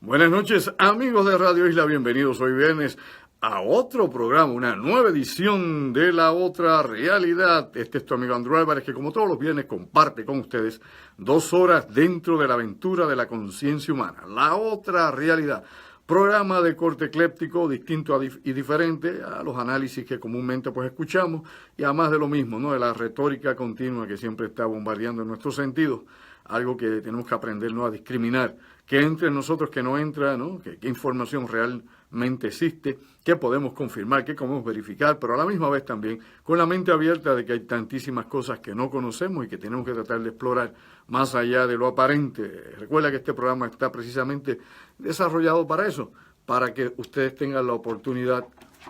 Buenas noches, amigos de Radio Isla, bienvenidos hoy viernes a otro programa, una nueva edición de La Otra Realidad. Este es tu amigo Andrew Álvarez, que como todos los viernes comparte con ustedes 2 horas dentro de la aventura de la conciencia humana. La Otra Realidad, programa de corte ecléptico, distinto y diferente a los análisis que comúnmente pues escuchamos, y además de lo mismo, ¿no?, de la retórica continua que siempre está bombardeando en nuestros sentidos, algo que tenemos que aprender, ¿no?, a discriminar, que entre en nosotros, que no entra, ¿no?, qué información realmente existe, qué podemos confirmar, qué podemos verificar, pero a la misma vez también con la mente abierta de que hay tantísimas cosas que no conocemos y que tenemos que tratar de explorar más allá de lo aparente. Recuerda que este programa está precisamente desarrollado para eso, para que ustedes tengan la oportunidad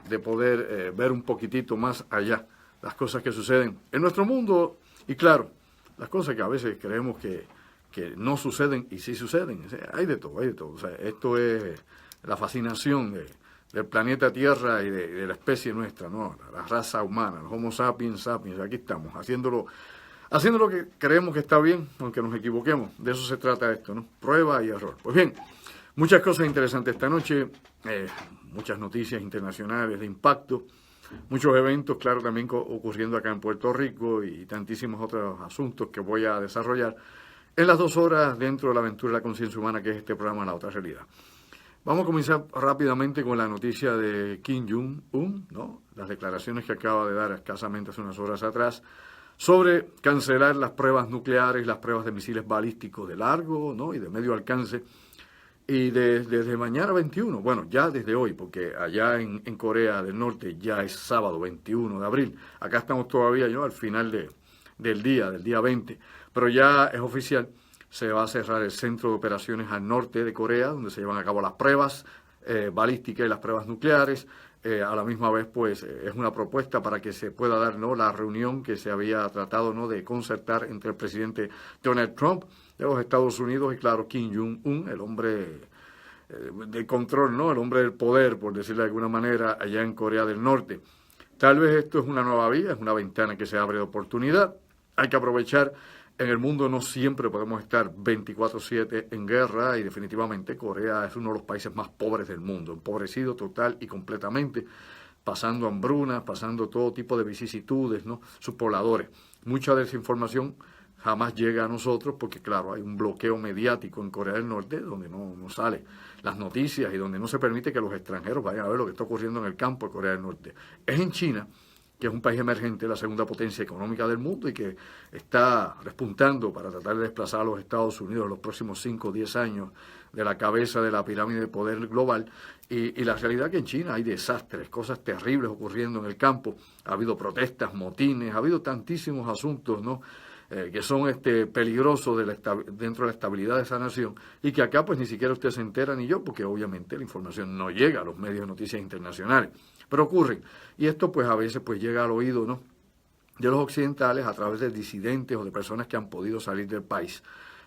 de poder ver un poquitito más allá las cosas que suceden en nuestro mundo y, claro, las cosas que a veces creemos que no suceden y sí suceden. O sea, hay de todo, hay de todo. O sea, esto es la fascinación del planeta Tierra y de la especie nuestra, ¿no? La raza humana, los Homo sapiens sapiens. Aquí estamos, haciendo lo que creemos que está bien, aunque nos equivoquemos. De eso se trata esto, ¿no? Prueba y error. Pues bien, muchas cosas interesantes esta noche, muchas noticias internacionales de impacto, muchos eventos, claro, también ocurriendo acá en Puerto Rico y tantísimos otros asuntos que voy a desarrollar en las 2 horas dentro de la aventura de la conciencia humana, que es este programa La Otra Realidad. Vamos a comenzar rápidamente con la noticia de Kim Jong-un, ¿no?, las declaraciones que acaba de dar escasamente hace unas horas atrás sobre cancelar las pruebas nucleares, las pruebas de misiles balísticos de largo, ¿no?, y de medio alcance, y desde mañana 21, bueno, ya desde hoy, porque allá en Corea del Norte ya es sábado 21 de abril, acá estamos todavía, ¿no?, al final del día 20, pero ya es oficial, se va a cerrar el centro de operaciones al norte de Corea, donde se llevan a cabo las pruebas balísticas y las pruebas nucleares. A la misma vez, pues, es una propuesta para que se pueda dar, ¿no?, la reunión que se había tratado, ¿no?, de concertar entre el presidente Donald Trump de los Estados Unidos y, claro, Kim Jong-un, el hombre del control, ¿no?, el hombre del poder, por decirlo de alguna manera, allá en Corea del Norte. Tal vez esto es una nueva vía, es una ventana que se abre de oportunidad. Hay que aprovechar. En el mundo no siempre podemos estar 24/7 en guerra y definitivamente Corea es uno de los países más pobres del mundo, empobrecido total y completamente, pasando hambrunas, pasando todo tipo de vicisitudes, ¿no?, sus pobladores. Mucha de esa información jamás llega a nosotros porque, claro, hay un bloqueo mediático en Corea del Norte donde no sale las noticias y donde no se permite que los extranjeros vayan a ver lo que está ocurriendo en el campo de Corea del Norte. Es en China, que es un país emergente, la segunda potencia económica del mundo y que está repuntando para tratar de desplazar a los Estados Unidos en los próximos 5 o 10 años de la cabeza de la pirámide de poder global. Y la realidad es que en China hay desastres, cosas terribles ocurriendo en el campo. Ha habido protestas, motines, ha habido tantísimos asuntos, ¿no?, que son peligrosos dentro de la estabilidad de esa nación y que acá pues ni siquiera usted se entera ni yo, porque obviamente la información no llega a los medios de noticias internacionales, pero ocurren. Y esto pues a veces pues llega al oído, ¿no?, de los occidentales a través de disidentes o de personas que han podido salir del país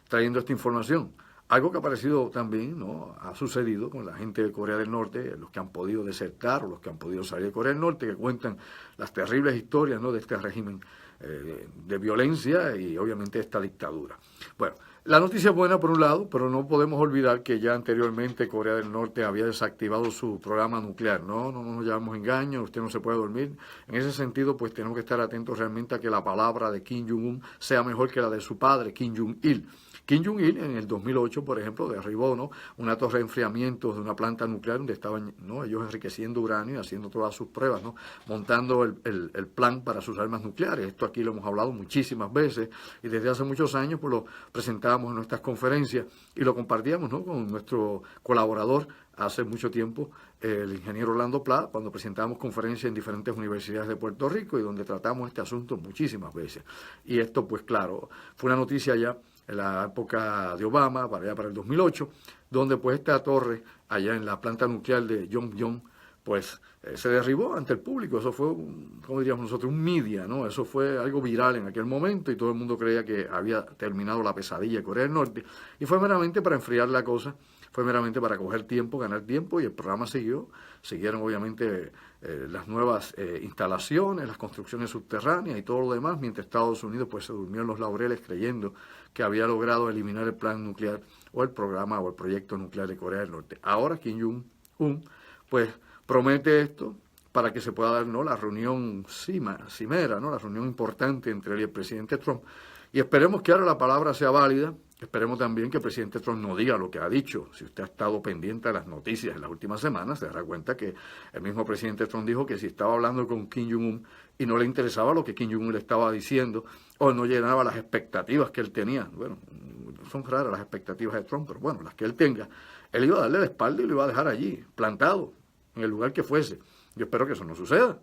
trayendo esta información. Algo que ha parecido también, ¿no?, ha sucedido con la gente de Corea del Norte, los que han podido desertar o los que han podido salir de Corea del Norte, que cuentan las terribles historias, ¿no?, de este régimen de violencia y obviamente esta dictadura. Bueno, la noticia es buena por un lado, pero no podemos olvidar que ya anteriormente Corea del Norte había desactivado su programa nuclear. No nos llevamos engaños, usted no se puede dormir. En ese sentido, pues tenemos que estar atentos realmente a que la palabra de Kim Jong-un sea mejor que la de su padre, Kim Jong-il. Kim Jong-il en el 2008, por ejemplo, derribó, ¿no?, una torre de enfriamiento de una planta nuclear donde estaban, ¿no?, ellos enriqueciendo uranio y haciendo todas sus pruebas, ¿no?, montando el plan para sus armas nucleares. Esto aquí lo hemos hablado muchísimas veces y desde hace muchos años pues lo presentábamos en nuestras conferencias y lo compartíamos, ¿no?, con nuestro colaborador hace mucho tiempo, el ingeniero Orlando Pla, cuando presentábamos conferencias en diferentes universidades de Puerto Rico y donde tratamos este asunto muchísimas veces. Y esto, pues claro, fue una noticia ya en la época de Obama, para el 2008, donde pues esta torre allá en la planta nuclear de Yongbyon, pues se derribó ante el público. Eso fue, como diríamos nosotros, un media, ¿no? Eso fue algo viral en aquel momento y todo el mundo creía que había terminado la pesadilla de Corea del Norte. Y fue meramente para enfriar la cosa, fue meramente para coger tiempo, ganar tiempo, y el programa siguieron obviamente las nuevas instalaciones, las construcciones subterráneas y todo lo demás, mientras Estados Unidos pues se durmió en los laureles creyendo que había logrado eliminar el plan nuclear o el programa o el proyecto nuclear de Corea del Norte. Ahora Kim Jong-un pues promete esto para que se pueda dar, ¿no?, la reunión cimera, ¿no?, la reunión importante entre él y el presidente Trump. Y esperemos que ahora la palabra sea válida. Esperemos también que el presidente Trump no diga lo que ha dicho. Si usted ha estado pendiente de las noticias en las últimas semanas, se dará cuenta que el mismo presidente Trump dijo que si estaba hablando con Kim Jong-un y no le interesaba lo que Kim Jong-un le estaba diciendo o no llenaba las expectativas que él tenía, bueno, son raras las expectativas de Trump, pero bueno, las que él tenga, él iba a darle la espalda y lo iba a dejar allí, plantado, en el lugar que fuese. Yo espero que eso no suceda,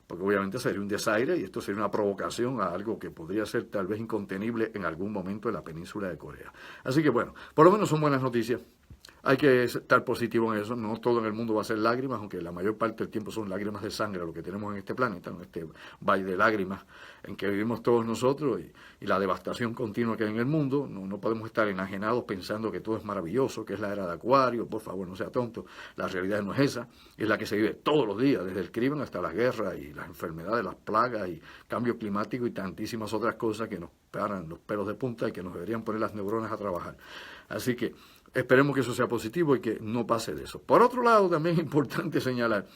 porque obviamente sería un desaire y esto sería una provocación a algo que podría ser tal vez incontenible en algún momento en la península de Corea. Así que bueno, por lo menos son buenas noticias. Hay que estar positivo en eso. No todo en el mundo va a ser lágrimas, aunque la mayor parte del tiempo son lágrimas de sangre lo que tenemos en este planeta, en este valle de lágrimas en que vivimos todos nosotros y la devastación continua que hay en el mundo. No podemos estar enajenados pensando que todo es maravilloso, que es la era de Acuario. Por favor, no sea tonto. La realidad no es esa. Es la que se vive todos los días, desde el crimen hasta las guerras y las enfermedades, las plagas y cambio climático y tantísimas otras cosas que nos paran los pelos de punta y que nos deberían poner las neuronas a trabajar. Así que esperemos que eso sea positivo y que no pase de eso. Por otro lado, también es importante señalar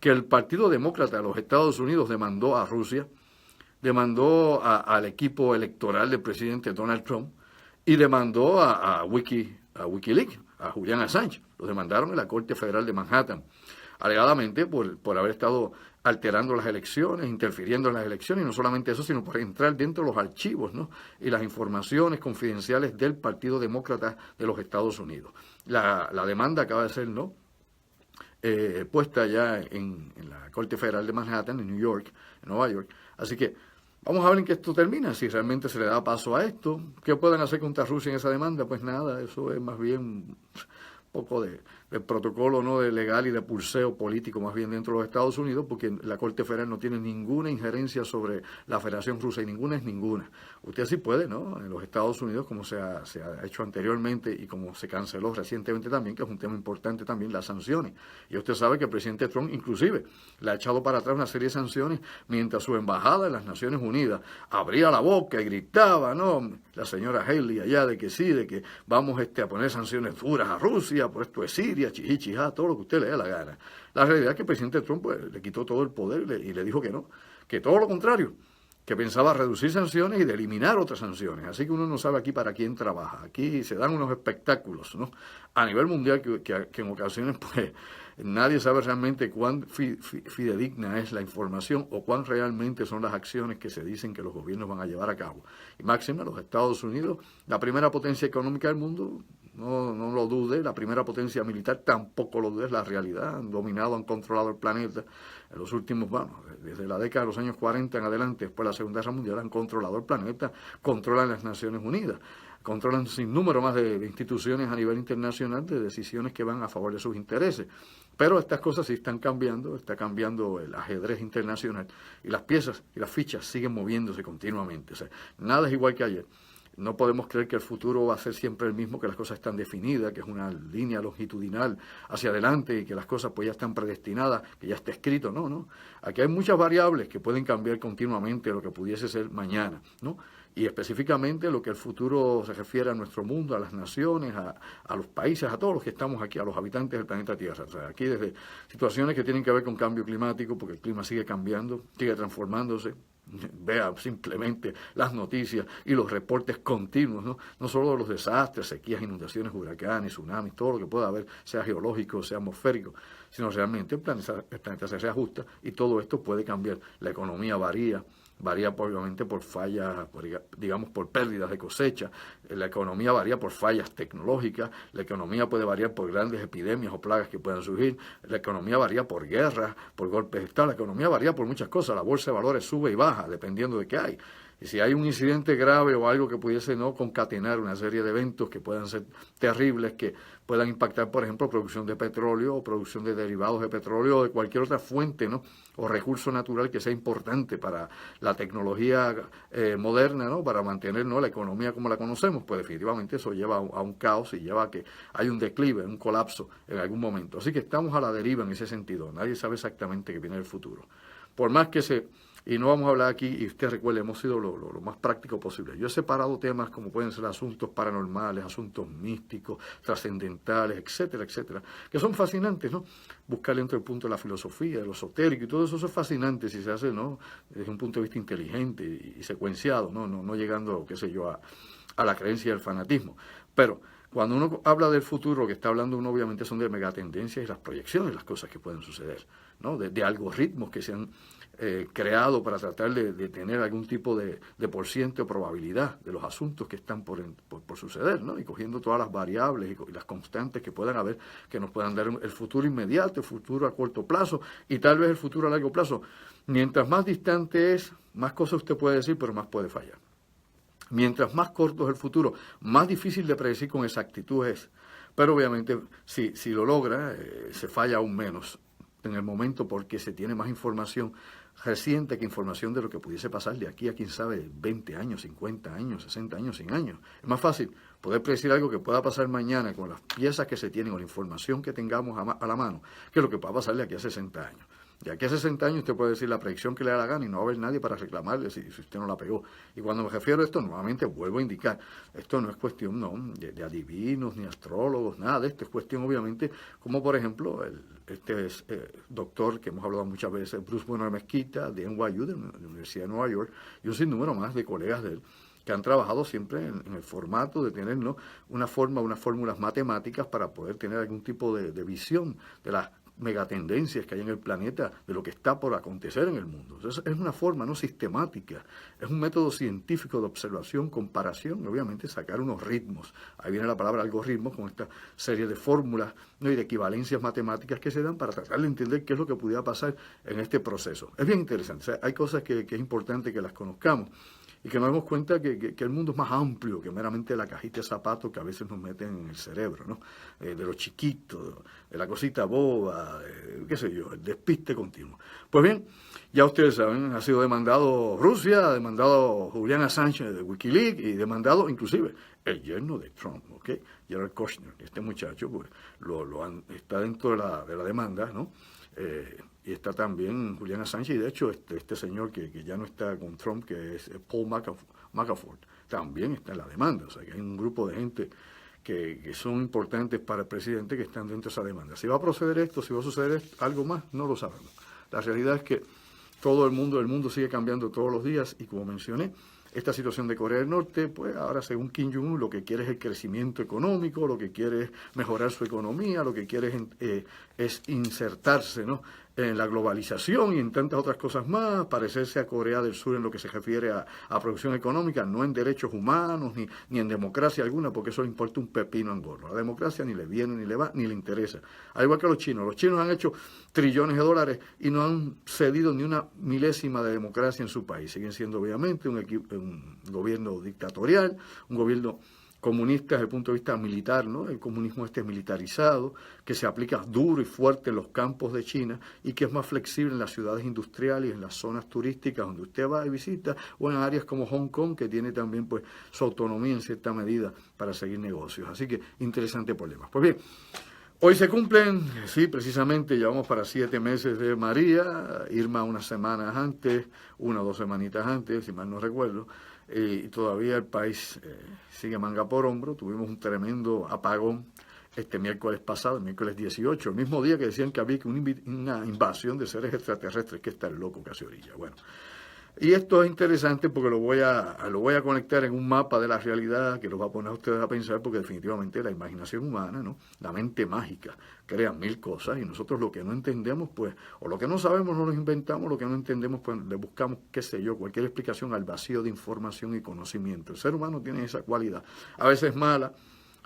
que el Partido Demócrata de los Estados Unidos demandó a Rusia, demandó al equipo electoral del presidente Donald Trump y demandó a Wikileaks, a Julian Assange. Los demandaron en la Corte Federal de Manhattan, alegadamente por haber estado alterando las elecciones, interfiriendo en las elecciones, y no solamente eso, sino por entrar dentro de los archivos, ¿no?, y las informaciones confidenciales del Partido Demócrata de los Estados Unidos. La demanda acaba de ser, ¿no?, puesta ya en la Corte Federal de Manhattan, en Nueva York. Así que vamos a ver en qué esto termina, si realmente se le da paso a esto. ¿Qué pueden hacer contra Rusia en esa demanda? Pues nada, eso es más bien poco de protocolo, no de legal y de pulseo político más bien dentro de los Estados Unidos, porque la Corte Federal no tiene ninguna injerencia sobre la Federación Rusa y ninguna es ninguna. Usted sí puede, ¿no?, en los Estados Unidos, como se ha hecho anteriormente y como se canceló recientemente también, que es un tema importante también, las sanciones. Y usted sabe que el presidente Trump inclusive le ha echado para atrás una serie de sanciones mientras su embajada en las Naciones Unidas abría la boca y gritaba, ¿no?, la señora Haley allá, de que sí, de que vamos a poner sanciones duras a Rusia, por esto es Siria, chihichijá, todo lo que usted le dé la gana. La realidad es que el presidente Trump pues, le quitó todo el poder y le dijo que no, que todo lo contrario, que pensaba reducir sanciones y de eliminar otras sanciones. Así que uno no sabe aquí para quién trabaja. Aquí se dan unos espectáculos, ¿no?, a nivel mundial que en ocasiones pues nadie sabe realmente cuán fidedigna es la información o cuán realmente son las acciones que se dicen que los gobiernos van a llevar a cabo. Y máxima, los Estados Unidos, la primera potencia económica del mundo, no lo dude, la primera potencia militar tampoco lo dude, es la realidad. Han dominado, han controlado el planeta en los últimos, desde la década de los años 40 en adelante, después de la Segunda Guerra Mundial, han controlado el planeta, controlan las Naciones Unidas, controlan sin número más de instituciones a nivel internacional de decisiones que van a favor de sus intereses. Pero estas cosas sí están cambiando, está cambiando el ajedrez internacional y las piezas y las fichas siguen moviéndose continuamente. O sea, nada es igual que ayer. No podemos creer que el futuro va a ser siempre el mismo, que las cosas están definidas, que es una línea longitudinal hacia adelante y que las cosas pues ya están predestinadas, que ya está escrito. No. Aquí hay muchas variables que pueden cambiar continuamente lo que pudiese ser mañana, ¿no? Y específicamente lo que el futuro se refiere a nuestro mundo, a las naciones, a los países, a todos los que estamos aquí, a los habitantes del planeta Tierra. O sea, aquí desde situaciones que tienen que ver con cambio climático, porque el clima sigue cambiando, sigue transformándose. Vea simplemente las noticias y los reportes continuos, no solo de los desastres, sequías, inundaciones, huracanes, tsunamis, todo lo que pueda haber, sea geológico, sea atmosférico, sino realmente el planeta se reajusta y todo esto puede cambiar. La economía varía obviamente por fallas, por pérdidas de cosecha, la economía varía por fallas tecnológicas, la economía puede variar por grandes epidemias o plagas que puedan surgir, la economía varía por guerras, por golpes de Estado, la economía varía por muchas cosas, la bolsa de valores sube y baja dependiendo de qué hay. Y si hay un incidente grave o algo que pudiese no concatenar una serie de eventos que puedan ser terribles, que puedan impactar, por ejemplo, producción de petróleo o producción de derivados de petróleo o de cualquier otra fuente, ¿no?, o recurso natural que sea importante para la tecnología moderna, ¿no?, para mantener, ¿no?, la economía como la conocemos, pues definitivamente eso lleva a un caos y lleva a que hay un declive, un colapso en algún momento. Así que estamos a la deriva en ese sentido. Nadie sabe exactamente qué viene el futuro. Por más que se Y no vamos a hablar aquí, y usted recuerde, hemos sido lo más práctico posible. Yo he separado temas como pueden ser asuntos paranormales, asuntos místicos, trascendentales, etcétera, etcétera, que son fascinantes, ¿no? Buscar dentro del punto de la filosofía, de lo esotérico y todo eso, es fascinante si se hace, ¿no? Desde un punto de vista inteligente y secuenciado, no llegando, qué sé yo, a la creencia del fanatismo. Pero cuando uno habla del futuro, lo que está hablando uno obviamente son de megatendencias y las proyecciones, las cosas que pueden suceder, ¿no? De algoritmos que se han creado para tratar de tener algún tipo de porciento de probabilidad de los asuntos que están por suceder, ¿no? Y cogiendo todas las variables y las constantes que puedan haber, que nos puedan dar el futuro inmediato, el futuro a corto plazo y tal vez el futuro a largo plazo. Mientras más distante es, más cosas usted puede decir, pero más puede fallar. Mientras más corto es el futuro, más difícil de predecir con exactitud es. Pero obviamente, si lo logra, se falla aún menos en el momento porque se tiene más información reciente que información de lo que pudiese pasar de aquí a, quién sabe, 20 años, 50 años, 60 años, 100 años. Es más fácil poder predecir algo que pueda pasar mañana con las piezas que se tienen o la información que tengamos a la mano, que lo que pueda pasar de aquí a 60 años. De aquí a 60 años usted puede decir la predicción que le da la gana y no va a haber nadie para reclamarle si usted no la pegó. Y cuando me refiero a esto, nuevamente vuelvo a indicar, esto no es cuestión de adivinos ni astrólogos, nada de esto, es cuestión obviamente, como por ejemplo, este doctor que hemos hablado muchas veces, Bruce Bueno Mezquita, de NYU, de la Universidad de Nueva York, y un sinnúmero más de colegas de él, que han trabajado siempre en el formato de tener, ¿no?, unas fórmulas matemáticas para poder tener algún tipo de visión de las megatendencias que hay en el planeta, de lo que está por acontecer en el mundo. Entonces, es una forma no sistemática, es un método científico de observación, comparación, y obviamente sacar unos ritmos. Ahí viene la palabra algoritmos, con esta serie de fórmulas, ¿no?, y de equivalencias matemáticas que se dan para tratar de entender qué es lo que pudiera pasar en este proceso. Es bien interesante, o sea, hay cosas que es importante que las conozcamos y que nos demos cuenta que el mundo es más amplio que meramente la cajita de zapatos que a veces nos meten en el cerebro, ¿no? De lo chiquito, de la cosita boba, qué sé yo, el despiste continuo. Pues bien, ya ustedes saben, ha sido demandado Rusia, ha demandado Julian Assange de Wikileaks y demandado inclusive el yerno de Trump, ¿ok? Jared Kushner. Este muchacho pues está dentro de la demanda, ¿no? Y está también Julian Assange, y de hecho este señor que ya no está con Trump, que es Paul Manafort, también está en la demanda. O sea que hay un grupo de gente que son importantes para el presidente que están dentro de esa demanda. Si va a proceder esto, si va a suceder algo más, no lo sabemos. La realidad es que todo el mundo sigue cambiando todos los días, y como mencioné, esta situación de Corea del Norte, pues ahora según Kim Jong-un lo que quiere es el crecimiento económico, lo que quiere es mejorar su economía, lo que quiere es insertarse, ¿no?, en la globalización y en tantas otras cosas más, parecerse a Corea del Sur en lo que se refiere a producción económica, no en derechos humanos ni en democracia alguna, porque eso le importa un pepino en gorro. La democracia ni le viene, ni le va, ni le interesa. Al igual que los chinos han hecho trillones de dólares y no han cedido ni una milésima de democracia en su país. Siguen siendo obviamente un gobierno dictatorial, un gobierno comunista desde el punto de vista militar, ¿no? El comunismo es militarizado, que se aplica duro y fuerte en los campos de China y que es más flexible en las ciudades industriales y en las zonas turísticas donde usted va y visita, o en áreas como Hong Kong, que tiene también pues su autonomía en cierta medida para seguir negocios. Así que interesante problema. Pues bien, hoy se cumplen, sí, precisamente, llevamos para 7 meses de María, Irma unas semanas antes, 1 o 2 semanitas antes, si mal no recuerdo, y todavía el país sigue manga por hombro. Tuvimos un tremendo apagón este miércoles pasado, el miércoles 18, el mismo día que decían que había una invasión de seres extraterrestres, que está el loco casi orilla. Bueno, y esto es interesante porque lo voy a conectar en un mapa de la realidad que los va a poner a ustedes a pensar, porque definitivamente la imaginación humana, ¿no?, la mente mágica, crea 1000 cosas, y nosotros lo que no entendemos, pues, o lo que no sabemos no nos inventamos, lo que no entendemos, pues le buscamos, qué sé yo, cualquier explicación al vacío de información y conocimiento. El ser humano tiene esa cualidad, a veces mala,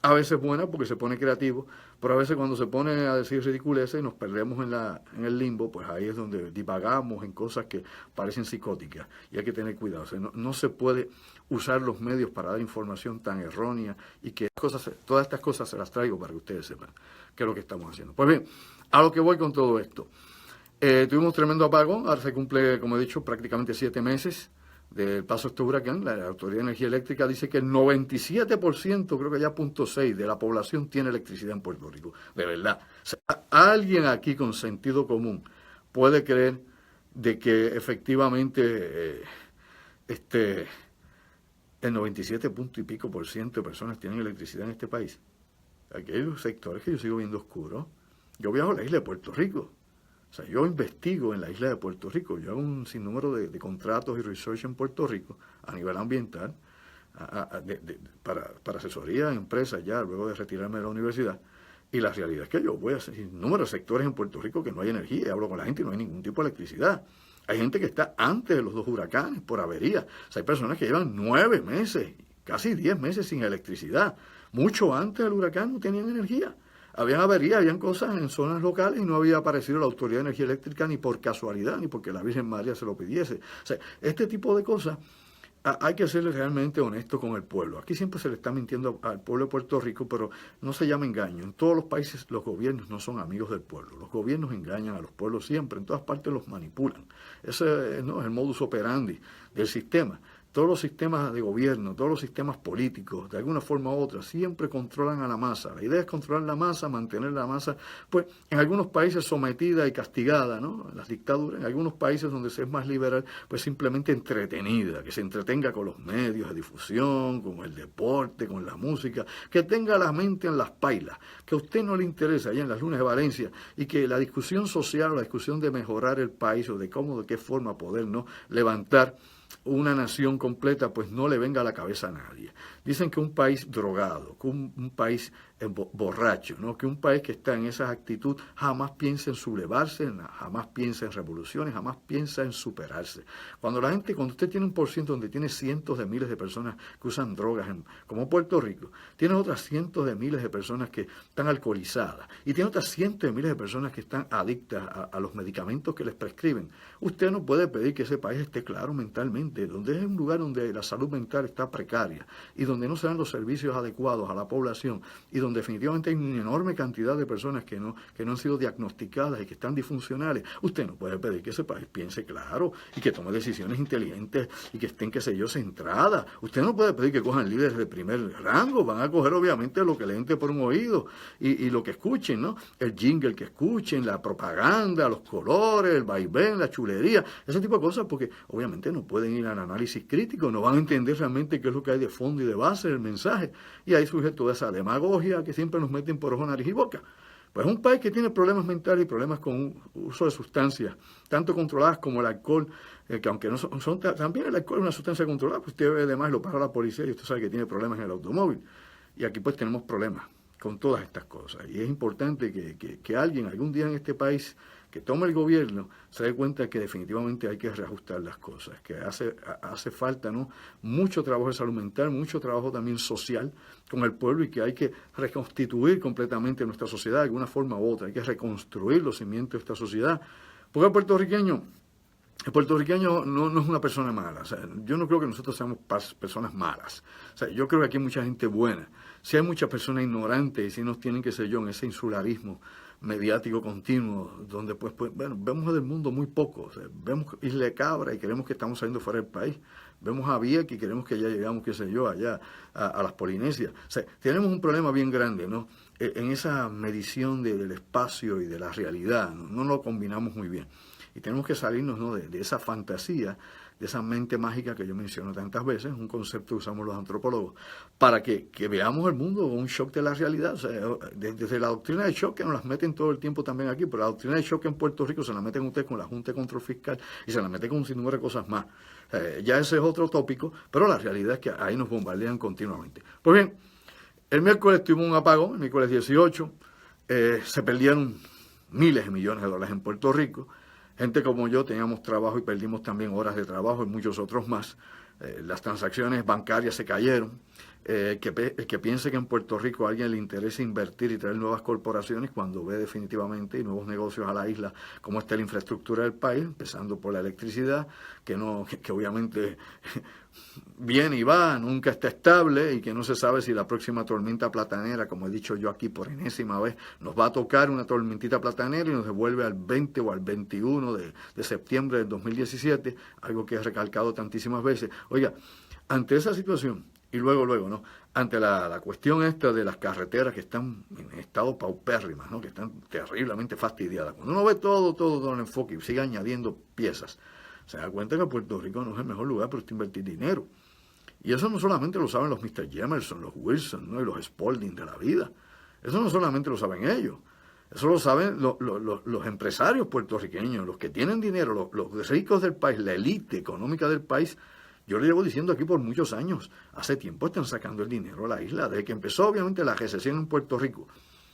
a veces buena porque se pone creativo, pero a veces cuando se pone a decir ridiculeces y nos perdemos en el limbo, pues ahí es donde divagamos en cosas que parecen psicóticas, y hay que tener cuidado. O sea, no se puede usar los medios para dar información tan errónea, y que todas estas cosas se las traigo para que ustedes sepan qué es lo que estamos haciendo. Pues bien, a lo que voy con todo esto. Tuvimos tremendo apagón, ahora se cumple, como he dicho, prácticamente 7 meses del paso de este huracán. La Autoridad de Energía Eléctrica dice que el 97%, creo que ya 0.6% de la población tiene electricidad en Puerto Rico. De verdad. O sea, alguien aquí con sentido común puede creer de que efectivamente el 97 punto y pico por ciento de personas tienen electricidad en este país. Aquí hay sectores que yo sigo viendo oscuros. Yo viajo a la isla de Puerto Rico. O sea, yo investigo en la isla de Puerto Rico. Yo hago un sinnúmero de contratos y research en Puerto Rico a nivel ambiental para asesoría en empresas ya luego de retirarme de la universidad. Y la realidad es que yo voy a hacer números de sectores en Puerto Rico que no hay energía. Y hablo con la gente y no hay ningún tipo de electricidad. Hay gente que está antes de los 2 huracanes por avería. O sea, hay personas que llevan 9 meses, casi 10 meses sin electricidad. Mucho antes del huracán no tenían energía. Habían averías, habían cosas en zonas locales y no había aparecido la Autoridad de Energía Eléctrica ni por casualidad, ni porque la Virgen María se lo pidiese. O sea, este tipo de cosas hay que ser realmente honesto con el pueblo. Aquí siempre se le está mintiendo al pueblo de Puerto Rico, pero no se llama engaño. En todos los países los gobiernos no son amigos del pueblo. Los gobiernos engañan a los pueblos siempre, en todas partes los manipulan. Ese no es el modus operandi del sistema. Todos los sistemas de gobierno, todos los sistemas políticos, de alguna forma u otra, siempre controlan a la masa. La idea es controlar la masa, mantener la masa, pues en algunos países sometida y castigada, ¿no? En las dictaduras, en algunos países donde se es más liberal, pues simplemente entretenida, que se entretenga con los medios de difusión, con el deporte, con la música, que tenga la mente en las pailas, que a usted no le interesa allá en las lunas de Valencia, y que la discusión social, la discusión de mejorar el país o de cómo, de qué forma poder, ¿no?, levantar una nación completa, pues no le venga a la cabeza a nadie. Dicen que un país drogado, que un país borracho, ¿no?, que un país que está en esa actitud jamás piensa en sublevarse, jamás piensa en revoluciones, jamás piensa en superarse. Cuando usted tiene un % donde tiene cientos de miles de personas que usan drogas, como Puerto Rico, tiene otras cientos de miles de personas que están alcoholizadas y tiene otras cientos de miles de personas que están adictas a los medicamentos que les prescriben. Usted no puede pedir que ese país esté claro mentalmente, donde es un lugar donde la salud mental está precaria y donde no se dan los servicios adecuados a la población y donde definitivamente hay una enorme cantidad de personas que no han sido diagnosticadas y que están disfuncionales. Usted no puede pedir que ese país piense claro y que tome decisiones inteligentes y que estén, qué sé yo, centradas. Usted no puede pedir que cojan líderes de primer rango. Van a coger obviamente lo que le entre por un oído y lo que escuchen, ¿no? El jingle que escuchen, la propaganda, los colores, el vaivén, la chulería, ese tipo de cosas, porque obviamente no pueden ir al análisis crítico, no van a entender realmente qué es lo que hay de fondo y de base del mensaje. Y ahí surge toda esa demagogia que siempre nos meten por ojo, nariz y boca. Pues es un país que tiene problemas mentales y problemas con uso de sustancias, tanto controladas como el alcohol, que aunque no son también el alcohol es una sustancia controlada, pues usted ve además lo para la policía y usted sabe que tiene problemas en el automóvil. Y aquí pues tenemos problemas con todas estas cosas. Y es importante que alguien algún día en este país que tome el gobierno se dé cuenta que definitivamente hay que reajustar las cosas, que hace falta, ¿no?, mucho trabajo de salud mental, mucho trabajo también social con el pueblo y que hay que reconstituir completamente nuestra sociedad de alguna forma u otra, hay que reconstruir los cimientos de esta sociedad, porque el puertorriqueño no es una persona mala. O sea, yo no creo que nosotros seamos personas malas. O sea, yo creo que aquí hay mucha gente buena. Si hay muchas personas ignorantes y si nos tienen, qué sé yo, en ese insularismo mediático continuo, donde pues bueno, vemos del mundo muy poco. O sea, vemos Isla de Cabra y creemos que estamos saliendo fuera del país. Vemos a Vieques y creemos que ya llegamos, qué sé yo, allá a las Polinesias. O sea, tenemos un problema bien grande, ¿no?, en esa medición del espacio y de la realidad. No lo combinamos muy bien. Y tenemos que salirnos, ¿no?, de esa fantasía, de esa mente mágica que yo menciono tantas veces, un concepto que usamos los antropólogos, para que veamos el mundo con un shock de la realidad. O sea, desde la doctrina de shock, que nos las meten todo el tiempo también aquí, pero la doctrina de shock en Puerto Rico se la meten ustedes con la Junta de Control Fiscal y se la meten con un sinnúmero de cosas más. Ya ese es otro tópico, pero la realidad es que ahí nos bombardean continuamente. Pues bien, el miércoles tuvimos un apagón, el miércoles 18, se perdieron miles de millones de dólares en Puerto Rico. Gente como yo teníamos trabajo y perdimos también horas de trabajo y muchos otros más. Las transacciones bancarias se cayeron. El que piense que en Puerto Rico a alguien le interesa invertir y traer nuevas corporaciones cuando ve definitivamente y nuevos negocios a la isla, cómo está la infraestructura del país, empezando por la electricidad, que obviamente viene y va, nunca está estable y que no se sabe si la próxima tormenta platanera, como he dicho yo aquí por enésima vez, nos va a tocar una tormentita platanera y nos devuelve al 20 o al 21 de septiembre del 2017, algo que he recalcado tantísimas veces. Oiga, ante esa situación, Y luego, ¿no? Ante la cuestión esta de las carreteras que están en estado paupérrimas, ¿no? Que están terriblemente fastidiadas. Cuando uno ve todo el enfoque y sigue añadiendo piezas, se da cuenta que Puerto Rico no es el mejor lugar para usted invertir dinero. Y eso no solamente lo saben los Mr. Jemerson, los Wilson, ¿no? Y los Spalding de la vida. Eso no solamente lo saben ellos. Eso lo saben los empresarios puertorriqueños, los que tienen dinero, los ricos del país, la élite económica del país. Yo le llevo diciendo aquí por muchos años, hace tiempo están sacando el dinero a la isla, desde que empezó obviamente la recesión en Puerto Rico,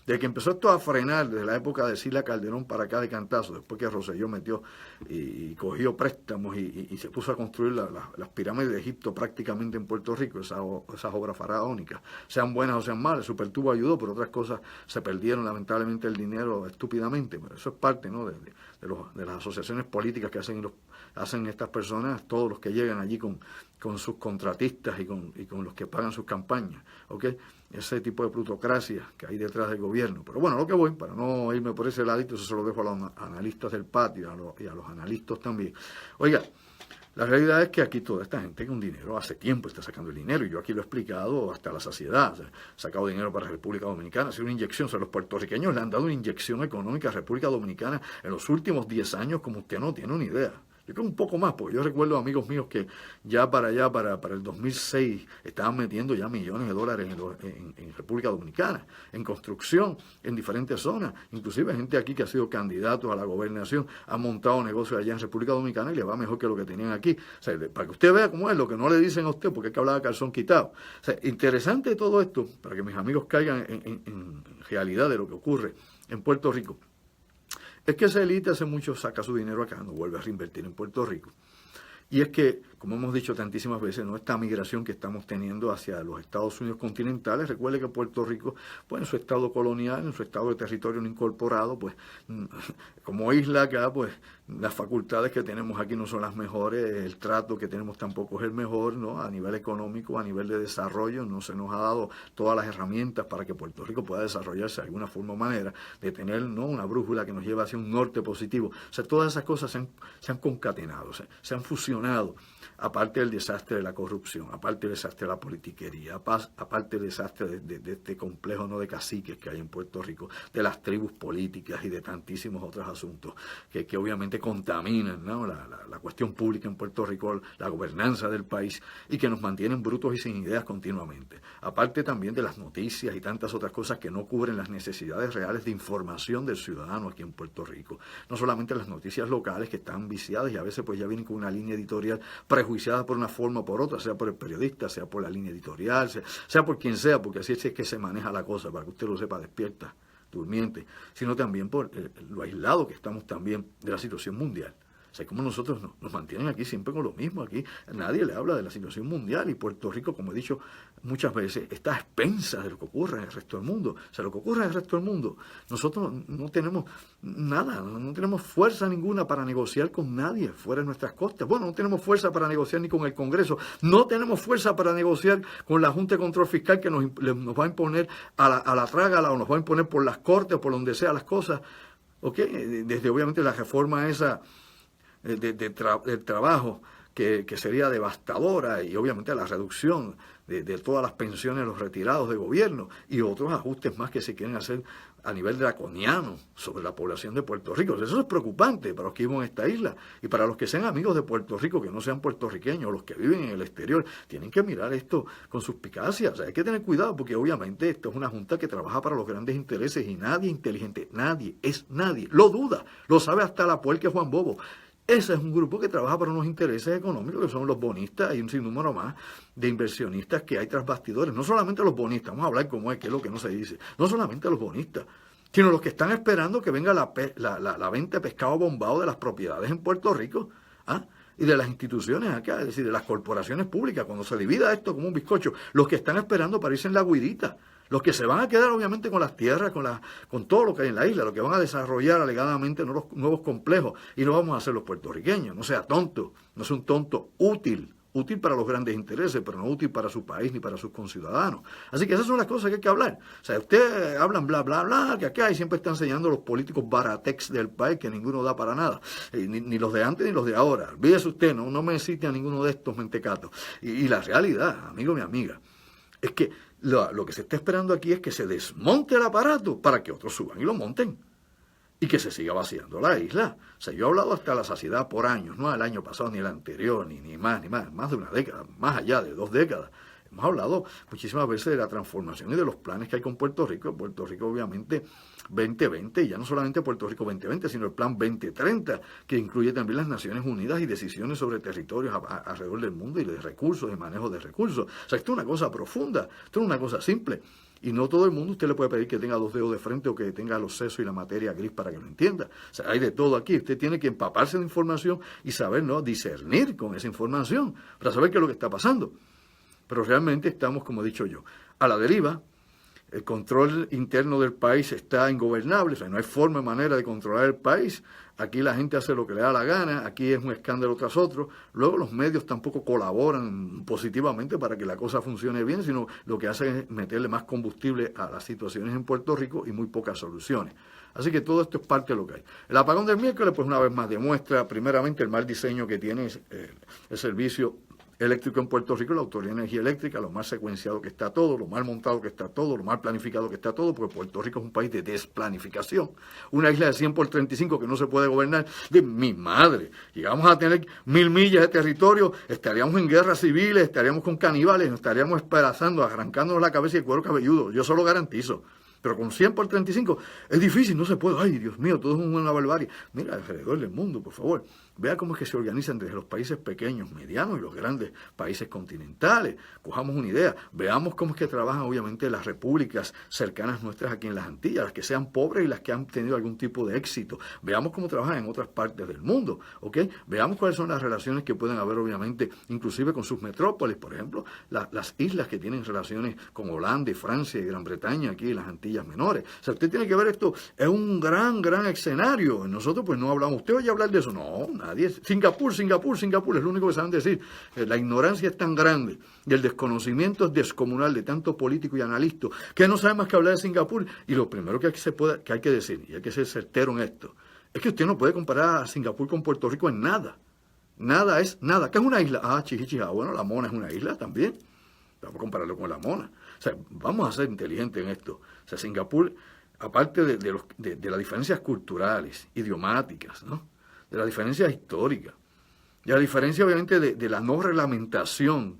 desde que empezó esto a frenar, desde la época de Sila Calderón para acá de cantazo, después que Rosselló metió y cogió préstamos y se puso a construir las pirámides de Egipto prácticamente en Puerto Rico, esas obras faraónicas, sean buenas o sean malas, Supertubo ayudó, pero otras cosas se perdieron lamentablemente el dinero estúpidamente, pero eso es parte, ¿no? de las asociaciones políticas que hacen estas personas, todos los que llegan allí con sus contratistas y con los que pagan sus campañas, ¿ok? Ese tipo de plutocracia que hay detrás del gobierno. Pero bueno, lo que voy, para no irme por ese ladito, eso se lo dejo a los analistas del patio y a los analistas también. Oiga, la realidad es que aquí toda esta gente con dinero hace tiempo está sacando el dinero, y yo aquí lo he explicado hasta la saciedad. O sea, sacado dinero para la República Dominicana, ha sido una inyección. O sea, los puertorriqueños le han dado una inyección económica a la República Dominicana en los últimos 10 años como usted no tiene una idea. Yo creo un poco más, porque yo recuerdo amigos míos que ya para el 2006 estaban metiendo ya millones de dólares en República Dominicana, en construcción, en diferentes zonas. Inclusive gente aquí que ha sido candidato a la gobernación ha montado negocios allá en República Dominicana y le va mejor que lo que tenían aquí. O sea, para que usted vea cómo es, lo que no le dicen a usted, porque hay que hablar de calzón quitado. O sea, interesante todo esto, para que mis amigos caigan en realidad de lo que ocurre en Puerto Rico. Es que esa élite hace mucho saca su dinero acá, no vuelve a reinvertir en Puerto Rico. Y es que, como hemos dicho tantísimas veces, ¿no? Esta migración que estamos teniendo hacia los Estados Unidos continentales, recuerde que Puerto Rico, pues en su estado colonial, en su estado de territorio no incorporado, pues como isla acá, pues las facultades que tenemos aquí no son las mejores, el trato que tenemos tampoco es el mejor, ¿no? A nivel económico, a nivel de desarrollo, no se nos ha dado todas las herramientas para que Puerto Rico pueda desarrollarse de alguna forma o manera, de tener, ¿no? Una brújula que nos lleve hacia un norte positivo. O sea, todas esas cosas se han concatenado, se han fusionado. Aparte del desastre de la corrupción, aparte del desastre de la politiquería, aparte del desastre de este complejo no de caciques que hay en Puerto Rico, de las tribus políticas y de tantísimos otros asuntos que obviamente contaminan, ¿no? la cuestión pública en Puerto Rico, la gobernanza del país, y que nos mantienen brutos y sin ideas continuamente. Aparte también de las noticias y tantas otras cosas que no cubren las necesidades reales de información del ciudadano aquí en Puerto Rico. No solamente las noticias locales que están viciadas y a veces pues ya vienen con una línea editorial prejuiciada por una forma o por otra, sea por el periodista, sea por la línea editorial, sea por quien sea, porque así es que se maneja la cosa, para que usted lo sepa, despierta, durmiente, sino también por lo aislado que estamos también de la situación mundial. O sea, como nosotros nos mantienen aquí siempre con lo mismo. Aquí nadie le habla de la situación mundial, y Puerto Rico, como he dicho muchas veces, está a expensas de lo que ocurre en el resto del mundo. O sea, lo que ocurre en el resto del mundo, nosotros no tenemos nada, no tenemos fuerza ninguna para negociar con nadie fuera de nuestras costas. Bueno, no tenemos fuerza para negociar ni con el Congreso, no tenemos fuerza para negociar con la Junta de Control Fiscal, que nos va a imponer a la trágala, o nos va a imponer por las cortes, por donde sea las cosas. ¿Ok? Desde obviamente la reforma esa del trabajo, que sería devastadora, y obviamente la reducción de todas las pensiones de los retirados de gobierno y otros ajustes más que se quieren hacer a nivel draconiano sobre la población de Puerto Rico. Eso es preocupante para los que viven en esta isla, y para los que sean amigos de Puerto Rico, que no sean puertorriqueños, los que viven en el exterior, tienen que mirar esto con suspicacia. O sea, hay que tener cuidado, porque obviamente esto es una junta que trabaja para los grandes intereses, y nadie inteligente, nadie, lo duda, lo sabe hasta la puerca Juan Bobo. Ese es un grupo que trabaja para unos intereses económicos, que son los bonistas. Hay un sinnúmero más de inversionistas que hay tras bastidores. No solamente los bonistas, vamos a hablar como es, que es lo que no se dice. No solamente los bonistas, sino los que están esperando que venga la venta de pescado bombado de las propiedades en Puerto Rico, y de las instituciones acá, es decir, de las corporaciones públicas, cuando se divida esto como un bizcocho, los que están esperando para irse en la guirita. Los que se van a quedar obviamente con las tierras, con todo lo que hay en la isla, lo que van a desarrollar alegadamente nuevos complejos, y no vamos a hacer los puertorriqueños. No sea tonto, no sea un tonto útil, útil para los grandes intereses, pero no útil para su país ni para sus conciudadanos. Así que esas son las cosas que hay que hablar. O sea, ustedes hablan bla, bla, bla, que acá y siempre están enseñando a los políticos baratex del país, que ninguno da para nada. Ni los de antes ni los de ahora. Olvídese usted, no me cite a ninguno de estos mentecatos. Y la realidad, amigo, mi amiga, es que lo que se está esperando aquí es que se desmonte el aparato para que otros suban y lo monten. Y que se siga vaciando la isla. O sea, yo he hablado hasta la saciedad por años, no el año pasado ni el anterior, ni más de una década, más allá de 2 décadas. Hemos hablado muchísimas veces de la transformación y de los planes que hay con Puerto Rico. Puerto Rico, obviamente, 2020, y ya no solamente Puerto Rico 2020, sino el plan 2030, que incluye también las Naciones Unidas y decisiones sobre territorios alrededor del mundo y de recursos, de manejo de recursos. O sea, esto es una cosa profunda, esto no es una cosa simple. Y no todo el mundo usted le puede pedir que tenga 2 dedos de frente o que tenga los sesos y la materia gris para que lo entienda. O sea, hay de todo aquí. Usted tiene que empaparse de información y saber, ¿no?, discernir con esa información para saber qué es lo que está pasando. Pero realmente estamos, como he dicho yo, a la deriva. El control interno del país está ingobernable, o sea, no hay forma y manera de controlar el país. Aquí la gente hace lo que le da la gana, aquí es un escándalo tras otro. Luego los medios tampoco colaboran positivamente para que la cosa funcione bien, sino lo que hacen es meterle más combustible a las situaciones en Puerto Rico y muy pocas soluciones. Así que todo esto es parte de lo que hay. El apagón del miércoles, pues una vez más demuestra primeramente el mal diseño que tiene el servicio eléctrico en Puerto Rico, la Autoridad de Energía Eléctrica, lo mal secuenciado que está todo, lo mal montado que está todo, lo mal planificado que está todo, porque Puerto Rico es un país de desplanificación. Una isla de 100 por 35 que no se puede gobernar, de mi madre. Llegamos a tener 1000 millas de territorio, estaríamos en guerras civiles, estaríamos con caníbales, nos estaríamos esperanzando, arrancándonos la cabeza y el cuero cabelludo. Yo solo garantizo. Pero con 100 por 35 es difícil, no se puede. Ay, Dios mío, todo es una barbarie. Mira, alrededor del mundo, por favor. Vea cómo es que se organizan desde los países pequeños, medianos y los grandes países continentales. Cojamos una idea. Veamos cómo es que trabajan, obviamente, las repúblicas cercanas nuestras aquí en las Antillas, las que sean pobres y las que han tenido algún tipo de éxito. Veamos cómo trabajan en otras partes del mundo, ¿ok? Veamos cuáles son las relaciones que pueden haber, obviamente, inclusive con sus metrópolis, por ejemplo, las islas que tienen relaciones con Holanda y Francia y Gran Bretaña aquí en las Antillas menores. O sea, usted tiene que ver esto, es un gran escenario. Nosotros pues no hablamos. ¿Usted oye hablar de eso? No, nadie. Singapur, es lo único que saben decir. La ignorancia es tan grande y el desconocimiento es descomunal de tanto político y analista que no saben más que hablar de Singapur. Y lo primero que hay que decir, y hay que ser certero en esto, es que usted no puede comparar a Singapur con Puerto Rico en nada. Nada es nada. ¿Qué es una isla? Bueno, la Mona es una isla también. Vamos a compararlo con la Mona. O sea, vamos a ser inteligentes en esto. O sea, Singapur, aparte de las diferencias culturales, idiomáticas, ¿no?, de las diferencias históricas, de la diferencia obviamente de la no reglamentación,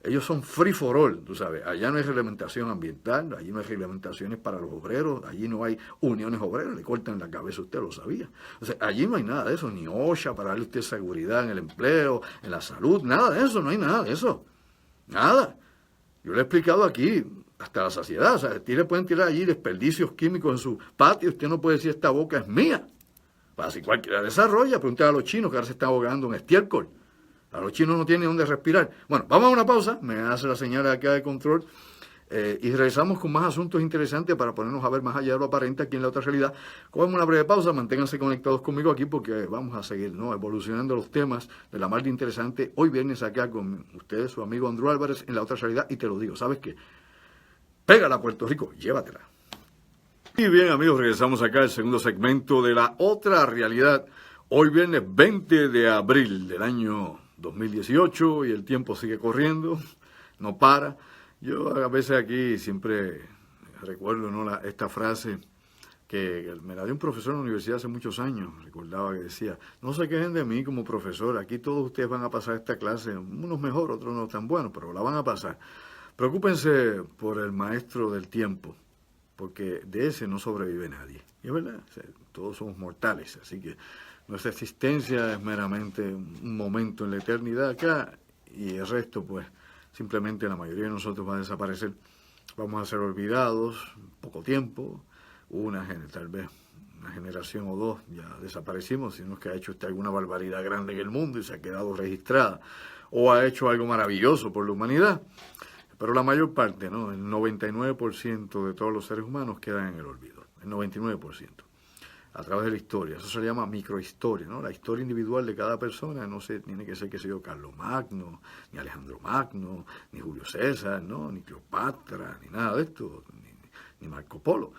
ellos son free for all, tú sabes, allá no hay reglamentación ambiental, allí no hay reglamentaciones para los obreros, allí no hay uniones obreras, le cortan la cabeza, usted lo sabía. O sea, allí no hay nada de eso, ni OSHA para darle a usted seguridad en el empleo, en la salud, nada de eso, no hay nada de eso, nada. Yo le he explicado aquí hasta la saciedad, o sea, a ti le pueden tirar allí desperdicios químicos en su patio, usted no puede decir esta boca es mía. Si cualquiera desarrolla, preguntar a los chinos que ahora se están ahogando en estiércol. A los chinos no tienen dónde respirar. Bueno, vamos a una pausa, me hace la señal acá de control, y regresamos con más asuntos interesantes para ponernos a ver más allá de lo aparente aquí en la otra realidad. Cogemos una breve pausa, manténganse conectados conmigo aquí porque vamos a seguir, ¿no?, evolucionando los temas de la más de interesante. Hoy viernes acá con ustedes, su amigo Andrew Álvarez, en la otra realidad, y te lo digo, ¿sabes qué? Pégala a Puerto Rico, llévatela. Y bien, amigos, regresamos acá al segundo segmento de la otra realidad. Hoy viernes 20 de abril del año 2018 y el tiempo sigue corriendo, no para. Yo a veces aquí siempre recuerdo, ¿no?, esta frase que me la dio un profesor en la universidad hace muchos años. Recordaba que decía, no se quejen de mí como profesor, aquí todos ustedes van a pasar esta clase, unos mejor, otros no tan buenos, pero la van a pasar. Preocúpense por el maestro del tiempo, porque de ese no sobrevive nadie. Y es verdad, o sea, todos somos mortales, así que nuestra existencia es meramente un momento en la eternidad acá, y el resto, pues, simplemente la mayoría de nosotros va a desaparecer. Vamos a ser olvidados, poco tiempo, tal vez una generación o dos, ya desaparecimos, sino es que ha hecho alguna barbaridad grande en el mundo y se ha quedado registrada, o ha hecho algo maravilloso por la humanidad. Pero la mayor parte, ¿no?, el 99% de todos los seres humanos quedan en el olvido, el 99%. a través de la historia. Eso se le llama microhistoria, ¿no? La historia individual de cada persona no se tiene que ser, qué sé yo, Carlos Magno, ni Alejandro Magno, ni Julio César, ¿no? Ni Cleopatra, ni nada de esto, ni Marco Polo.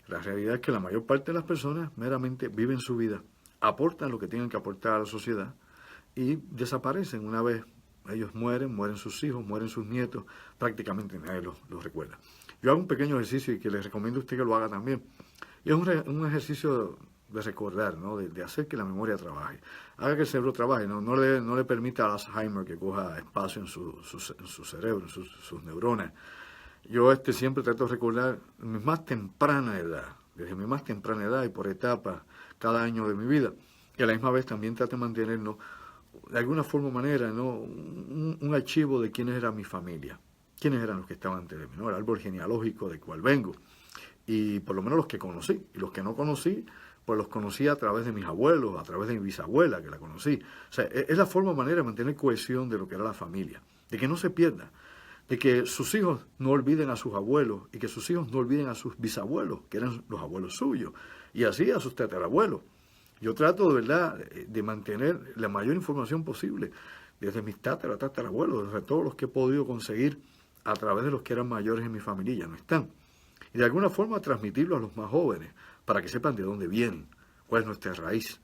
La realidad es que la mayor parte de las personas meramente viven su vida, aportan lo que tienen que aportar a la sociedad y desaparecen una vez ellos mueren sus hijos, mueren sus nietos, prácticamente nadie los recuerda. Yo hago un pequeño ejercicio y que les recomiendo a usted que lo haga también. Y es un ejercicio de recordar, ¿no? De hacer que la memoria trabaje. Haga que el cerebro trabaje, no le permita al Alzheimer que coja espacio en su cerebro, en sus neuronas. Yo siempre trato de recordar en mi más temprana edad, desde mi más temprana edad y por etapas cada año de mi vida. Y a la misma vez también trato de mantenernos, de alguna forma o manera, ¿no? un archivo de quiénes era mi familia, quiénes eran los que estaban antes de mí, ¿no? El árbol genealógico del cual vengo. Y por lo menos los que conocí. Y los que no conocí, pues los conocí a través de mis abuelos, a través de mi bisabuela, que la conocí. O sea, es la forma o manera de mantener cohesión de lo que era la familia, de que no se pierda, de que sus hijos no olviden a sus abuelos y que sus hijos no olviden a sus bisabuelos, que eran los abuelos suyos, y así a sus tatarabuelos. Yo trato de verdad de mantener la mayor información posible, desde mis tatarabuelos, desde todos los que he podido conseguir a través de los que eran mayores en mi familia, ya no están. Y de alguna forma transmitirlo a los más jóvenes, para que sepan de dónde vienen, cuál es nuestra raíz,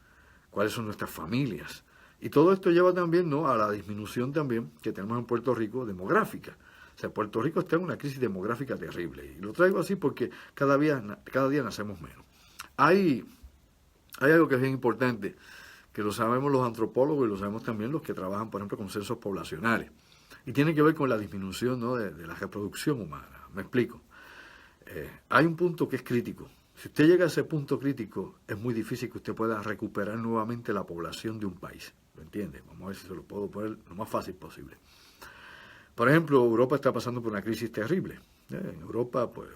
cuáles son nuestras familias. Y todo esto lleva también, ¿no?, a la disminución también que tenemos en Puerto Rico demográfica. O sea, Puerto Rico está en una crisis demográfica terrible. Y lo traigo así porque cada día nacemos menos. Hay algo que es bien importante, que lo sabemos los antropólogos y lo sabemos también los que trabajan, por ejemplo, con censos poblacionales. Y tiene que ver con la disminución, ¿no?, de la reproducción humana. Me explico. Hay un punto que es crítico. Si usted llega a ese punto crítico, es muy difícil que usted pueda recuperar nuevamente la población de un país. ¿Lo entiende? Vamos a ver si se lo puedo poner lo más fácil posible. Por ejemplo, Europa está pasando por una crisis terrible. En Europa, pues,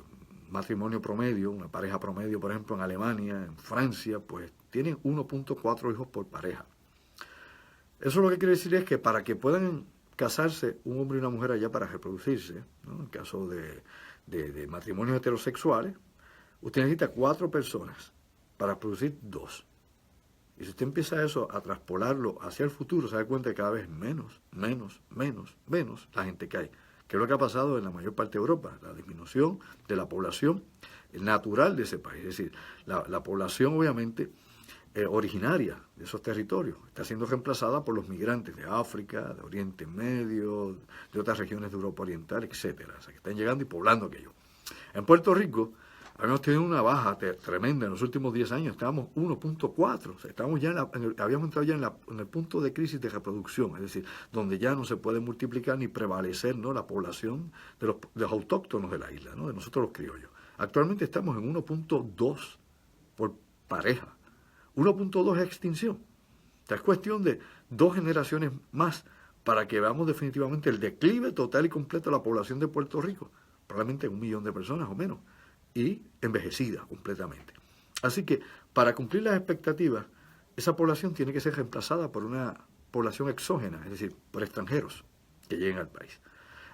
matrimonio promedio, una pareja promedio, por ejemplo, en Alemania, en Francia, pues, tienen 1.4 hijos por pareja. Eso lo que quiere decir es que para que puedan casarse un hombre y una mujer allá para reproducirse, ¿no?, en caso de matrimonios heterosexuales, usted necesita 4 personas para producir 2. Y si usted empieza eso a traspolarlo hacia el futuro, se da cuenta que cada vez menos la gente que hay. Que es lo que ha pasado en la mayor parte de Europa, la disminución de la población natural de ese país. Es decir, la población obviamente originaria de esos territorios está siendo reemplazada por los migrantes de África, de Oriente Medio, de otras regiones de Europa Oriental, etcétera. O sea, que están llegando y poblando aquello. En Puerto Rico habíamos tenido una baja tremenda en los últimos 10 años, estábamos 1.4, o sea, estábamos ya habíamos entrado ya en el punto de crisis de reproducción, es decir, donde ya no se puede multiplicar ni prevalecer, ¿no?, la población de los autóctonos de la isla, ¿no?, de nosotros los criollos. Actualmente estamos en 1.2 por pareja. 1.2 es extinción. O sea, es cuestión de 2 generaciones más para que veamos definitivamente el declive total y completo de la población de Puerto Rico. Probablemente 1 millón de personas o menos. Y envejecida completamente. Así que, para cumplir las expectativas, esa población tiene que ser reemplazada por una población exógena, es decir, por extranjeros que lleguen al país.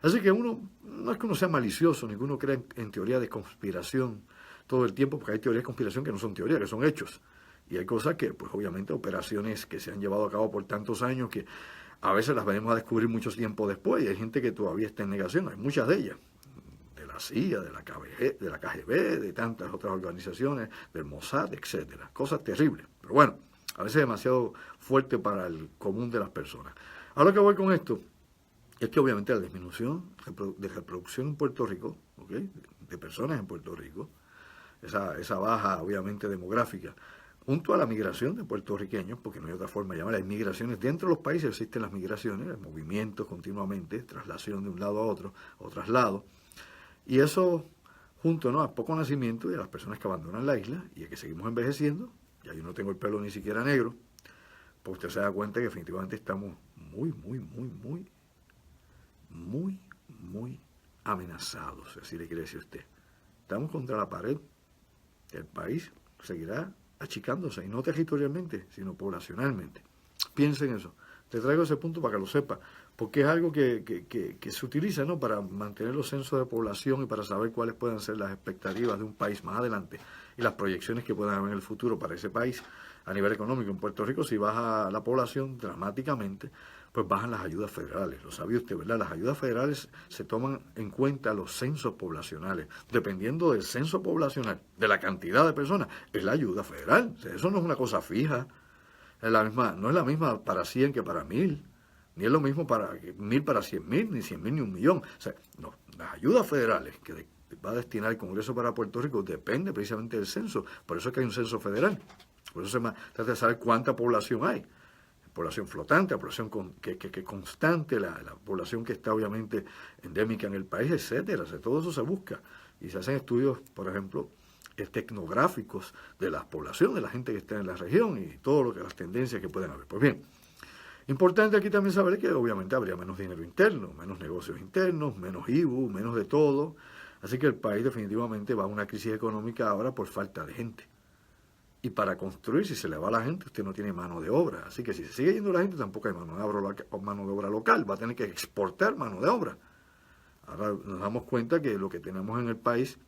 Así que no es que uno sea malicioso, ni que uno crea en teoría de conspiración todo el tiempo, porque hay teorías de conspiración que no son teorías, que son hechos. Y hay cosas que, pues obviamente, operaciones que se han llevado a cabo por tantos años que a veces las venimos a descubrir mucho tiempo después, y hay gente que todavía está en negación, hay muchas de ellas, de la CIA, de la KGB, de tantas otras organizaciones, del Mossad, etcétera. Cosas terribles, pero bueno, a veces demasiado fuerte para el común de las personas. Ahora que voy con esto, es que obviamente la disminución de reproducción en Puerto Rico, ¿okay?, de personas en Puerto Rico, esa baja obviamente demográfica, junto a la migración de puertorriqueños, porque no hay otra forma de llamar, hay migraciones, dentro de los países existen las migraciones, movimientos continuamente, traslación de un lado a otro, o traslado, y eso junto, ¿no?, a poco nacimiento y a las personas que abandonan la isla, y a que seguimos envejeciendo, ya yo no tengo el pelo ni siquiera negro, pues usted se da cuenta que definitivamente estamos muy amenazados, así le quiere decir usted. Estamos contra la pared, el país seguirá achicándose, y no territorialmente, sino poblacionalmente. Piensen eso. Te traigo ese punto para que lo sepa, porque es algo que se utiliza, ¿no?, para mantener los censos de población y para saber cuáles pueden ser las expectativas de un país más adelante y las proyecciones que puedan haber en el futuro para ese país a nivel económico. En Puerto Rico, si baja la población dramáticamente, pues bajan las ayudas federales. Lo sabía usted, ¿verdad? Las ayudas federales se toman en cuenta los censos poblacionales. Dependiendo del censo poblacional, de la cantidad de personas, es la ayuda federal. O sea, eso no es una cosa fija. Es la misma, no es la misma para 100 que para 1000. Ni es lo mismo para 1000 para 100.000, ni 100.000 ni 1.000.000. O sea, no, las ayudas federales que va a destinar el Congreso para Puerto Rico depende precisamente del censo. Por eso es que hay un censo federal. Por eso se trata de saber cuánta población hay. Población flotante, la población que constante, la población que está obviamente endémica en el país, etcétera. O sea, todo eso se busca. Y se hacen estudios, por ejemplo, tecnográficos de la población, de la gente que está en la región y todo lo que las tendencias que pueden haber. Pues bien, importante aquí también saber que obviamente habría menos dinero interno, menos negocios internos, menos IBU, menos de todo. Así que el país definitivamente va a una crisis económica ahora por falta de gente. Y para construir, si se le va la gente, usted no tiene mano de obra. Así que si se sigue yendo la gente, tampoco hay mano de obra local. Va a tener que exportar mano de obra. Ahora nos damos cuenta que lo que tenemos en el país,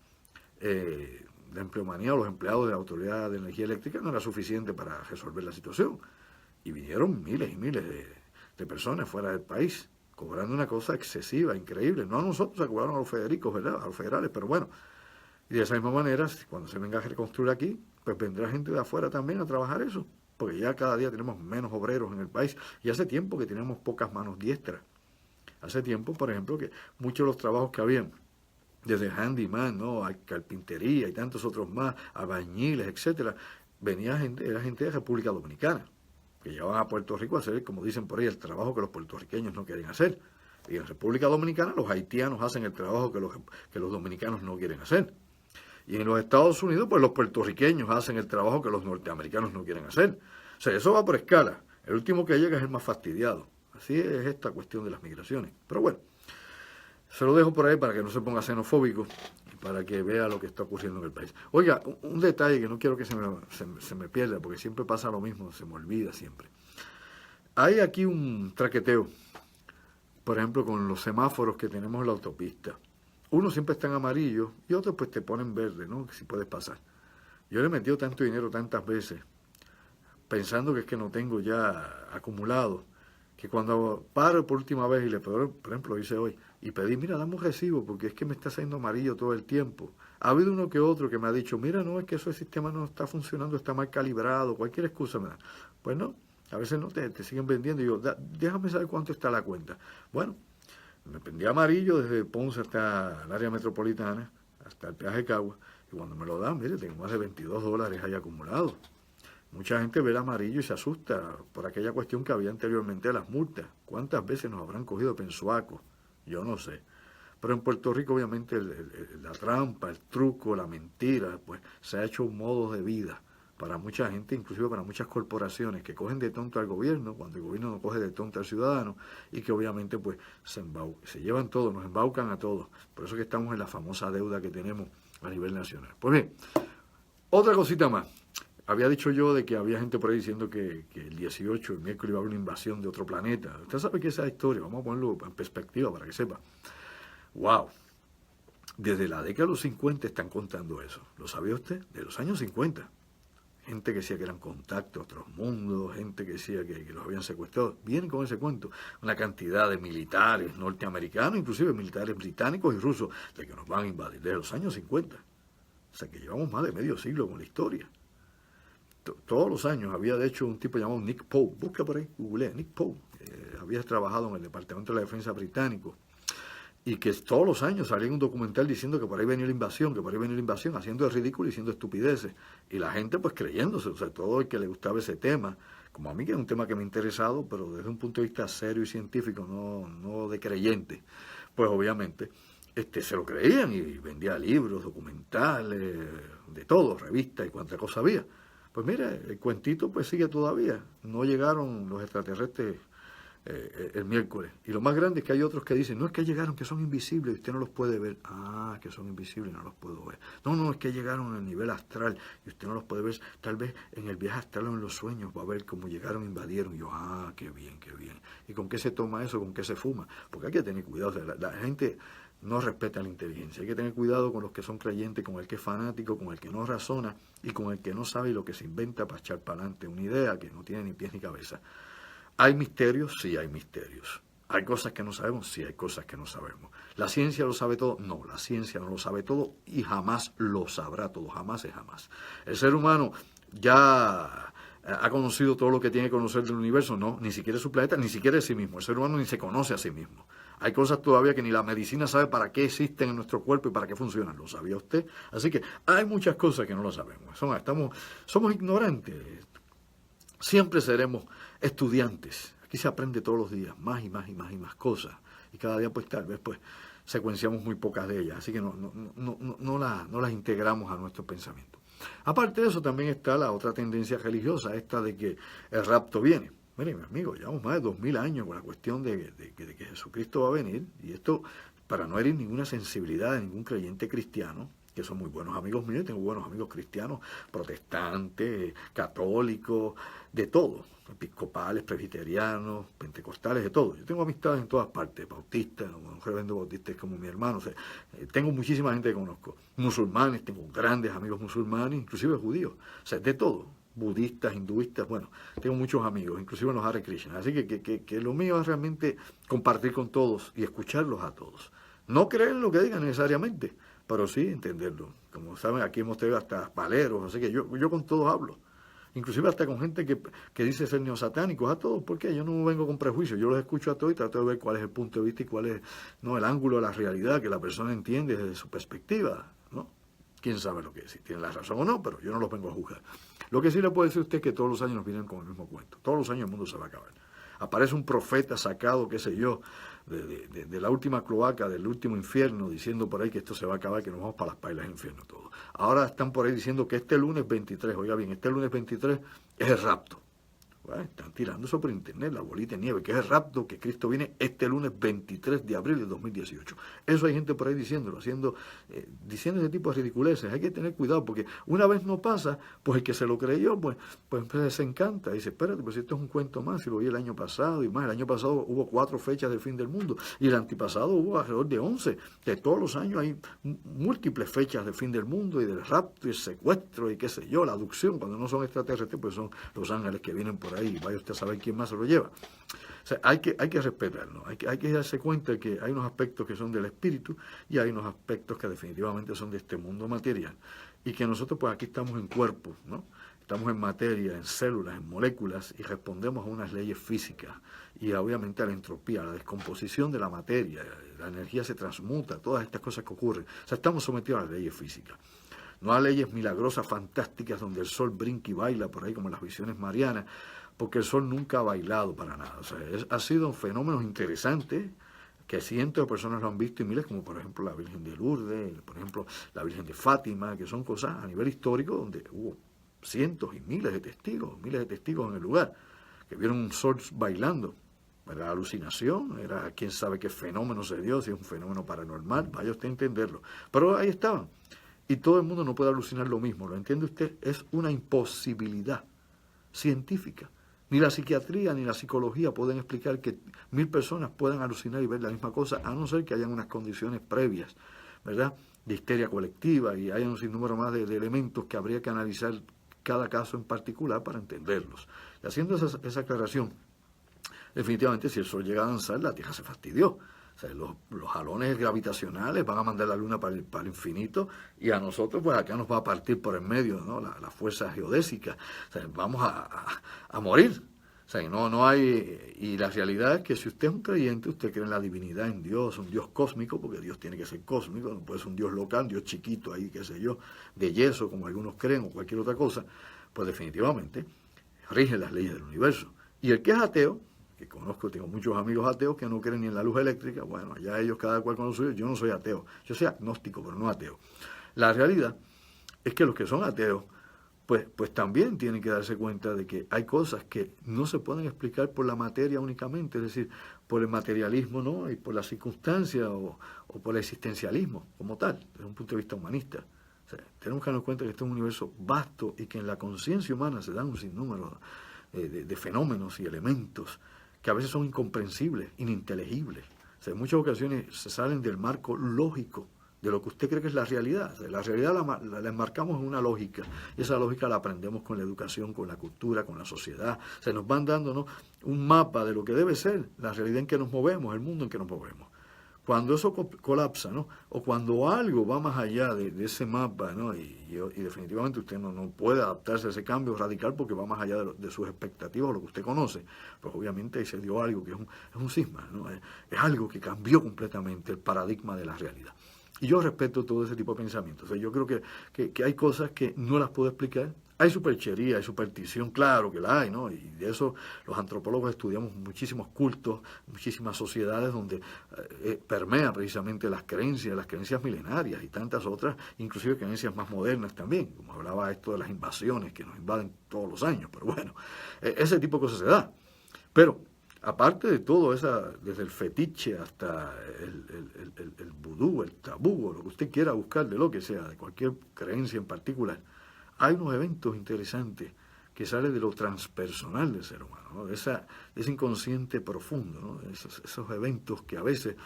la empleomanía o los empleados de la Autoridad de Energía Eléctrica, no era suficiente para resolver la situación. Y vinieron miles y miles de personas fuera del país, cobrando una cosa excesiva, increíble. No a nosotros, se cobraron a los federicos, ¿verdad? A los federales, pero bueno. Y de esa misma manera, cuando se venga a reconstruir aquí, pues vendrá gente de afuera también a trabajar eso, porque ya cada día tenemos menos obreros en el país, y hace tiempo que tenemos pocas manos diestras. Hace tiempo, por ejemplo, que muchos de los trabajos que habían, desde handyman, ¿no?, a carpintería y tantos otros más, albañiles, etcétera, era gente de República Dominicana, que llevaban a Puerto Rico a hacer, como dicen por ahí, el trabajo que los puertorriqueños no quieren hacer. Y en República Dominicana los haitianos hacen el trabajo que los dominicanos no quieren hacer. Y en los Estados Unidos, pues los puertorriqueños hacen el trabajo que los norteamericanos no quieren hacer. O sea, eso va por escala. El último que llega es el más fastidiado. Así es esta cuestión de las migraciones. Pero bueno, se lo dejo por ahí para que no se ponga xenofóbico y para que vea lo que está ocurriendo en el país. Oiga, un detalle que no quiero que se me pierda, porque siempre pasa lo mismo, se me olvida siempre. Hay aquí un traqueteo, por ejemplo, con los semáforos que tenemos en la autopista. Uno siempre está en amarillo y otros pues te ponen verde, ¿no?, que si puedes pasar. Yo le he metido tanto dinero tantas veces, pensando que es que no tengo ya acumulado, que cuando paro por última vez y por ejemplo, lo hice hoy, y pedí, mira, dame un recibo, porque es que me está haciendo amarillo todo el tiempo. Ha habido uno que otro que me ha dicho, mira, no, es que ese sistema no está funcionando, está mal calibrado, cualquier excusa me da. Pues no, a veces no te siguen vendiendo, y yo, déjame saber cuánto está la cuenta. Bueno, me prendí amarillo desde Ponce hasta el área metropolitana, hasta el peaje de Cagua, y cuando me lo dan, mire, tengo más de $22 ahí acumulados. Mucha gente ve el amarillo y se asusta por aquella cuestión que había anteriormente de las multas. ¿Cuántas veces nos habrán cogido pensuacos? Yo no sé. Pero en Puerto Rico, obviamente, la trampa, el truco, la mentira, pues se ha hecho un modo de vida para mucha gente, inclusive para muchas corporaciones que cogen de tonto al gobierno, cuando el gobierno no coge de tonto al ciudadano, y que obviamente pues se llevan todo, nos embaucan a todos. Por eso que estamos en la famosa deuda que tenemos a nivel nacional. Pues bien, otra cosita más. Había dicho yo de que había gente por ahí diciendo que el 18, el miércoles, iba a haber una invasión de otro planeta. Usted sabe que esa historia, vamos a ponerlo en perspectiva para que sepa. ¡Wow! Desde la década de los 50 están contando eso. ¿Lo sabía usted? De los años 50. Gente que decía que eran contactos, otros mundos, gente que decía que los habían secuestrado. Vienen con ese cuento. Una cantidad de militares norteamericanos, inclusive militares británicos y rusos, de que nos van a invadir desde los años 50. O sea que llevamos más de medio siglo con la historia. Todos los años había de hecho un tipo llamado Nick Pope, busca por ahí, googlea, Nick Pope, había trabajado en el Departamento de la Defensa británico, y que todos los años salía un documental diciendo que por ahí venía la invasión, haciendo el ridículo y diciendo estupideces, y la gente pues creyéndose, o sea, todo el que le gustaba ese tema, como a mí que es un tema que me ha interesado, pero desde un punto de vista serio y científico, no de creyente, pues obviamente se lo creían y vendía libros, documentales, de todo, revistas y cuánta cosa había. Pues mira, el cuentito pues sigue todavía. No llegaron los extraterrestres el miércoles. Y lo más grande es que hay otros que dicen, no es que llegaron, que son invisibles y usted no los puede ver. Ah, que son invisibles y no los puedo ver. No, es que llegaron al nivel astral y usted no los puede ver. Tal vez en el viaje astral o en los sueños va a ver cómo llegaron, invadieron. Y yo, qué bien, qué bien. ¿Y con qué se toma eso? ¿Con qué se fuma? Porque hay que tener cuidado. O sea, la gente no respeta la inteligencia. Hay que tener cuidado con los que son creyentes, con el que es fanático, con el que no razona y con el que no sabe lo que se inventa para echar para adelante una idea que no tiene ni pies ni cabeza. ¿Hay misterios? Sí, hay misterios. ¿Hay cosas que no sabemos? Sí, hay cosas que no sabemos. ¿La ciencia lo sabe todo? No, la ciencia no lo sabe todo y jamás lo sabrá todo, jamás es jamás. ¿El ser humano ya ha conocido todo lo que tiene que conocer del universo? No, ni siquiera su planeta, ni siquiera de sí mismo. El ser humano ni se conoce a sí mismo. Hay cosas todavía que ni la medicina sabe para qué existen en nuestro cuerpo y para qué funcionan. ¿Lo sabía usted? Así que hay muchas cosas que no lo sabemos. Somos ignorantes. Siempre seremos estudiantes. Aquí se aprende todos los días, más y más y más y más cosas. Y cada día pues tal vez pues secuenciamos muy pocas de ellas. Así que no las integramos a nuestro pensamiento. Aparte de eso también está la otra tendencia religiosa, esta de que el rapto viene. Miren, mi amigo, llevamos más de 2000 años con la cuestión de que Jesucristo va a venir. Y esto, para no herir ninguna sensibilidad de ningún creyente cristiano, que son muy buenos amigos míos, tengo buenos amigos cristianos, protestantes, católicos, de todo, episcopales, presbiterianos, pentecostales, de todo. Yo tengo amistades en todas partes, bautistas, un reverendo bautista es como mi hermano, o sea, tengo muchísima gente que conozco, musulmanes, tengo grandes amigos musulmanes, inclusive judíos, o sea, de todo, budistas, hinduistas, bueno, tengo muchos amigos, inclusive en los Hare Krishna, así que lo mío es realmente compartir con todos y escucharlos a todos. No creer en lo que digan necesariamente, pero sí entenderlo. Como saben, aquí hemos tenido hasta paleros, así que yo con todos hablo. Inclusive hasta con gente que dice ser neosatánicos, a todos, porque yo no vengo con prejuicios, yo los escucho a todos y trato de ver cuál es el punto de vista y cuál es el ángulo de la realidad que la persona entiende desde su perspectiva, ¿no? Quién sabe lo que es, si tiene la razón o no, pero yo no los vengo a juzgar. Lo que sí le puedo decir a usted es que todos los años nos vienen con el mismo cuento, todos los años el mundo se va a acabar. Aparece un profeta sacado, qué sé yo, de la última cloaca, del último infierno, diciendo por ahí que esto se va a acabar, que nos vamos para las pailas del infierno todos. Ahora están por ahí diciendo que este lunes 23, oiga bien, este lunes 23 es el rapto. Bueno, están tirando eso por internet, la bolita de nieve, que es el rapto, que Cristo viene este lunes 23 de abril de 2018. Eso hay gente por ahí diciéndolo, diciendo ese tipo de ridiculeces. Hay que tener cuidado, porque una vez no pasa, pues el que se lo creyó, pues se encanta. Dice, espérate, pues esto es un cuento más, si lo vi el año pasado y más. El año pasado hubo 4 fechas del fin del mundo, y el antipasado hubo alrededor de 11. Que todos los años hay múltiples fechas del fin del mundo, y del rapto, y el secuestro, y qué sé yo, la abducción. Cuando no son extraterrestres, pues son los ángeles que vienen por ahí, vaya usted a saber quién más se lo lleva. O sea, hay que respetarlo, hay que darse cuenta que hay unos aspectos que son del espíritu y hay unos aspectos que definitivamente son de este mundo material, y que nosotros pues aquí estamos en cuerpos, ¿no? Estamos en materia, en células, en moléculas, y respondemos a unas leyes físicas y obviamente a la entropía, a la descomposición de la materia, la energía se transmuta, todas estas cosas que ocurren. O sea, estamos sometidos a las leyes físicas. No a leyes milagrosas, fantásticas, donde el sol brinca y baila por ahí como en las visiones marianas, porque el sol nunca ha bailado para nada. O sea, ha sido un fenómeno interesante, que cientos de personas lo han visto, y miles, como por ejemplo la Virgen de Lourdes, por ejemplo la Virgen de Fátima, que son cosas a nivel histórico donde hubo cientos y miles de testigos en el lugar, que vieron un sol bailando. Era alucinación, era quién sabe qué fenómeno se dio, si es un fenómeno paranormal, vaya usted a entenderlo. Pero ahí estaban. Y todo el mundo no puede alucinar lo mismo, ¿lo entiende usted? Es una imposibilidad científica. Ni la psiquiatría ni la psicología pueden explicar que 1000 personas puedan alucinar y ver la misma cosa, a no ser que hayan unas condiciones previas, ¿verdad?, de histeria colectiva, y hay un sinnúmero más de elementos que habría que analizar cada caso en particular para entenderlos. Y haciendo esa aclaración, definitivamente si el sol llega a avanzar, la Tierra se fastidió. O sea, los jalones gravitacionales van a mandar la Luna para el infinito, y a nosotros, pues acá nos va a partir por el medio, ¿no?, la fuerza geodésica. O sea, vamos a morir. O sea, no hay... Y la realidad es que si usted es un creyente, usted cree en la divinidad, en Dios, un Dios cósmico, porque Dios tiene que ser cósmico, no puede ser un Dios local, un Dios chiquito ahí, qué sé yo, de yeso, como algunos creen, o cualquier otra cosa, pues definitivamente rige las leyes del universo. Y el que es ateo, que conozco, tengo muchos amigos ateos que no creen ni en la luz eléctrica, bueno, allá ellos cada cual con lo suyo. Yo no soy ateo, yo soy agnóstico, pero no ateo. La realidad es que los que son ateos, pues también tienen que darse cuenta de que hay cosas que no se pueden explicar por la materia únicamente, es decir, por el materialismo, ¿no? Y por la circunstancia o por el existencialismo como tal, desde un punto de vista humanista. O sea, tenemos que darnos cuenta que este es un universo vasto y que en la conciencia humana se dan un sinnúmero de fenómenos y elementos que a veces son incomprensibles, ininteligibles. O sea, en muchas ocasiones se salen del marco lógico de lo que usted cree que es la realidad. O sea, la realidad la enmarcamos en una lógica, y esa lógica la aprendemos con la educación, con la cultura, con la sociedad. Se nos van dando, ¿no?, un mapa de lo que debe ser la realidad en que nos movemos, el mundo en que nos movemos. Cuando eso colapsa, ¿no?, o cuando algo va más allá de ese mapa, ¿no?, y definitivamente usted no puede adaptarse a ese cambio radical porque va más allá de sus expectativas o lo que usted conoce, pues obviamente ahí se dio algo que es un cisma, ¿no? Es algo que cambió completamente el paradigma de la realidad. Y yo respeto todo ese tipo de pensamientos. O sea, yo creo que hay cosas que no las puedo explicar. Hay superchería, hay superstición, claro que la hay, ¿no? Y de eso los antropólogos estudiamos muchísimos cultos, muchísimas sociedades donde permea precisamente las creencias milenarias y tantas otras, inclusive creencias más modernas también, como hablaba esto de las invasiones que nos invaden todos los años. Pero bueno, ese tipo de cosas se da. Pero aparte de todo, desde el fetiche hasta el vudú, el tabú, o lo que usted quiera buscar de lo que sea, de cualquier creencia en particular, hay unos eventos interesantes que salen de lo transpersonal del ser humano, ¿no? de ese inconsciente profundo, ¿no? Esos eventos que a veces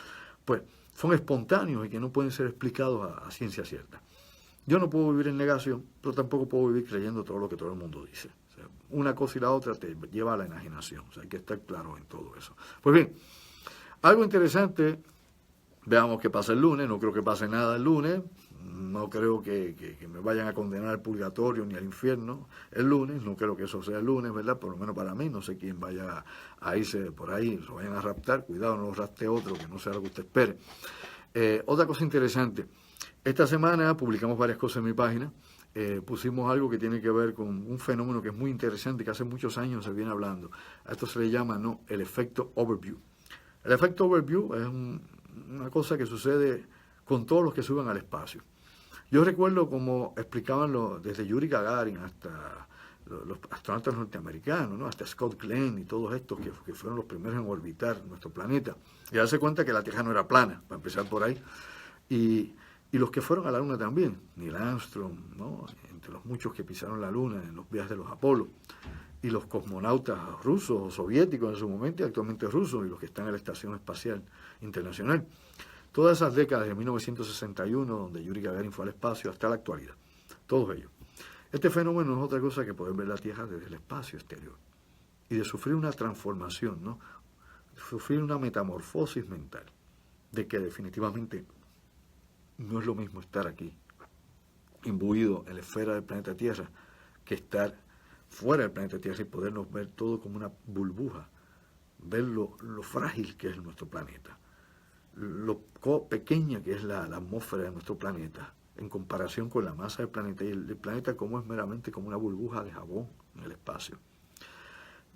pues son espontáneos y que no pueden ser explicados a ciencia cierta. Yo no puedo vivir en negación, pero tampoco puedo vivir creyendo todo lo que todo el mundo dice. O sea, una cosa y la otra te lleva a la enajenación. O sea, hay que estar claro en todo eso. Pues bien, algo interesante, veamos qué pasa el lunes. No creo que pase nada el lunes. No creo que me vayan a condenar al purgatorio ni al infierno el lunes. No creo que eso sea el lunes, ¿verdad? Por lo menos para mí. No sé quién vaya a irse por ahí, se vayan a raptar. Cuidado, no lo rapte otro, que no sea lo que usted espere. Otra cosa interesante. Esta semana publicamos varias cosas en mi página. Pusimos algo que tiene que ver con un fenómeno que es muy interesante, que hace muchos años se viene hablando. A esto se le llama, ¿no?, el efecto overview. El efecto overview es una cosa que sucede con todos los que suben al espacio. Yo recuerdo como explicaban desde Yuri Gagarin hasta los astronautas norteamericanos, ¿no?, hasta Scott Glenn y todos estos que fueron los primeros en orbitar nuestro planeta, y darse cuenta que la Tierra no era plana, para empezar por ahí. Y los que fueron a la Luna también, Neil Armstrong, ¿no?, entre los muchos que pisaron la Luna en los viajes de los Apolo, y los cosmonautas rusos o soviéticos en su momento y actualmente rusos, y los que están en la Estación Espacial Internacional. Todas esas décadas de 1961, donde Yuri Gagarin fue al espacio, hasta la actualidad. Todos ellos. Este fenómeno no es otra cosa que poder ver la Tierra desde el espacio exterior y de sufrir una transformación, ¿no?, sufrir una metamorfosis mental, de que definitivamente no es lo mismo estar aquí, imbuido en la esfera del planeta Tierra, que estar fuera del planeta Tierra y podernos ver todo como una burbuja, ver lo frágil que es nuestro planeta, lo pequeña que es la atmósfera de nuestro planeta, en comparación con la masa del planeta, y el planeta como es meramente como una burbuja de jabón en el espacio.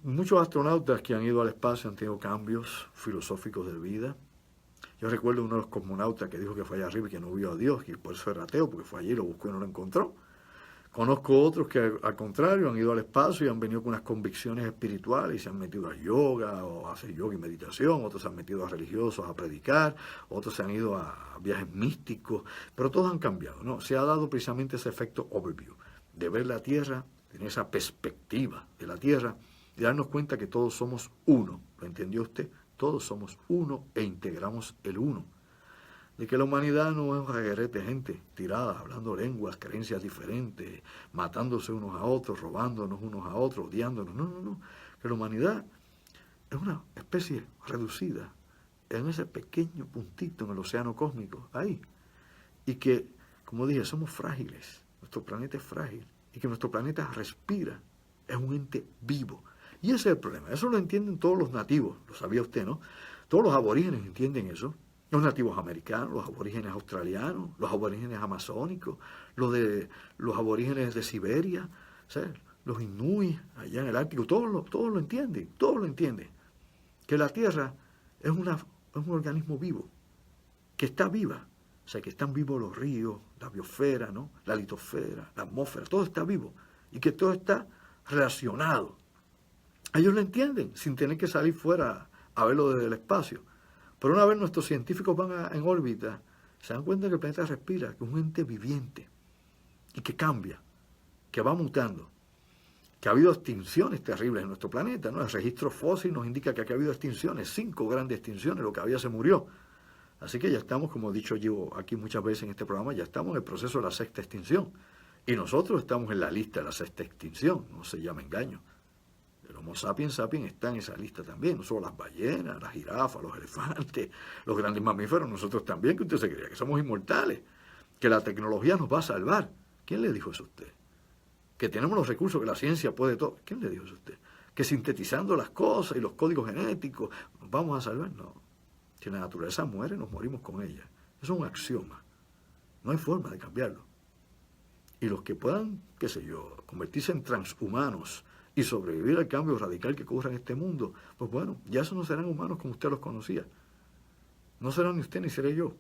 Muchos astronautas que han ido al espacio han tenido cambios filosóficos de vida. Yo recuerdo uno de los cosmonautas que dijo que fue allá arriba y que no vio a Dios, y por eso era ateo, porque fue allí, lo buscó y no lo encontró. Conozco otros que al contrario han ido al espacio y han venido con unas convicciones espirituales y se han metido a yoga o a hacer yoga y meditación, otros se han metido a religiosos a predicar, otros se han ido a viajes místicos, pero todos han cambiado, ¿no? Se ha dado precisamente ese efecto overview, de ver la Tierra, tener esa perspectiva de la Tierra y darnos cuenta que todos somos uno. ¿Lo entendió usted? Todos somos uno e integramos el uno. De que la humanidad no es un reguerete de gente tirada, hablando lenguas, creencias diferentes, matándose unos a otros, robándonos unos a otros, odiándonos. No. Que la humanidad es una especie reducida en ese pequeño puntito en el océano cósmico, ahí. Y que, como dije, somos frágiles. Nuestro planeta es frágil. Y que nuestro planeta respira. Es un ente vivo. Y ese es el problema. Eso lo entienden todos los nativos. Lo sabía usted, ¿no? Todos los aborígenes entienden eso. Los nativos americanos, los aborígenes australianos, los aborígenes amazónicos, los aborígenes de Siberia, ¿sabes?, los inuit allá en el Ártico, todos lo entienden, que la Tierra es un organismo vivo, que está viva, o sea, que están vivos los ríos, la biosfera, ¿no?, la litosfera, la atmósfera, todo está vivo, y que todo está relacionado. Ellos lo entienden sin tener que salir fuera a verlo desde el espacio. Pero una vez nuestros científicos van en órbita, se dan cuenta que el planeta respira, que es un ente viviente y que cambia, que va mutando, que ha habido extinciones terribles en nuestro planeta, ¿no? El registro fósil nos indica que aquí ha habido extinciones, 5 grandes extinciones, lo que había se murió. Así que ya estamos, como he dicho yo aquí muchas veces en este programa, ya estamos en el proceso de la 6ª extinción. Y nosotros estamos en la lista de la 6ª extinción, no se llama engaño. El Homo sapiens sapiens está en esa lista también, no solo las ballenas, las jirafas, los elefantes, los grandes mamíferos, nosotros también, que usted se creía que somos inmortales, que la tecnología nos va a salvar. ¿Quién le dijo eso a usted? Que tenemos los recursos, que la ciencia puede todo. ¿Quién le dijo eso a usted? Que sintetizando las cosas y los códigos genéticos nos vamos a salvar. No. Si la naturaleza muere, nos morimos con ella. Eso es un axioma. No hay forma de cambiarlo. Y los que puedan, qué sé yo, convertirse en transhumanos y sobrevivir al cambio radical que ocurra en este mundo, pues bueno, ya esos no serán humanos como usted los conocía. No serán ni usted ni seré yo.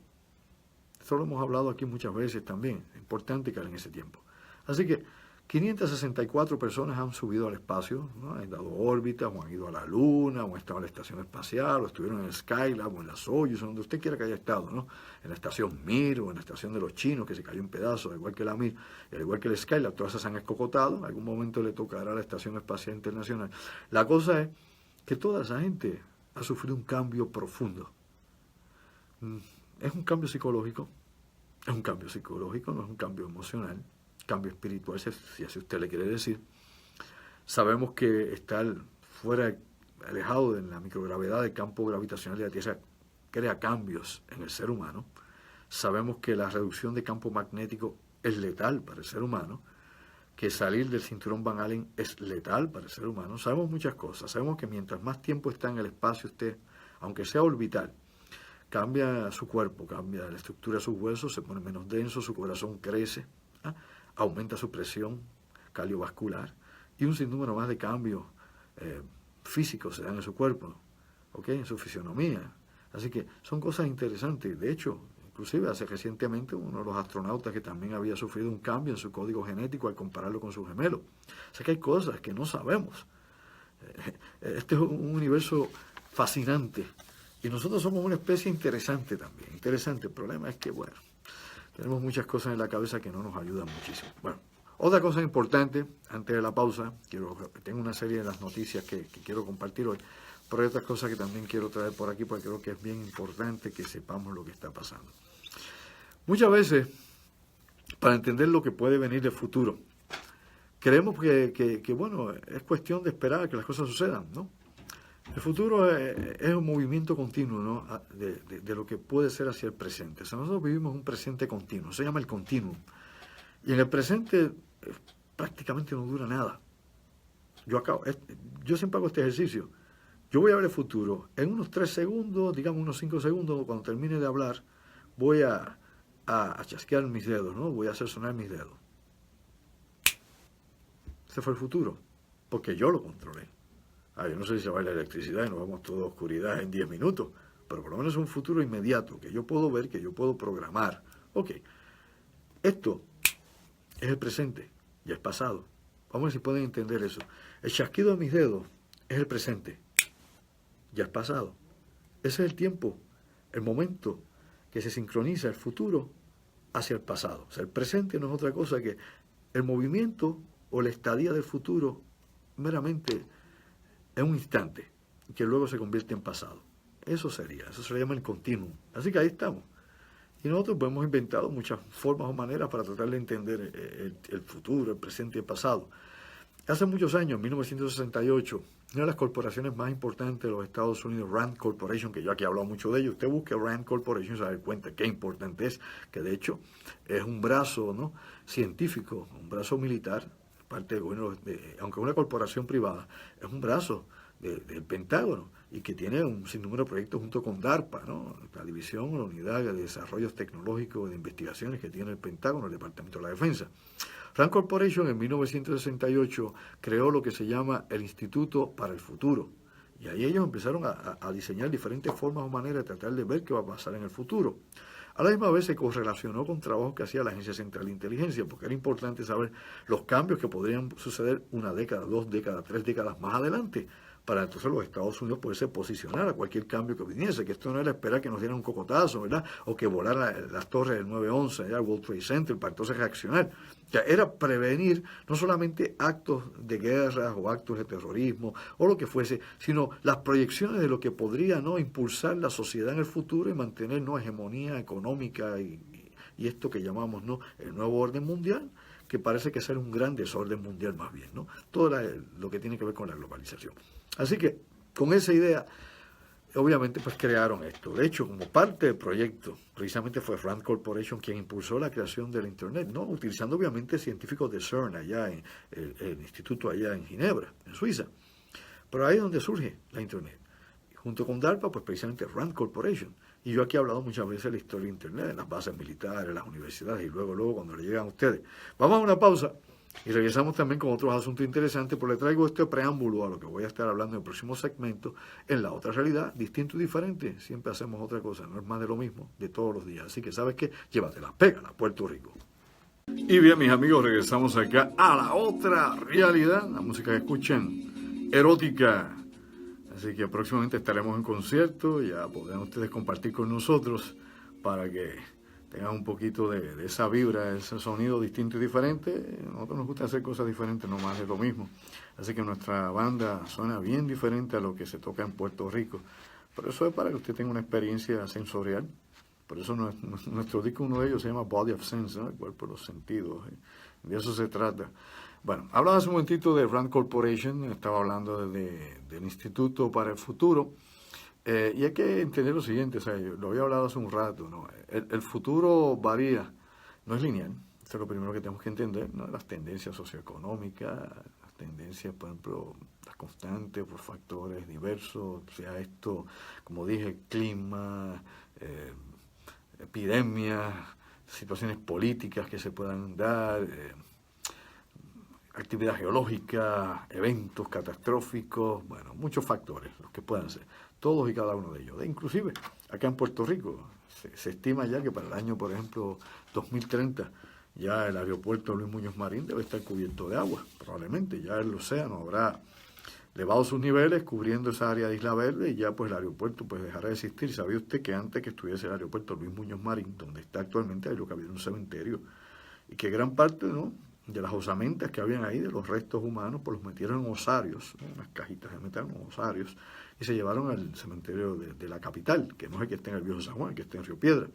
Eso lo hemos hablado aquí muchas veces también. Es importante caer en ese tiempo. Así que 564 personas han subido al espacio, ¿no? Han dado órbitas, o han ido a la Luna, o han estado en la estación espacial, o estuvieron en el Skylab, o en la Soyuz, donde usted quiera que haya estado, ¿no? En la estación Mir, o en la estación de los chinos, que se cayó en pedazos, al igual que la Mir, y al igual que el Skylab, todas esas se han escocotado, en algún momento le tocará a la Estación Espacial Internacional. La cosa es que toda esa gente ha sufrido un cambio profundo. Es un cambio psicológico, no es un cambio emocional, cambio espiritual, si así usted le quiere decir. Sabemos que estar fuera, alejado de la microgravedad del campo gravitacional de la Tierra, crea cambios en el ser humano. Sabemos que la reducción de campo magnético es letal para el ser humano, que salir del cinturón Van Allen es letal para el ser humano. Sabemos muchas cosas. Sabemos que mientras más tiempo está en el espacio usted, aunque sea orbital, cambia su cuerpo, cambia la estructura de sus huesos, se pone menos denso, su corazón crece, aumenta su presión cardiovascular y un sinnúmero más de cambios físicos se dan en su cuerpo, ¿okay? En su fisionomía. Así que son cosas interesantes. De hecho, inclusive hace recientemente uno de los astronautas que también había sufrido un cambio en su código genético al compararlo con su gemelo. O sea que hay cosas que no sabemos. Este es un universo fascinante y nosotros somos una especie interesante también. Interesante. El problema es que, bueno, tenemos muchas cosas en la cabeza que no nos ayudan muchísimo. Bueno, otra cosa importante, antes de la pausa, tengo una serie de las noticias que quiero compartir hoy, pero hay otras cosas que también quiero traer por aquí porque creo que es bien importante que sepamos lo que está pasando. Muchas veces, para entender lo que puede venir del futuro, creemos que bueno, es cuestión de esperar a que las cosas sucedan, ¿no? El futuro es un movimiento continuo, ¿no? de lo que puede ser hacia el presente. O sea, nosotros vivimos un presente continuo, se llama el continuum. Y en el presente prácticamente no dura nada. Yo siempre hago este ejercicio. Yo voy a ver el futuro. En unos 3 segundos, digamos unos 5 segundos, cuando termine de hablar, voy a chasquear mis dedos, ¿no? Voy a hacer sonar mis dedos. Ese fue el futuro, porque yo lo controlé. Yo no sé si se va la electricidad y nos vamos toda oscuridad en 10 minutos, pero por lo menos es un futuro inmediato, que yo puedo ver, que yo puedo programar. Ok, esto es el presente, ya es pasado. Vamos a ver si pueden entender eso. El chasquido de mis dedos es el presente, ya es pasado. Ese es el tiempo, el momento que se sincroniza el futuro hacia el pasado. O sea, el presente no es otra cosa que el movimiento o la estadía del futuro meramente en un instante, que luego se convierte en pasado. Eso se le llama el continuum. Así que ahí estamos. Y nosotros pues, hemos inventado muchas formas o maneras para tratar de entender el futuro, el presente y el pasado. Hace muchos años, en 1968, una de las corporaciones más importantes de los Estados Unidos, Rand Corporation, que yo aquí he hablado mucho de ello, usted busque Rand Corporation y se va a dar cuenta qué importante es, que de hecho es un brazo, ¿no?, científico, un brazo militar, parte del gobierno, aunque es una corporación privada, es un brazo del Pentágono y que tiene un sinnúmero de proyectos junto con DARPA, ¿no?, la división o la unidad de desarrollos tecnológicos de investigaciones que tiene el Pentágono, el Departamento de la Defensa. Rand Corporation en 1968 creó lo que se llama el Instituto para el Futuro. Y ahí ellos empezaron a diseñar diferentes formas o maneras de tratar de ver qué va a pasar en el futuro. A la misma vez se correlacionó con trabajos que hacía la Agencia Central de Inteligencia, porque era importante saber los cambios que podrían suceder una década, 2 décadas, 3 décadas más adelante, para entonces los Estados Unidos poderse posicionar a cualquier cambio que viniese, que esto no era esperar que nos dieran un cocotazo, ¿verdad? O que volaran las torres del 9/11, allá el World Trade Center, para entonces reaccionar. O sea, era prevenir no solamente actos de guerra o actos de terrorismo o lo que fuese, sino las proyecciones de lo que podría, ¿no?, impulsar la sociedad en el futuro y mantener, ¿no?, hegemonía económica y esto que llamamos, ¿no?, el nuevo orden mundial, que parece que ser un gran desorden mundial más bien, ¿no? Todo lo que tiene que ver con la globalización. Así que, con esa idea, obviamente, pues crearon esto. De hecho, como parte del proyecto, precisamente fue Rand Corporation quien impulsó la creación del Internet, ¿no?, utilizando obviamente científicos de CERN, allá en el instituto allá en Ginebra, en Suiza. Pero ahí es donde surge la Internet. Junto con DARPA, pues precisamente Rand Corporation. Y yo aquí he hablado muchas veces de la historia de Internet, de las bases militares, las universidades, y luego cuando le llegan a ustedes. Vamos a una pausa y regresamos también con otros asuntos interesantes, pero le traigo este preámbulo a lo que voy a estar hablando en el próximo segmento, en la otra realidad, distinto y diferente. Siempre hacemos otra cosa, no es más de lo mismo, de todos los días. Así que, ¿sabes qué? Llévatela, pégala, Puerto Rico. Y bien, mis amigos, regresamos acá a la otra realidad, la música que escuchan, erótica. Así que próximamente estaremos en concierto, ya podrán ustedes compartir con nosotros para que tengan un poquito de esa vibra, ese sonido distinto y diferente. A nosotros nos gusta hacer cosas diferentes, no más de lo mismo. Así que nuestra banda suena bien diferente a lo que se toca en Puerto Rico. Pero eso es para que usted tenga una experiencia sensorial. Por eso nuestro disco, uno de ellos se llama Body of Sense, ¿no?, el cuerpo de los sentidos. De eso se trata. Bueno, hablaba hace un momentito de Rand Corporation, estaba hablando del Instituto para el Futuro, y hay que entender lo siguiente, o sea, yo lo había hablado hace un rato, ¿no? El futuro varía, no es lineal, eso es lo primero que tenemos que entender, ¿no? Las tendencias socioeconómicas, las tendencias, por ejemplo, las constantes por factores diversos, sea esto, como dije, clima, epidemias, situaciones políticas que se puedan dar, actividad geológica, eventos catastróficos, bueno, muchos factores, los que puedan ser, todos y cada uno de ellos. Inclusive, acá en Puerto Rico, se estima ya que para el año, por ejemplo, 2030, ya el aeropuerto Luis Muñoz Marín debe estar cubierto de agua, probablemente, ya el océano habrá elevado sus niveles, cubriendo esa área de Isla Verde, y ya pues el aeropuerto pues dejará de existir. ¿Sabía usted que antes que estuviese el aeropuerto Luis Muñoz Marín, donde está actualmente, hay lo que había un cementerio, y que gran parte, ¿no?, de las osamentas que habían ahí, de los restos humanos, pues los metieron en osarios, ¿no?, unas cajitas de metal, en osarios, y se llevaron al cementerio de la capital, que no es el que está en el Viejo San Juan, el que está en Río Piedra.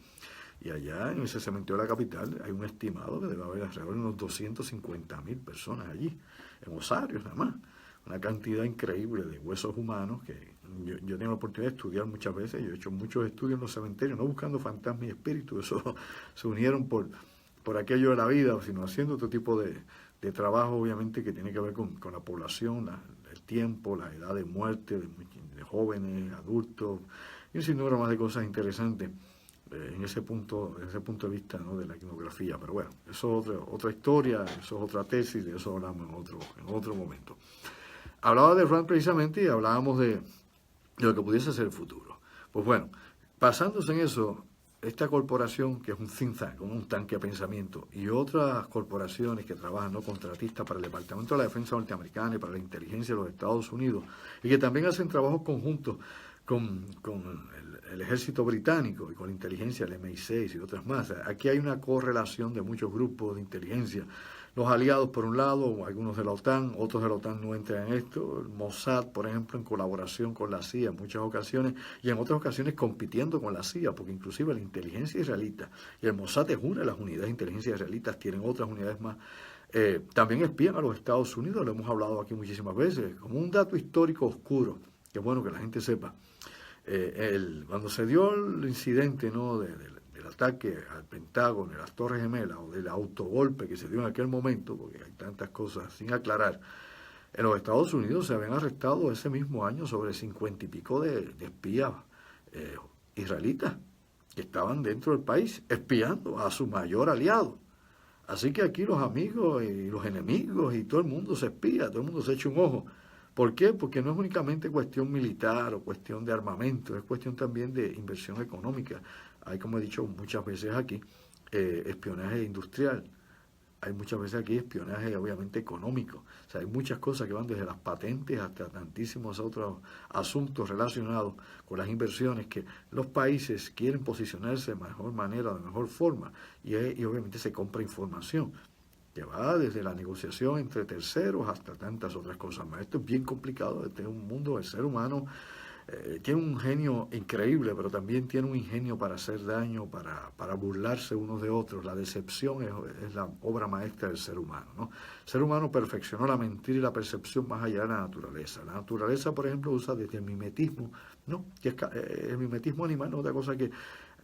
Y allá en ese cementerio de la capital hay un estimado que debe haber alrededor de unos 250.000 personas allí, en osarios nada más. Una cantidad increíble de huesos humanos que yo tengo la oportunidad de estudiar muchas veces. Yo he hecho muchos estudios en los cementerios, no buscando fantasmas y espíritus, eso se unieron por aquello de la vida, sino haciendo otro tipo de trabajo, obviamente, que tiene que ver con la población, el tiempo, la edad de muerte de jóvenes, adultos, y un sinnúmero más de cosas interesantes en ese punto de vista, ¿no?, de la etnografía. Pero bueno, eso es otra historia, eso es otra tesis, de eso hablamos en otro momento. Hablaba de Rand precisamente y hablábamos de lo que pudiese ser el futuro. Pues bueno, basándose en eso, esta corporación, que es un think tank, un tanque de pensamiento, y otras corporaciones que trabajan, ¿no?, contratistas para el Departamento de la Defensa Norteamericana y para la inteligencia de los Estados Unidos, y que también hacen trabajos conjuntos con el ejército británico y con la inteligencia del MI6 y otras más. Aquí hay una correlación de muchos grupos de inteligencia. Los aliados, por un lado, algunos de la OTAN, otros de la OTAN no entran en esto. El Mossad, por ejemplo, en colaboración con la CIA en muchas ocasiones, y en otras ocasiones compitiendo con la CIA, porque inclusive la inteligencia israelita, y el Mossad es una de las unidades de inteligencia israelitas, tienen otras unidades más, también espían a los Estados Unidos, lo hemos hablado aquí muchísimas veces, como un dato histórico oscuro, que es bueno que la gente sepa. Cuando se dio el incidente, ¿no?, del ataque al Pentágono, de las Torres Gemelas, o del autogolpe que se dio en aquel momento, porque hay tantas cosas sin aclarar, en los Estados Unidos se habían arrestado ese mismo año sobre 50 y pico de espías israelitas que estaban dentro del país espiando a su mayor aliado. Así que aquí los amigos y los enemigos y todo el mundo se espía, todo el mundo se echa un ojo. ¿Por qué? Porque no es únicamente cuestión militar o cuestión de armamento, es cuestión también de inversión económica. hay, como he dicho muchas veces aquí, espionaje industrial. Hay muchas veces aquí espionaje obviamente económico. O sea, hay muchas cosas que van desde las patentes hasta tantísimos otros asuntos relacionados con las inversiones que los países quieren posicionarse de mejor manera, de mejor forma. Y obviamente se compra información que va desde la negociación entre terceros hasta tantas otras cosas más. Esto es bien complicado. Este es un mundo del ser humano. Tiene un genio increíble, pero también tiene un ingenio para hacer daño, para burlarse unos de otros. La decepción es la obra maestra del ser humano, ¿no? El ser humano perfeccionó la mentira y la percepción más allá de la naturaleza. La naturaleza, por ejemplo, usa desde el mimetismo, ¿no? Que el mimetismo animal no es otra cosa que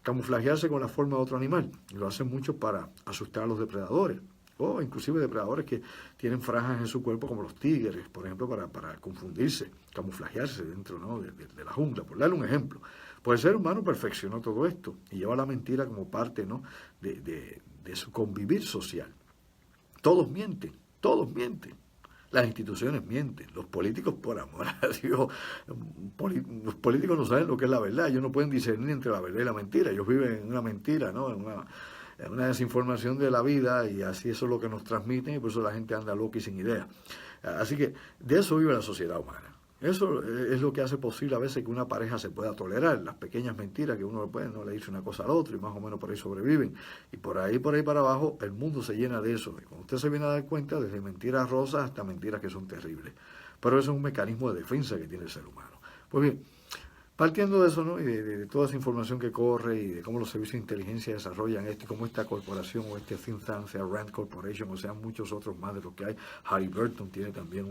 camuflajearse con la forma de otro animal. Y lo hacen mucho para asustar a los depredadores. O inclusive depredadores que tienen franjas en su cuerpo como los tigres, por ejemplo, para confundirse, camuflajearse dentro, ¿no?, de la jungla, por darle un ejemplo. Pues el ser humano perfeccionó todo esto y lleva la mentira como parte, ¿no?, de su convivir social. Todos mienten, todos mienten. Las instituciones mienten, los políticos, por amor a Dios, los políticos no saben lo que es la verdad, ellos no pueden discernir entre la verdad y la mentira, ellos viven en una mentira, ¿no?, en una desinformación de la vida, y así eso es lo que nos transmiten, y por eso la gente anda loca y sin idea. Así que de eso vive la sociedad humana. Eso es lo que hace posible a veces que una pareja se pueda tolerar, las pequeñas mentiras que uno no le dice una cosa al otro y más o menos por ahí sobreviven. Y por ahí para abajo el mundo se llena de eso. Y cuando usted se viene a dar cuenta, desde mentiras rosas hasta mentiras que son terribles. Pero eso es un mecanismo de defensa que tiene el ser humano. Pues bien, partiendo de eso, ¿no?, y de toda esa información que corre y de cómo los servicios de inteligencia desarrollan esto, y cómo esta corporación o este think tank, sea Rand Corporation, o sea muchos otros más de los que hay. Halliburton tiene también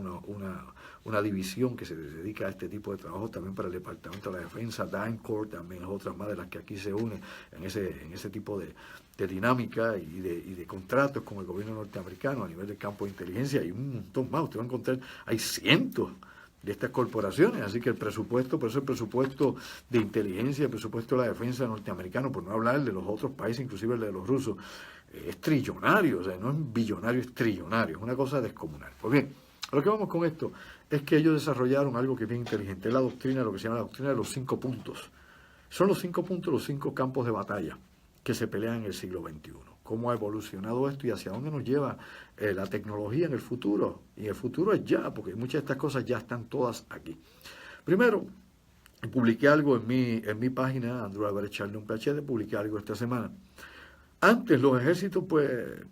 una división que se dedica a este tipo de trabajo también para el Departamento de la Defensa. DynCorp también es otra más de las que aquí se une en ese tipo de dinámica y de contratos con el gobierno norteamericano a nivel del campo de inteligencia. Y un montón más, usted va a encontrar, hay cientos de estas corporaciones, así que el presupuesto, por eso el presupuesto de inteligencia, el presupuesto de la defensa norteamericano, por no hablar de los otros países, inclusive el de los rusos, es trillonario, o sea, no es billonario, es trillonario, es una cosa descomunal. Pues bien, a lo que vamos con esto es que ellos desarrollaron algo que es bien inteligente, es la doctrina, lo que se llama la doctrina de los 5 puntos. Son los 5 puntos, los 5 campos de batalla que se pelean en el siglo XXI. Cómo ha evolucionado esto y hacia dónde nos lleva la tecnología en el futuro. Y el futuro es ya, porque muchas de estas cosas ya están todas aquí. Primero, publiqué algo en mi página, Andrew Álvarez Charlton PhD, publiqué algo esta semana. Antes los ejércitos, pues,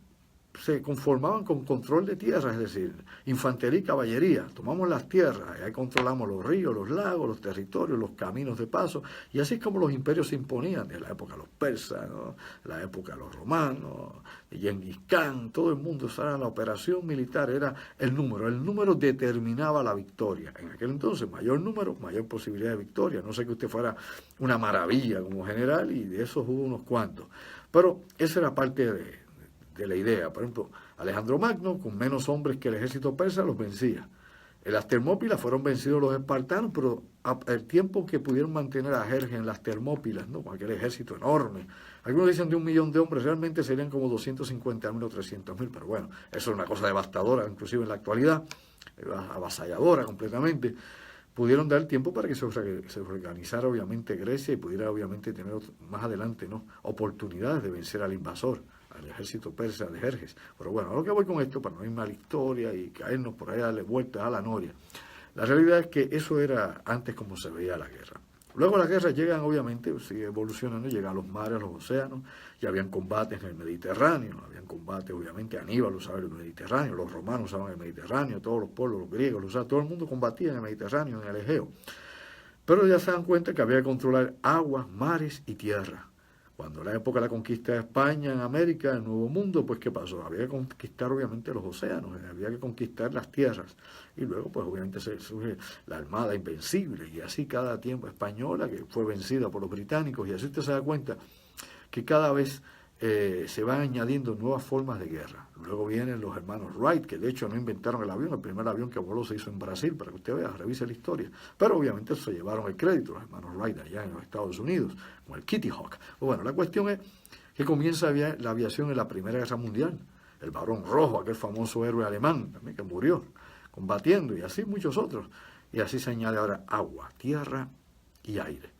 se conformaban con control de tierra, es decir, infantería y caballería. Tomamos las tierras, y ahí controlamos los ríos, los lagos, los territorios, los caminos de paso, y así es como los imperios se imponían, de la época de los persas, ¿no?, la época de los romanos, de Gengis Khan, todo el mundo, la operación militar era el número determinaba la victoria. En aquel entonces, mayor número, mayor posibilidad de victoria. No sé que usted fuera una maravilla como general, y de esos hubo unos cuantos, pero esa era parte de la idea. Por ejemplo, Alejandro Magno, con menos hombres que el ejército persa, los vencía. En las Termópilas fueron vencidos los espartanos, pero el tiempo que pudieron mantener a Jerjes en las Termópilas, ¿no?, con aquel ejército enorme, algunos dicen de 1 millón de hombres, realmente serían como 250.000 o 300.000, pero bueno, eso es una cosa devastadora, inclusive en la actualidad, avasalladora completamente. Pudieron dar tiempo para que se organizara obviamente Grecia y pudiera obviamente tener más adelante, ¿no?, oportunidades de vencer al invasor, al ejército persa de Jerjes. Pero bueno, a lo que voy con esto, para no irme a la historia y caernos por ahí a darle vueltas a la noria, la realidad es que eso era antes como se veía la guerra. Luego las guerras llegan, obviamente, sigue evolucionando, llegan a los mares, a los océanos, ya habían combates en el Mediterráneo, habían combates, obviamente, Aníbal usaba el Mediterráneo, los romanos usaban el Mediterráneo, todos los pueblos, los griegos lo usaban, todo el mundo combatía en el Mediterráneo, en el Egeo. Pero ya se dan cuenta que había que controlar aguas, mares y tierra. Cuando la época de la conquista de España en América, en el Nuevo Mundo, pues ¿qué pasó? Había que conquistar obviamente los océanos, había que conquistar las tierras. Y luego pues obviamente surge la Armada Invencible, y así cada tiempo española, que fue vencida por los británicos, y así usted se da cuenta que cada vez se van añadiendo nuevas formas de guerra. Luego vienen los hermanos Wright, que de hecho no inventaron el avión, el primer avión que voló se hizo en Brasil, para que usted vea, revise la historia. Pero obviamente se llevaron el crédito, los hermanos Wright allá en los Estados Unidos, con el Kitty Hawk. Bueno, la cuestión es que comienza la aviación en la Primera Guerra Mundial. El Barón Rojo, aquel famoso héroe alemán, también que murió combatiendo, y así muchos otros. Y así se añade ahora agua, tierra y aire.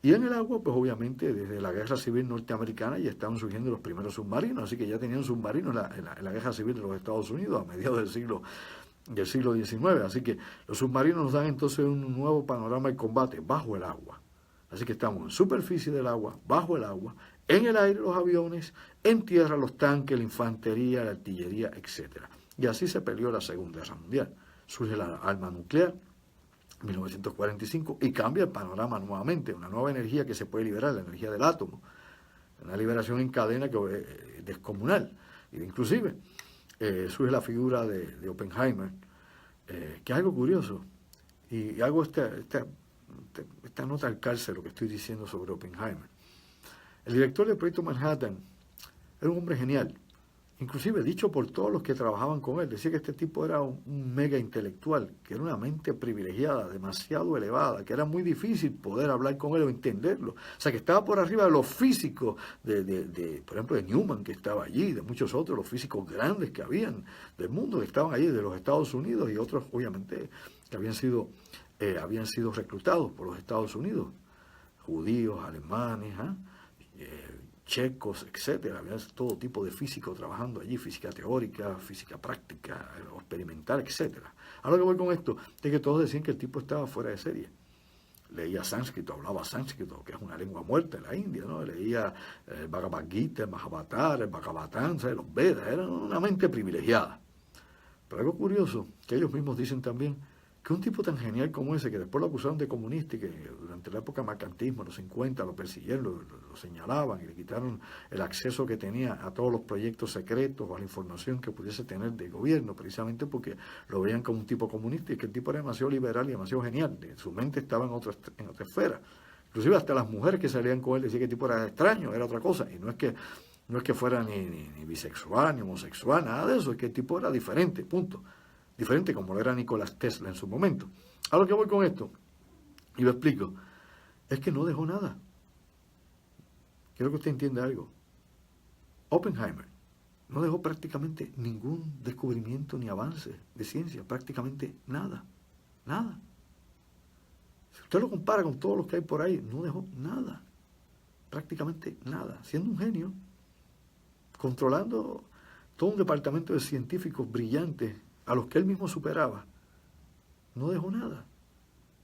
Y en el agua, pues obviamente desde la Guerra Civil Norteamericana ya estaban surgiendo los primeros submarinos, así que ya tenían submarinos en la Guerra Civil de los Estados Unidos a mediados del siglo XIX. Así que los submarinos nos dan entonces un nuevo panorama de combate bajo el agua. Así que estamos en superficie del agua, bajo el agua, en el aire los aviones, en tierra los tanques, la infantería, la artillería, etc. Y así se peleó la Segunda Guerra Mundial. Surge la arma nuclear, 1945, y cambia el panorama nuevamente, una nueva energía que se puede liberar, la energía del átomo, una liberación en cadena que es descomunal. Inclusive surge la figura de Oppenheimer, que es algo curioso, y hago esta nota al cárcel, lo que estoy diciendo sobre Oppenheimer. El director del proyecto Manhattan era un hombre genial, inclusive dicho por todos los que trabajaban con él. Decía que este tipo era un mega intelectual, que era una mente privilegiada, demasiado elevada, que era muy difícil poder hablar con él o entenderlo. O sea, que estaba por arriba de los físicos, por ejemplo, de Newman, que estaba allí, de muchos otros, los físicos grandes que habían del mundo, que estaban allí, de los Estados Unidos, y otros, obviamente, que habían sido reclutados por los Estados Unidos, judíos, alemanes, checos, etcétera. Había todo tipo de físicos trabajando allí, física teórica, física práctica, experimental, etcétera. Ahora lo que voy con esto es que todos decían que el tipo estaba fuera de serie. Leía sánscrito, hablaba sánscrito, que es una lengua muerta en la India, ¿no? Leía el Bhagavad Gita, el Mahabharata, el Bhagavatam, ¿sabes? Los Vedas. Era una mente privilegiada. Pero algo curioso, que ellos mismos dicen también, que un tipo tan genial como ese, que después lo acusaron de comunista y que durante la época del mercantismo, en los 50, lo persiguieron, lo señalaban y le quitaron el acceso que tenía a todos los proyectos secretos o a la información que pudiese tener del gobierno, precisamente porque lo veían como un tipo comunista y que el tipo era demasiado liberal y demasiado genial. Su mente estaba en otra esfera. Inclusive hasta las mujeres que salían con él decían que el tipo era extraño, era otra cosa. Y no es que fuera ni bisexual, ni homosexual, nada de eso, es que el tipo era diferente, punto. Diferente como lo era Nicolás Tesla en su momento. A lo que voy con esto, y lo explico, es que no dejó nada. Quiero que usted entienda algo. Oppenheimer no dejó prácticamente ningún descubrimiento ni avance de ciencia, prácticamente nada, nada. Si usted lo compara con todos los que hay por ahí, no dejó nada, prácticamente nada, siendo un genio, controlando todo un departamento de científicos brillantes, a los que él mismo superaba, no dejó nada.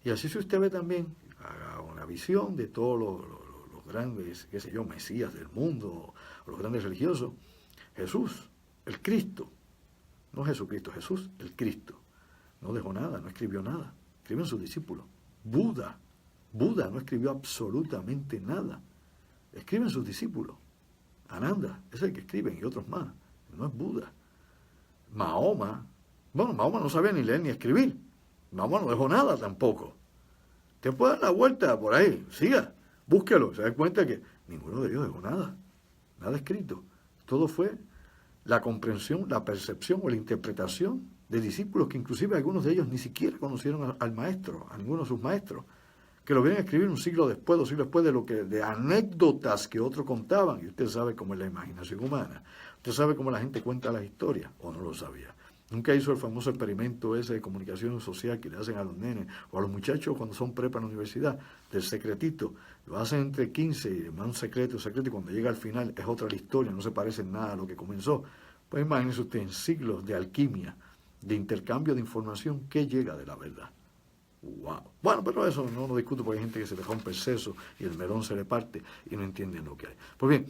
Y así si usted ve también, haga una visión de todos los grandes, qué sé yo, mesías del mundo, o los grandes religiosos, Jesús, el Cristo, no Jesucristo, Jesús, el Cristo, no dejó nada, no escribió nada, escriben sus discípulos. Buda no escribió absolutamente nada, escriben sus discípulos. Ananda es el que escriben y otros más, no es Buda. Mahoma no sabía ni leer ni escribir. Mahoma no dejó nada tampoco. Te puede dar la vuelta por ahí, siga, búsquelo, se da cuenta que ninguno de ellos dejó nada, nada escrito. Todo fue la comprensión, la percepción o la interpretación de discípulos que inclusive algunos de ellos ni siquiera conocieron al maestro, a ninguno de sus maestros, que lo vienen a escribir un siglo después, 2 siglos después de anécdotas que otros contaban. Y usted sabe cómo es la imaginación humana. Usted sabe cómo la gente cuenta las historias, o no lo sabía. Nunca hizo el famoso experimento ese de comunicación social que le hacen a los nenes o a los muchachos cuando son prepa en la universidad, del secretito. Lo hacen entre 15 y más un secreto, y cuando llega al final es otra la historia, no se parece en nada a lo que comenzó. Pues imagínese usted en siglos de alquimia, de intercambio de información, ¿qué llega de la verdad? ¡Wow! Bueno, pero eso no lo discuto porque hay gente que se le rompe el seso y el melón se le parte y no entienden lo que hay. Pues bien,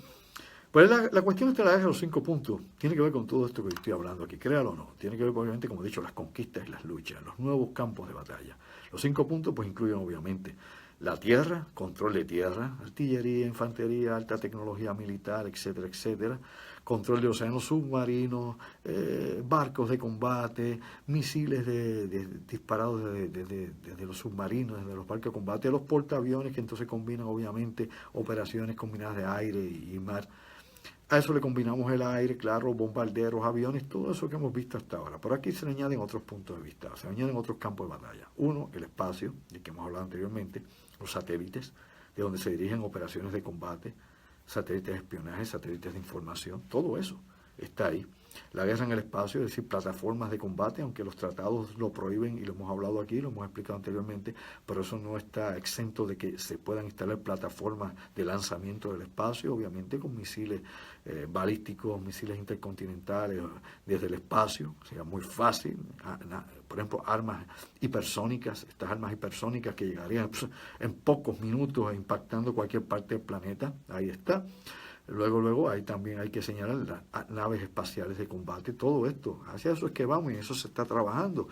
pues la cuestión de la guerra de los 5 puntos tiene que ver con todo esto que estoy hablando aquí, créalo o no. Tiene que ver, obviamente, como he dicho, las conquistas y las luchas, los nuevos campos de batalla. Los 5 puntos, pues, incluyen, obviamente, la tierra, control de tierra, artillería, infantería, alta tecnología militar, etcétera, etcétera. Control de océanos submarinos, barcos de combate, misiles disparados desde los submarinos, desde los barcos de combate, los portaaviones, que entonces combinan, obviamente, operaciones combinadas de aire y mar. A eso le combinamos el aire, claro, bombarderos, aviones, todo eso que hemos visto hasta ahora. Por aquí se le añaden otros puntos de vista, se le añaden otros campos de batalla. Uno, el espacio, del que hemos hablado anteriormente, los satélites, de donde se dirigen operaciones de combate, satélites de espionaje, satélites de información, todo eso está ahí. La guerra en el espacio, es decir, plataformas de combate, aunque los tratados lo prohíben y lo hemos hablado aquí, lo hemos explicado anteriormente, pero eso no está exento de que se puedan instalar plataformas de lanzamiento del espacio, obviamente con misiles balísticos, misiles intercontinentales desde el espacio, sería muy fácil. Por ejemplo, armas hipersónicas, estas armas hipersónicas que llegarían en pocos minutos impactando cualquier parte del planeta, ahí está. Luego, ahí también hay que señalar las naves espaciales de combate, todo esto. Hacia eso es que vamos y eso se está trabajando.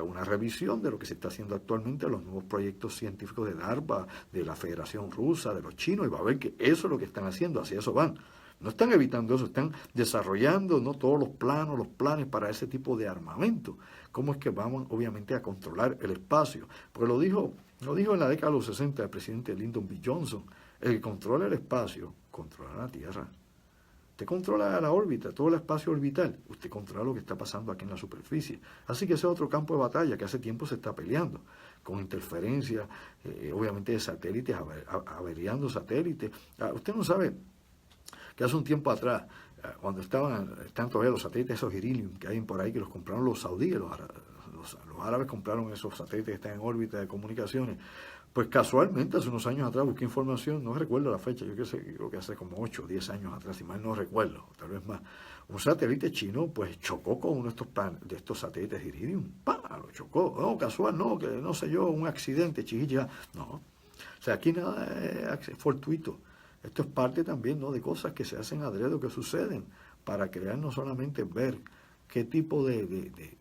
Una revisión de lo que se está haciendo actualmente, los nuevos proyectos científicos de DARPA, de la Federación Rusa, de los chinos, y va a ver que eso es lo que están haciendo, hacia eso van. No están evitando eso, están desarrollando no todos los planes para ese tipo de armamento. ¿Cómo es que vamos, obviamente, a controlar el espacio? Porque lo dijo en la década de los 60 el presidente Lyndon B. Johnson. El que controla el espacio, controla la Tierra. Usted controla la órbita, todo el espacio orbital. Usted controla lo que está pasando aquí en la superficie. Así que ese es otro campo de batalla que hace tiempo se está peleando, con interferencia, obviamente, de satélites, averiando satélites. Usted no sabe que hace un tiempo atrás, cuando están todavía los satélites esos Iridium que hay por ahí, que los compraron los saudíes, los árabes compraron esos satélites que están en órbita de comunicaciones. Pues casualmente, hace unos años atrás busqué información, no recuerdo la fecha, creo que hace como 8 o 10 años atrás, si mal no recuerdo, tal vez más. Un satélite chino pues chocó con uno de estos satélites Iridium. ¡Pah! Lo chocó. No, casual, no, que no sé yo, un accidente, chiquilla. No. O sea, aquí nada es fortuito. Esto es parte también, ¿no?, de cosas que se hacen adrede o que suceden para crear, no solamente ver qué tipo de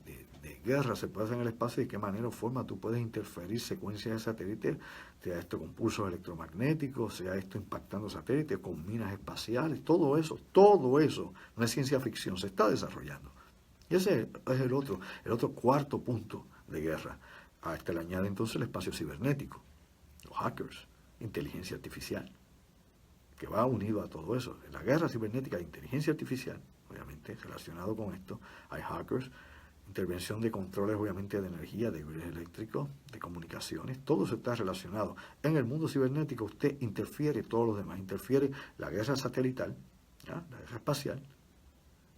guerra se puede hacer en el espacio y de qué manera o forma tú puedes interferir secuencias de satélites, sea esto con pulsos electromagnéticos, sea esto impactando satélites, con minas espaciales, todo eso no es ciencia ficción, se está desarrollando. Y ese es el otro cuarto punto de guerra. A este le añade entonces el espacio cibernético, los hackers, inteligencia artificial, que va unido a todo eso. En la guerra cibernética hay inteligencia artificial, obviamente, relacionado con esto, hay hackers, intervención de controles, obviamente, de energía, de grids eléctricos, de comunicaciones, todo eso está relacionado. En el mundo cibernético usted interfiere todos los demás, interfiere la guerra satelital, ¿ya?, la guerra espacial,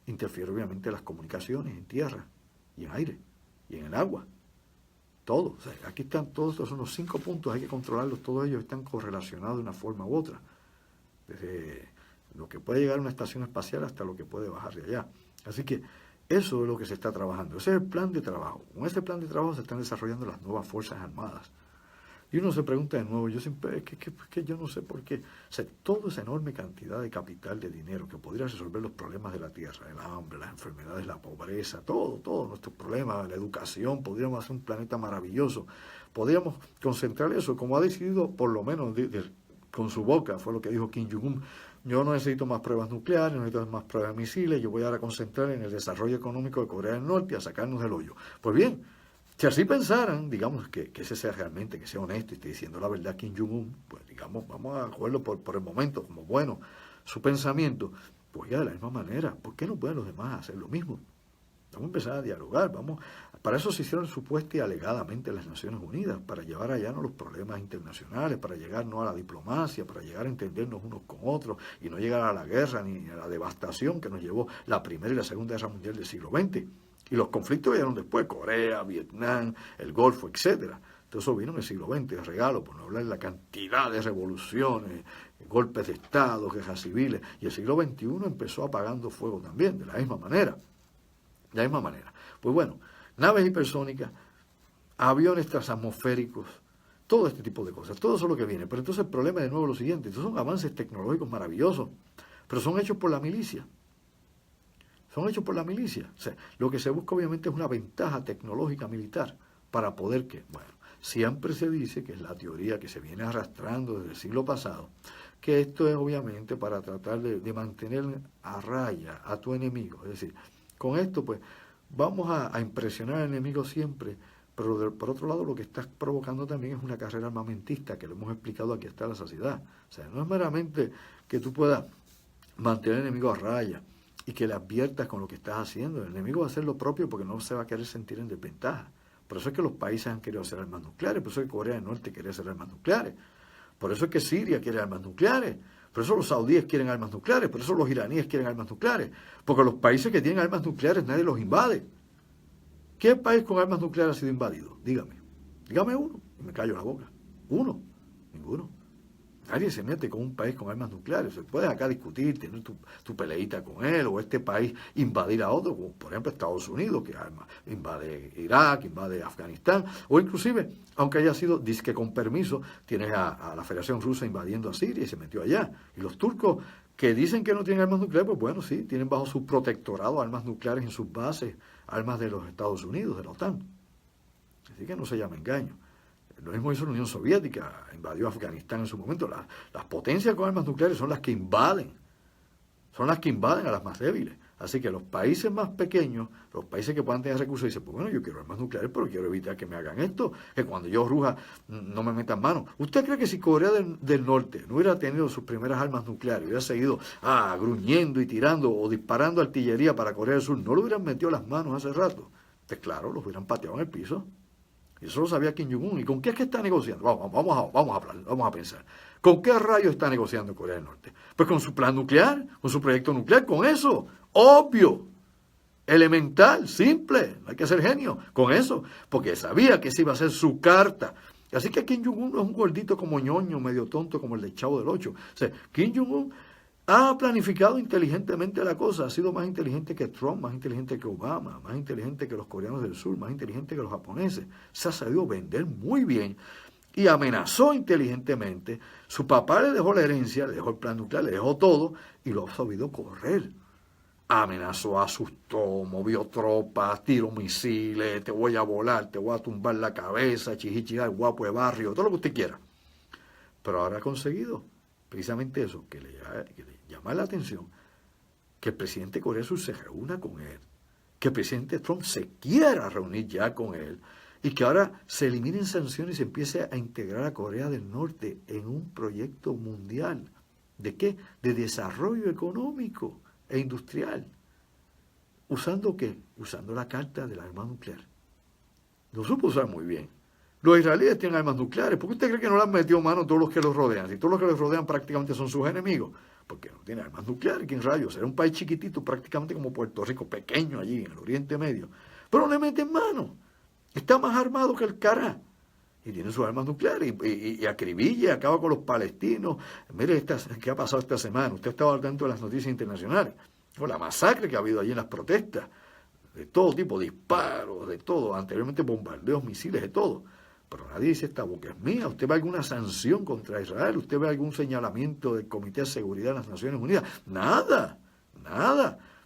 interfiere obviamente las comunicaciones en tierra y en aire y en el agua, todo. O sea, aquí están todos estos, son los 5 puntos, hay que controlarlos, todos ellos están correlacionados de una forma u otra, desde lo que puede llegar a una estación espacial hasta lo que puede bajar de allá. Así que eso es lo que se está trabajando, ese es el plan de trabajo. Con ese plan de trabajo se están desarrollando las nuevas Fuerzas Armadas. Y uno se pregunta de nuevo, yo siempre, que yo no sé por qué, o sea, toda esa enorme cantidad de capital, de dinero que podría resolver los problemas de la tierra, el hambre, las enfermedades, la pobreza, todos nuestros problemas, la educación, podríamos hacer un planeta maravilloso, podríamos concentrar eso, como ha decidido, por lo menos con su boca, fue lo que dijo Kim Jong-un. Yo no necesito más pruebas nucleares, no necesito más pruebas de misiles, yo voy a concentrar en el desarrollo económico de Corea del Norte y a sacarnos del hoyo. Pues bien, si así pensaran, digamos, que ese sea realmente, que sea honesto y esté diciendo la verdad Kim Jong-un, pues digamos, vamos a cogerlo por el momento como bueno su pensamiento, pues ya de la misma manera, ¿por qué no pueden los demás hacer lo mismo? Vamos a empezar a dialogar, para eso se hicieron supuesta y alegadamente las Naciones Unidas, para llevar allá los problemas internacionales, para llegar no a la diplomacia, para llegar a entendernos unos con otros y no llegar a la guerra ni a la devastación que nos llevó la Primera y la Segunda Guerra Mundial del siglo XX. Y los conflictos vinieron después, Corea, Vietnam, el Golfo, etcétera. Todo eso vino en el siglo XX, de regalo, por no hablar de la cantidad de revoluciones, golpes de Estado, guerras civiles. Y el siglo XXI empezó apagando fuego también, de la misma manera. De la misma manera. Pues bueno, naves hipersónicas, aviones transatmosféricos, todo este tipo de cosas, todo eso es lo que viene. Pero entonces el problema de nuevo es lo siguiente, estos son avances tecnológicos maravillosos, pero son hechos por la milicia. Son hechos por la milicia. O sea, lo que se busca obviamente es una ventaja tecnológica militar para poder que, bueno, siempre se dice, que es la teoría que se viene arrastrando desde el siglo pasado, que esto es obviamente para tratar de mantener a raya a tu enemigo. Es decir, con esto pues vamos a impresionar al enemigo siempre, pero por otro lado lo que estás provocando también es una carrera armamentista, que lo hemos explicado aquí hasta la saciedad. O sea, no es meramente que tú puedas mantener al enemigo a raya y que le adviertas con lo que estás haciendo. El enemigo va a hacer lo propio porque no se va a querer sentir en desventaja. Por eso es que los países han querido hacer armas nucleares, por eso es que Corea del Norte quiere hacer armas nucleares, por eso es que Siria quiere armas nucleares, Por eso los saudíes quieren armas nucleares, por eso los iraníes quieren armas nucleares, porque los países que tienen armas nucleares nadie los invade. ¿Qué país con armas nucleares ha sido invadido? Dígame uno, y me callo la boca. Uno, ninguno. Nadie se mete con un país con armas nucleares. Se puede acá discutir, tener tu peleita con él, o este país invadir a otro, como por ejemplo Estados Unidos, que invade Irak, invade Afganistán, o inclusive, aunque haya sido, disque con permiso, tienes a la Federación Rusa invadiendo a Siria y se metió allá. Y los turcos, que dicen que no tienen armas nucleares, pues bueno, sí, tienen bajo su protectorado armas nucleares en sus bases, armas de los Estados Unidos, de la OTAN. Así que no se llama engaño. Lo mismo hizo la Unión Soviética, invadió Afganistán en su momento. Las potencias con armas nucleares son las que invaden a las más débiles. Así que los países más pequeños, los países que puedan tener recursos, dicen, pues bueno, yo quiero armas nucleares, pero quiero evitar que me hagan esto, que cuando yo ruja no me metan mano. ¿Usted cree que si Corea del Norte no hubiera tenido sus primeras armas nucleares, hubiera seguido gruñendo y tirando o disparando artillería para Corea del Sur, no le hubieran metido las manos hace rato? Pues claro, los hubieran pateado en el piso. Y eso lo sabía Kim Jong-un. ¿Y con qué es que está negociando? Vamos a hablar, vamos a pensar. ¿Con qué rayos está negociando Corea del Norte? Pues con su plan nuclear, con su proyecto nuclear, con eso. Obvio, elemental, simple, no hay que ser genio con eso, porque sabía que esa iba a ser su carta. Así que Kim Jong-un no es un gordito como ñoño, medio tonto como el del Chavo del Ocho. O sea, Kim Jong-un ha planificado inteligentemente la cosa, ha sido más inteligente que Trump, más inteligente que Obama, más inteligente que los coreanos del sur, más inteligente que los japoneses. Se ha sabido vender muy bien y amenazó inteligentemente. Su papá le dejó la herencia, le dejó el plan nuclear, le dejó todo y lo ha sabido correr. Amenazó, asustó, movió tropas, tiró misiles, te voy a volar, te voy a tumbar la cabeza, chichichigar, guapo de barrio, todo lo que usted quiera. Pero ahora ha conseguido precisamente eso, que le llama la atención, que el presidente de Corea del Sur se reúna con él, que el presidente Trump se quiera reunir ya con él, y que ahora se eliminen sanciones y se empiece a integrar a Corea del Norte en un proyecto mundial. ¿De qué? De desarrollo económico e industrial. ¿Usando qué? Usando la carta del arma nuclear. Lo supo usar muy bien. Los israelíes tienen armas nucleares. ¿Por qué usted cree que no le han metido mano todos los que los rodean? Si todos los que los rodean prácticamente son sus enemigos. Porque no tienen armas nucleares. ¿Quién rayos? Era un país chiquitito, prácticamente como Puerto Rico, pequeño allí en el Oriente Medio. Pero no le meten mano. Está más armado que el cara. Y tiene sus armas nucleares y acribilla, acaba con los palestinos. Mire qué ha pasado esta semana. Usted estaba al tanto de las noticias internacionales. Con la masacre que ha habido allí en las protestas. De todo tipo, disparos, de todo. Anteriormente bombardeos, misiles, de todo. Pero nadie dice, esta boca es mía. ¿Usted ve alguna sanción contra Israel? ¿Usted ve algún señalamiento del Comité de Seguridad de las Naciones Unidas? Nada.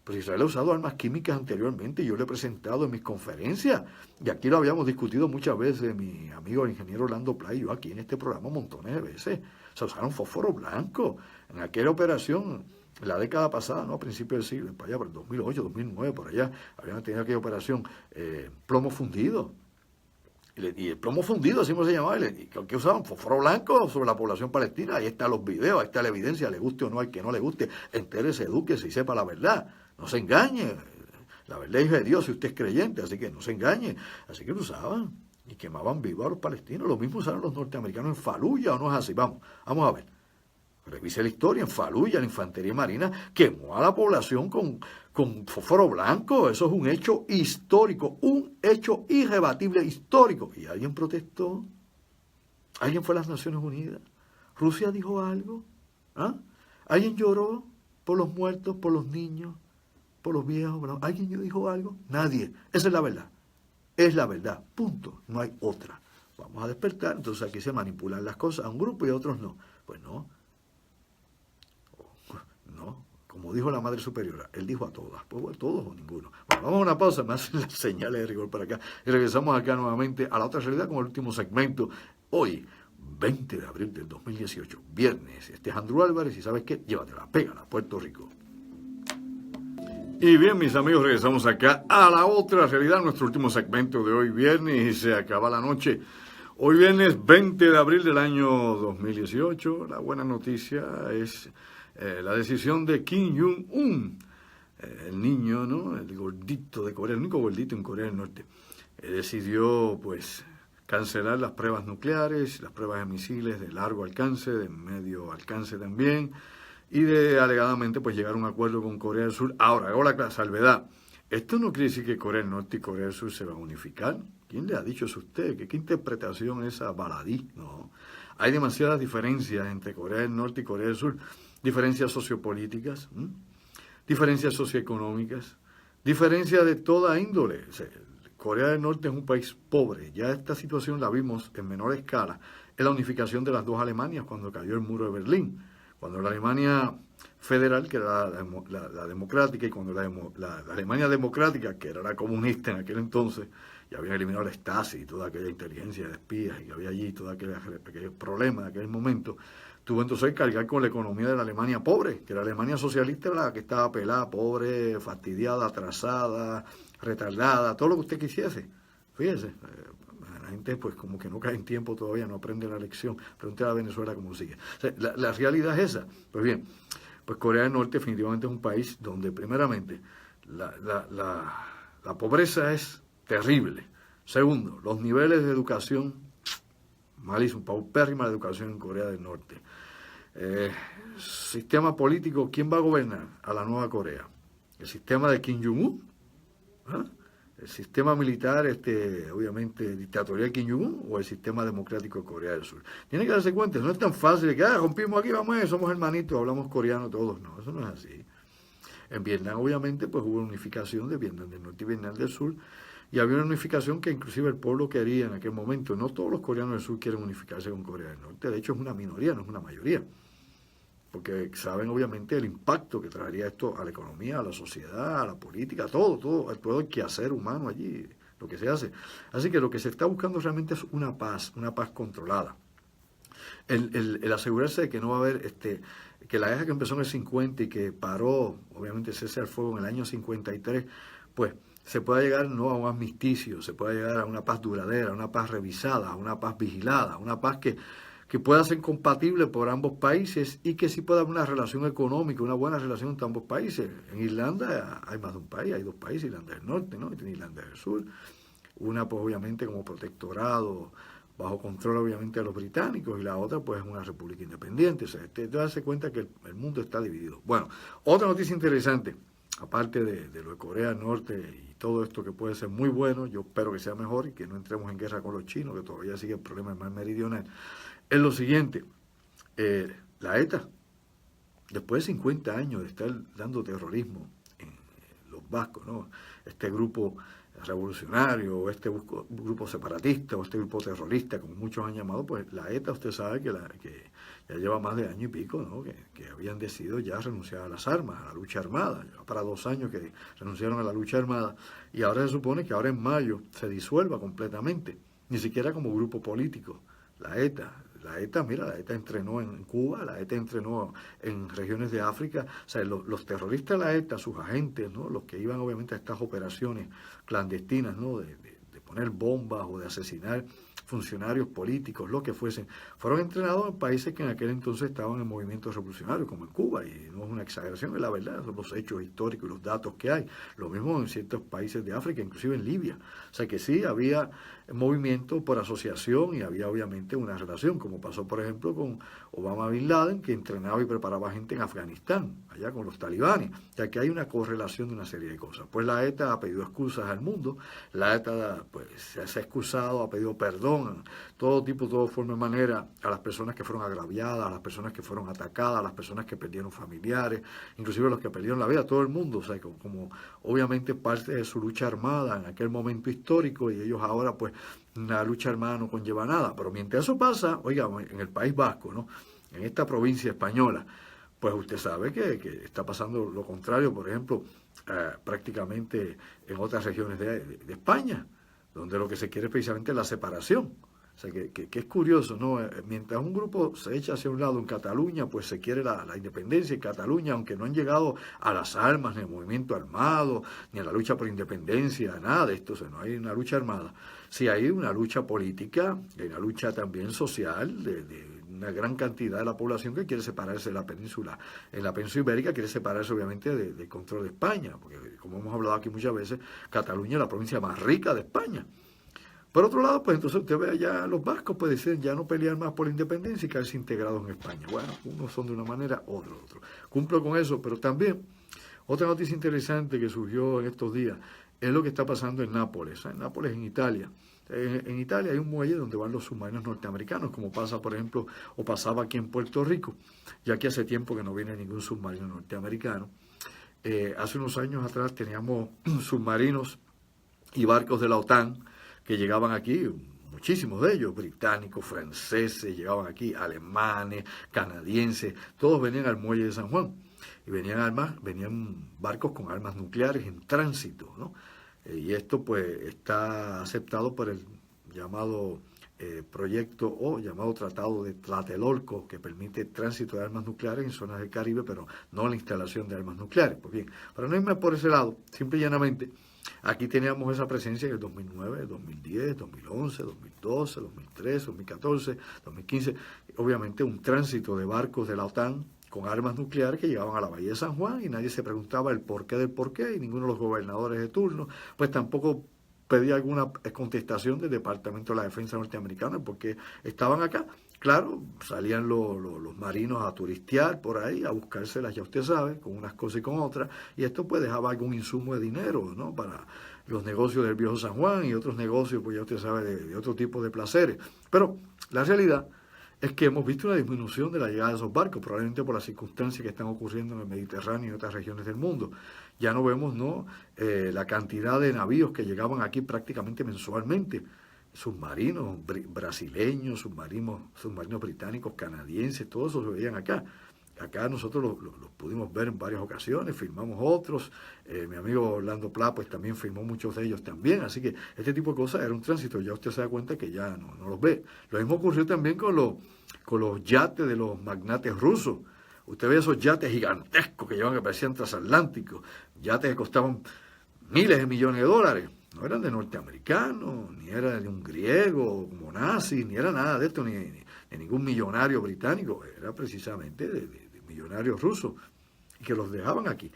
Pero Israel ha usado armas químicas anteriormente y yo lo he presentado en mis conferencias. Y aquí lo habíamos discutido muchas veces, mi amigo el ingeniero Orlando Play y yo aquí en este programa montones de veces. Se usaron fósforo blanco. En aquella operación, en la década pasada, ¿no? A principios del siglo, para allá, por el 2008, 2009, por allá, habían tenido aquella operación plomo fundido. Y el plomo fundido, así se llamaba, ¿qué usaban? Fósforo blanco sobre la población palestina. Ahí están los videos, ahí está la evidencia, le guste o no, al que no le guste, entérese, edúquese y sepa la verdad. No se engañe. La verdad es de Dios si usted es creyente, así que no se engañe. Así que lo usaban y quemaban vivos a los palestinos. Lo mismo usaron los norteamericanos en Faluya, ¿o no es así? Vamos a ver. Revise la historia. En Faluya, la infantería marina quemó a la población con fósforo blanco. Eso es un hecho histórico, un hecho irrebatible histórico. ¿Y alguien protestó? ¿Alguien fue a las Naciones Unidas? ¿Rusia dijo algo? ¿Alguien lloró por los muertos, por los niños, por los viejos? ¿Alguien dijo algo? Nadie. Esa es la verdad. Es la verdad. Punto. No hay otra. Vamos a despertar. Entonces aquí se manipulan las cosas a un grupo y a otros no. Pues no. Como dijo la Madre Superiora, él dijo a todas, pues todos o ninguno. Bueno, vamos a una pausa, me hacen las señales de rigor para acá y regresamos acá nuevamente a la otra realidad con el último segmento. Hoy, 20 de abril del 2018, viernes. Este es Andrew Álvarez y ¿sabes qué? Llévatela, pégala, Puerto Rico. Y bien, mis amigos, regresamos acá a la otra realidad, nuestro último segmento de hoy viernes y se acaba la noche. Hoy viernes 20 de abril del año 2018, la buena noticia es la decisión de Kim Jong-un, el niño, ¿no? El gordito de Corea, el único gordito en Corea del Norte, decidió, pues, cancelar las pruebas nucleares, las pruebas de misiles de largo alcance, de medio alcance también, y de alegadamente pues llegar a un acuerdo con Corea del Sur. Ahora, hago la salvedad. Esto no quiere decir que Corea del Norte y Corea del Sur se van a unificar. ¿Quién le ha dicho eso a usted? ¿Qué interpretación es esa baladí? No. Hay demasiadas diferencias entre Corea del Norte y Corea del Sur. Diferencias sociopolíticas, diferencias socioeconómicas, diferencias de toda índole. O sea, Corea del Norte es un país pobre. Ya esta situación la vimos en menor escala en la unificación de las dos Alemanias cuando cayó el muro de Berlín. Cuando la Alemania federal, que era la democrática, y cuando la Alemania democrática, que era la comunista en aquel entonces, ya habían eliminado la Stasi y toda aquella inteligencia de espías y que había allí, todo aquel problema de aquel momento, tuvo entonces que cargar con la economía de la Alemania pobre, que la Alemania socialista era la que estaba pelada, pobre, fastidiada, atrasada, retardada, todo lo que usted quisiese. Fíjese, la gente pues como que no cae en tiempo todavía, no aprende la lección. Pregúntale a Venezuela cómo sigue. O sea, la realidad es esa. Pues bien, pues Corea del Norte definitivamente es un país donde primeramente la pobreza es terrible. Segundo, los niveles de educación, malísimo, paupérrima la educación en Corea del Norte. Sistema político, ¿quién va a gobernar a la nueva Corea? ¿El sistema de Kim Jong-un? ¿Ah? ¿El sistema militar, obviamente, dictatorial de Kim Jong-un o el sistema democrático de Corea del Sur? Tiene que darse cuenta, no es tan fácil de que, rompimos aquí, vamos a ver, somos hermanitos, hablamos coreano todos. No, eso no es así. En Vietnam, obviamente, pues hubo una unificación de Vietnam del Norte y Vietnam del Sur, y había una unificación que inclusive el pueblo quería en aquel momento. No todos los coreanos del sur quieren unificarse con Corea del Norte, de hecho es una minoría, no es una mayoría. Porque saben obviamente el impacto que traería esto a la economía, a la sociedad, a la política, todo el quehacer humano allí, lo que se hace. Así que lo que se está buscando realmente es una paz controlada. El asegurarse de que no va a haber, que la guerra que empezó en el 50 y que paró, obviamente cese al fuego en el año 53, pues se pueda llegar no a un armisticio, se pueda llegar a una paz duradera, a una paz revisada, a una paz vigilada, a una paz que pueda ser compatible por ambos países y que sí pueda haber una relación económica, una buena relación entre ambos países. En Irlanda hay más de un país, hay dos países, Irlanda del Norte, ¿no? Y Irlanda del Sur. Una pues obviamente como protectorado, bajo control obviamente de los británicos, y la otra pues es una república independiente. O sea, te das cuenta que el mundo está dividido. Bueno, otra noticia interesante, aparte de lo de Corea del Norte y todo esto que puede ser muy bueno, yo espero que sea mejor y que no entremos en guerra con los chinos, que todavía sigue el problema del mar meridional, es lo siguiente. La ETA, después de 50 años de estar dando terrorismo en los vascos, ¿no? Este grupo revolucionario, o este grupo separatista, o este grupo terrorista, como muchos han llamado, pues la ETA, usted sabe que ya lleva más de año y pico, ¿no? Que habían decidido ya renunciar a las armas, a la lucha armada. Ya para 2 años que renunciaron a la lucha armada, y ahora se supone que ahora en mayo se disuelva completamente, ni siquiera como grupo político. La ETA, mira, la ETA entrenó en Cuba, la ETA entrenó en regiones de África. O sea, los terroristas de la ETA, sus agentes, ¿no? Los que iban obviamente a estas operaciones clandestinas, ¿no? De poner bombas o de asesinar funcionarios políticos, lo que fuesen, fueron entrenados en países que en aquel entonces estaban en movimientos revolucionarios, como en Cuba, y no es una exageración, es la verdad, son los hechos históricos y los datos que hay. Lo mismo en ciertos países de África, inclusive en Libia. O sea que sí, había movimiento por asociación y había obviamente una relación, como pasó por ejemplo con Obama Bin Laden, que entrenaba y preparaba gente en Afganistán, allá con los talibanes, ya que hay una correlación de una serie de cosas. Pues la ETA ha pedido excusas al mundo, la ETA pues se ha excusado, ha pedido perdón, todo tipo, toda forma de manera, a las personas que fueron agraviadas, a las personas que fueron atacadas, a las personas que perdieron familiares, inclusive los que perdieron la vida, todo el mundo, o sea, como obviamente parte de su lucha armada en aquel momento histórico, y ellos ahora pues la lucha armada no conlleva nada. Pero mientras eso pasa, oiga, en el País Vasco, ¿no? En esta provincia española, pues usted sabe que está pasando lo contrario, por ejemplo, prácticamente en otras regiones de España, donde lo que se quiere es precisamente la separación. O sea, que es curioso, ¿no? Mientras un grupo se echa hacia un lado en Cataluña, pues se quiere la independencia en Cataluña, aunque no han llegado a las armas, ni al movimiento armado, ni a la lucha por independencia, nada de esto, o sea, no hay una lucha armada. Sí hay una lucha política, hay una lucha también social de una gran cantidad de la población que quiere separarse de la península. En la península ibérica quiere separarse obviamente del control de España, porque como hemos hablado aquí muchas veces, Cataluña es la provincia más rica de España. Por otro lado, pues entonces usted ve allá los vascos, pues deciden ya no pelear más por la independencia y quedarse integrados en España. Bueno, unos son de una manera, otros de otra. Cumplo con eso, pero también otra noticia interesante que surgió en estos días es lo que está pasando en Nápoles. En Nápoles, en Italia. En Italia hay un muelle donde van los submarinos norteamericanos, como pasa, por ejemplo, o pasaba aquí en Puerto Rico, ya que hace tiempo que no viene ningún submarino norteamericano. Hace unos años atrás teníamos submarinos y barcos de la OTAN que llegaban aquí, muchísimos de ellos, británicos, franceses, llegaban aquí, alemanes, canadienses, todos venían al muelle de San Juan. Y venían barcos con armas nucleares en tránsito, ¿no? Y esto pues está aceptado por el llamado proyecto o llamado Tratado de Tlatelolco, que permite tránsito de armas nucleares en zonas del Caribe, pero no la instalación de armas nucleares. Pues bien, para no irme por ese lado, simple y llanamente, aquí teníamos esa presencia en el 2009, 2010, 2011, 2012, 2013, 2014, 2015, obviamente un tránsito de barcos de la OTAN con armas nucleares que llegaban a la Bahía de San Juan y nadie se preguntaba el porqué del porqué y ninguno de los gobernadores de turno, pues tampoco pedía alguna contestación del Departamento de la Defensa norteamericana porque estaban acá. Claro, salían los marinos a turistear por ahí, a buscárselas, ya usted sabe, con unas cosas y con otras, y esto pues dejaba algún insumo de dinero, ¿no?, para los negocios del viejo San Juan y otros negocios, pues ya usted sabe, de otro tipo de placeres. Pero la realidad es que hemos visto una disminución de la llegada de esos barcos, probablemente por las circunstancias que están ocurriendo en el Mediterráneo y en otras regiones del mundo. Ya no vemos, ¿no?, la cantidad de navíos que llegaban aquí prácticamente mensualmente, submarinos brasileños, submarinos británicos, canadienses, todos esos se veían acá. Acá nosotros los pudimos ver en varias ocasiones, filmamos otros, mi amigo Orlando Pla pues también filmó muchos de ellos también, así que este tipo de cosas era un tránsito, ya usted se da cuenta que ya no los ve. Lo mismo ocurrió también con los yates de los magnates rusos. Usted ve esos yates gigantescos que llevan, que parecían transatlánticos, yates que costaban miles de millones de dólares. No eran de norteamericanos, ni era de un griego como nazi, ni era nada de esto, ni de ningún millonario británico, era precisamente de millonarios rusos, y que los dejaban aquí,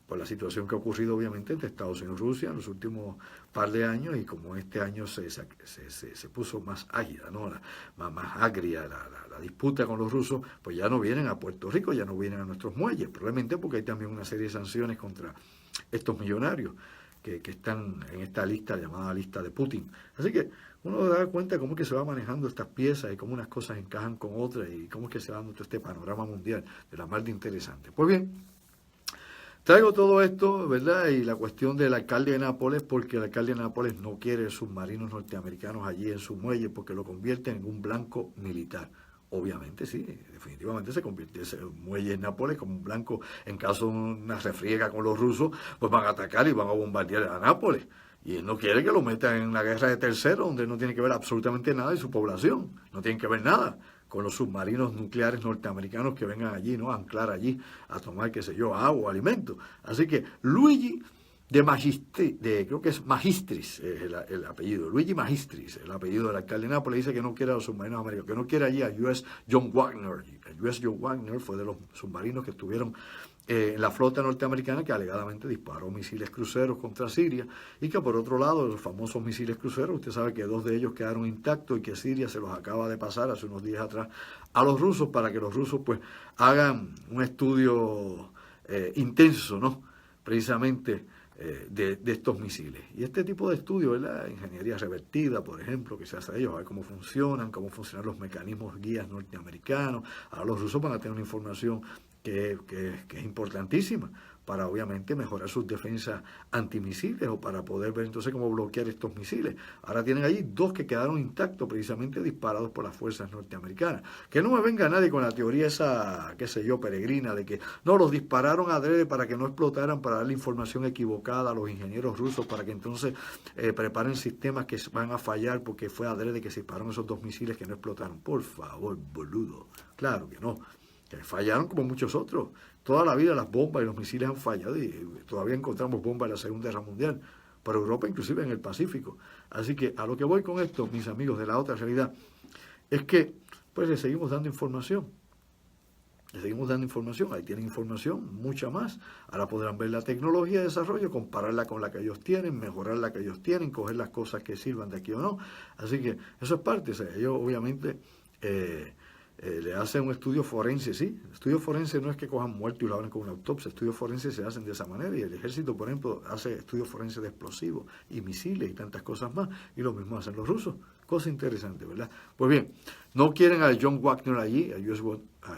por la situación que ha ocurrido obviamente entre Estados Unidos y Rusia en los últimos par de años, y como este año se puso más ágida, ¿no?, más agria la disputa con los rusos, pues ya no vienen a Puerto Rico, ya no vienen a nuestros muelles, probablemente porque hay también una serie de sanciones contra estos millonarios que están en esta lista llamada lista de Putin. Así que uno da cuenta cómo es que se va manejando estas piezas y cómo unas cosas encajan con otras y cómo es que se va dando todo este panorama mundial de la más de interesante. Pues bien, traigo todo esto, ¿verdad? Y la cuestión del alcalde de Nápoles, porque el alcalde de Nápoles no quiere submarinos norteamericanos allí en su muelle porque lo convierte en un blanco militar. Obviamente sí, definitivamente se convierte ese muelle en Nápoles como un blanco. En caso de una refriega con los rusos, pues van a atacar y van a bombardear a Nápoles. Y él no quiere que lo metan en la guerra de tercero, donde no tiene que ver absolutamente nada de su población. No tiene que ver nada con los submarinos nucleares norteamericanos que vengan allí, ¿no?, a anclar allí, a tomar, qué sé yo, agua o alimentos. Así que Luigi creo que es Magistris, el apellido, Luigi Magistris, el apellido del alcalde de Nápoles, dice que no quiere a los submarinos americanos, que no quiere allí a US John Wagner. El US John Wagner fue de los submarinos que estuvieron en la flota norteamericana, que alegadamente disparó misiles cruceros contra Siria, y que por otro lado, los famosos misiles cruceros, usted sabe que 2 de ellos quedaron intactos y que Siria se los acaba de pasar hace unos días atrás a los rusos para que los rusos pues hagan un estudio intenso, ¿no?, precisamente de estos misiles. Y este tipo de estudios, la ingeniería revertida, por ejemplo, que se hace a ellos, a ver cómo funcionan los mecanismos guías norteamericanos. Ahora los rusos van a tener una información que es importantísima para obviamente mejorar sus defensas antimisiles o para poder ver entonces cómo bloquear estos misiles. Ahora tienen allí 2 que quedaron intactos, precisamente disparados por las fuerzas norteamericanas. Que no me venga nadie con la teoría esa, qué sé yo, peregrina, de que no, los dispararon adrede para que no explotaran, para darle información equivocada a los ingenieros rusos, para que entonces preparen sistemas que van a fallar porque fue adrede que se dispararon esos 2 misiles que no explotaron. Por favor, boludo. Claro que no. Que fallaron como muchos otros. Toda la vida las bombas y los misiles han fallado y todavía encontramos bombas en la Segunda Guerra Mundial, para Europa inclusive en el Pacífico. Así que a lo que voy con esto, mis amigos de la otra realidad, es que pues le seguimos dando información. Le seguimos dando información, ahí tienen información, mucha más. Ahora podrán ver la tecnología de desarrollo, compararla con la que ellos tienen, mejorar la que ellos tienen, coger las cosas que sirvan de aquí o no. Así que eso es parte, o sea, ellos obviamente le hacen un estudio forense, sí. Estudio forense no es que cojan muertos y lo hagan con una autopsia, estudios forenses se hacen de esa manera y el ejército, por ejemplo, hace estudios forenses de explosivos y misiles y tantas cosas más, y lo mismo hacen los rusos. Cosa interesante, ¿verdad? Pues bien, no quieren a John Wagner allí, a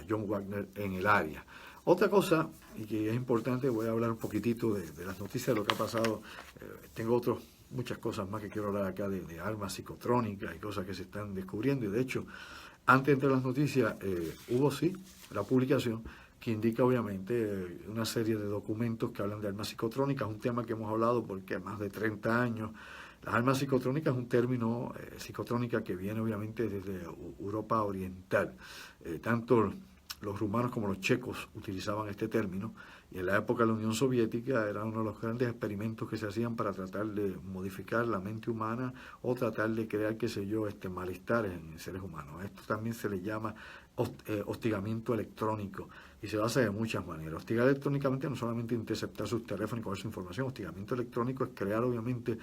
John Wagner en el área. Otra cosa, y que es importante, voy a hablar un poquitito de las noticias de lo que ha pasado. Tengo muchas cosas más que quiero hablar acá de armas psicotrónicas y cosas que se están descubriendo. Y de hecho, antes de entrar a las noticias, hubo sí la publicación que indica obviamente una serie de documentos que hablan de armas psicotrónicas, un tema que hemos hablado porque más de 30 años. Las armas psicotrónicas es un término psicotrónica que viene obviamente desde Europa Oriental. Tanto los rumanos como los checos utilizaban este término, y en la época de la Unión Soviética era uno de los grandes experimentos que se hacían para tratar de modificar la mente humana o tratar de crear, qué sé yo, malestares en seres humanos. Esto también se le llama hostigamiento electrónico y se hace de muchas maneras. Hostigar electrónicamente no solamente interceptar sus teléfonos y coger su información. Hostigamiento electrónico es crear obviamente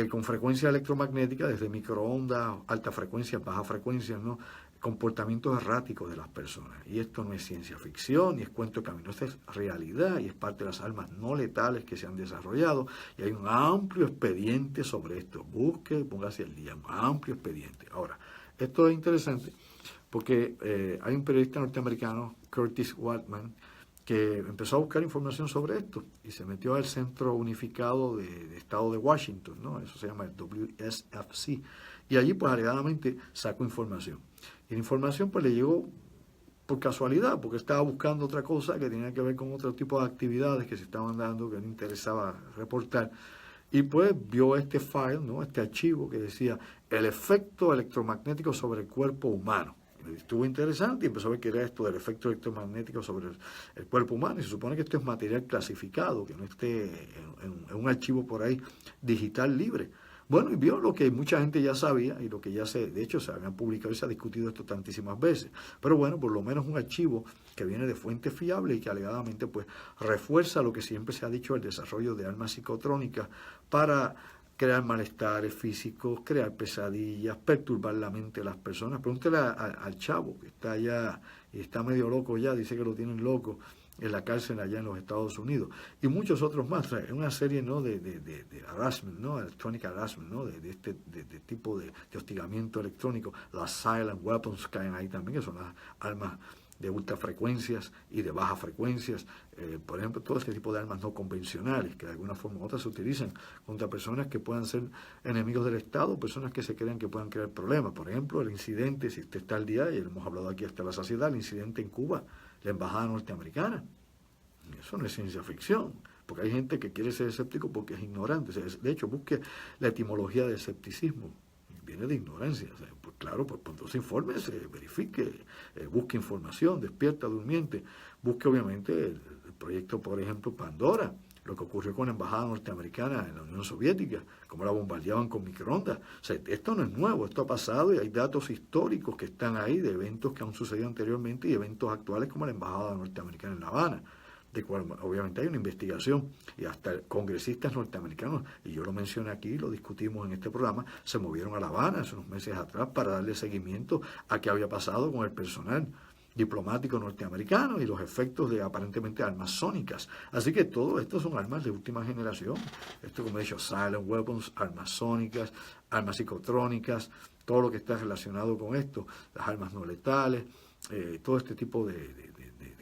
con frecuencia electromagnética, desde microondas, alta frecuencia, baja frecuencia, ¿no? Comportamientos erráticos de las personas. Y esto no es ciencia ficción, ni es cuento de camino, esto es realidad y es parte de las armas no letales que se han desarrollado. Y hay un amplio expediente sobre esto. Busque, póngase al día, un amplio expediente. Ahora, esto es interesante porque hay un periodista norteamericano, Curtis Waltman, que empezó a buscar información sobre esto y se metió al Centro Unificado de Estado de Washington, ¿no? Eso se llama el WSFC, y allí pues alegadamente sacó información. Y la información pues le llegó por casualidad, porque estaba buscando otra cosa que tenía que ver con otro tipo de actividades que se estaban dando, que le interesaba reportar, y pues vio este file, ¿no? Este archivo que decía el efecto electromagnético sobre el cuerpo humano. Estuvo interesante y empezó a ver que era esto del efecto electromagnético sobre el cuerpo humano, y se supone que esto es material clasificado, que no esté en un archivo por ahí digital libre. Bueno, y vio lo que mucha gente ya sabía y lo que de hecho se habían publicado y se ha discutido esto tantísimas veces. Pero bueno, por lo menos un archivo que viene de fuente fiable y que alegadamente pues refuerza lo que siempre se ha dicho, el desarrollo de armas psicotrónicas para crear malestares físicos, crear pesadillas, perturbar la mente de las personas. Pregúntele al chavo que está allá y está medio loco ya, dice que lo tienen loco en la cárcel allá en los Estados Unidos, y muchos otros más. Es una serie, ¿no?, de harassment, ¿no?, electronic harassment, ¿no?, de tipo de hostigamiento electrónico. Las silent weapons caen ahí también, que son las armas de ultrafrecuencias y de bajas frecuencias, por ejemplo, todo este tipo de armas no convencionales que de alguna forma u otra se utilizan contra personas que puedan ser enemigos del Estado, personas que se crean que puedan crear problemas. Por ejemplo, el incidente, si usted está al día, y lo hemos hablado aquí hasta la saciedad, el incidente en Cuba, la embajada norteamericana. Eso no es ciencia ficción, porque hay gente que quiere ser escéptico porque es ignorante. De hecho, busque la etimología del escepticismo. Viene de ignorancia. O sea, pues claro, pues entonces infórmese, verifique, busque información, despierta durmiente, busque obviamente el proyecto, por ejemplo, Pandora, lo que ocurrió con la embajada norteamericana en la Unión Soviética, cómo la bombardeaban con microondas. O sea, esto no es nuevo, esto ha pasado y hay datos históricos que están ahí de eventos que han sucedido anteriormente y eventos actuales como la embajada norteamericana en La Habana, de cual obviamente hay una investigación, y hasta congresistas norteamericanos, y yo lo mencioné aquí, lo discutimos en este programa, se movieron a La Habana hace unos meses atrás para darle seguimiento a qué había pasado con el personal diplomático norteamericano y los efectos de aparentemente armas sónicas. Así que todo esto son armas de última generación. Esto, como he dicho, silent weapons, armas sónicas, armas psicotrónicas, todo lo que está relacionado con esto, las armas no letales, todo este tipo de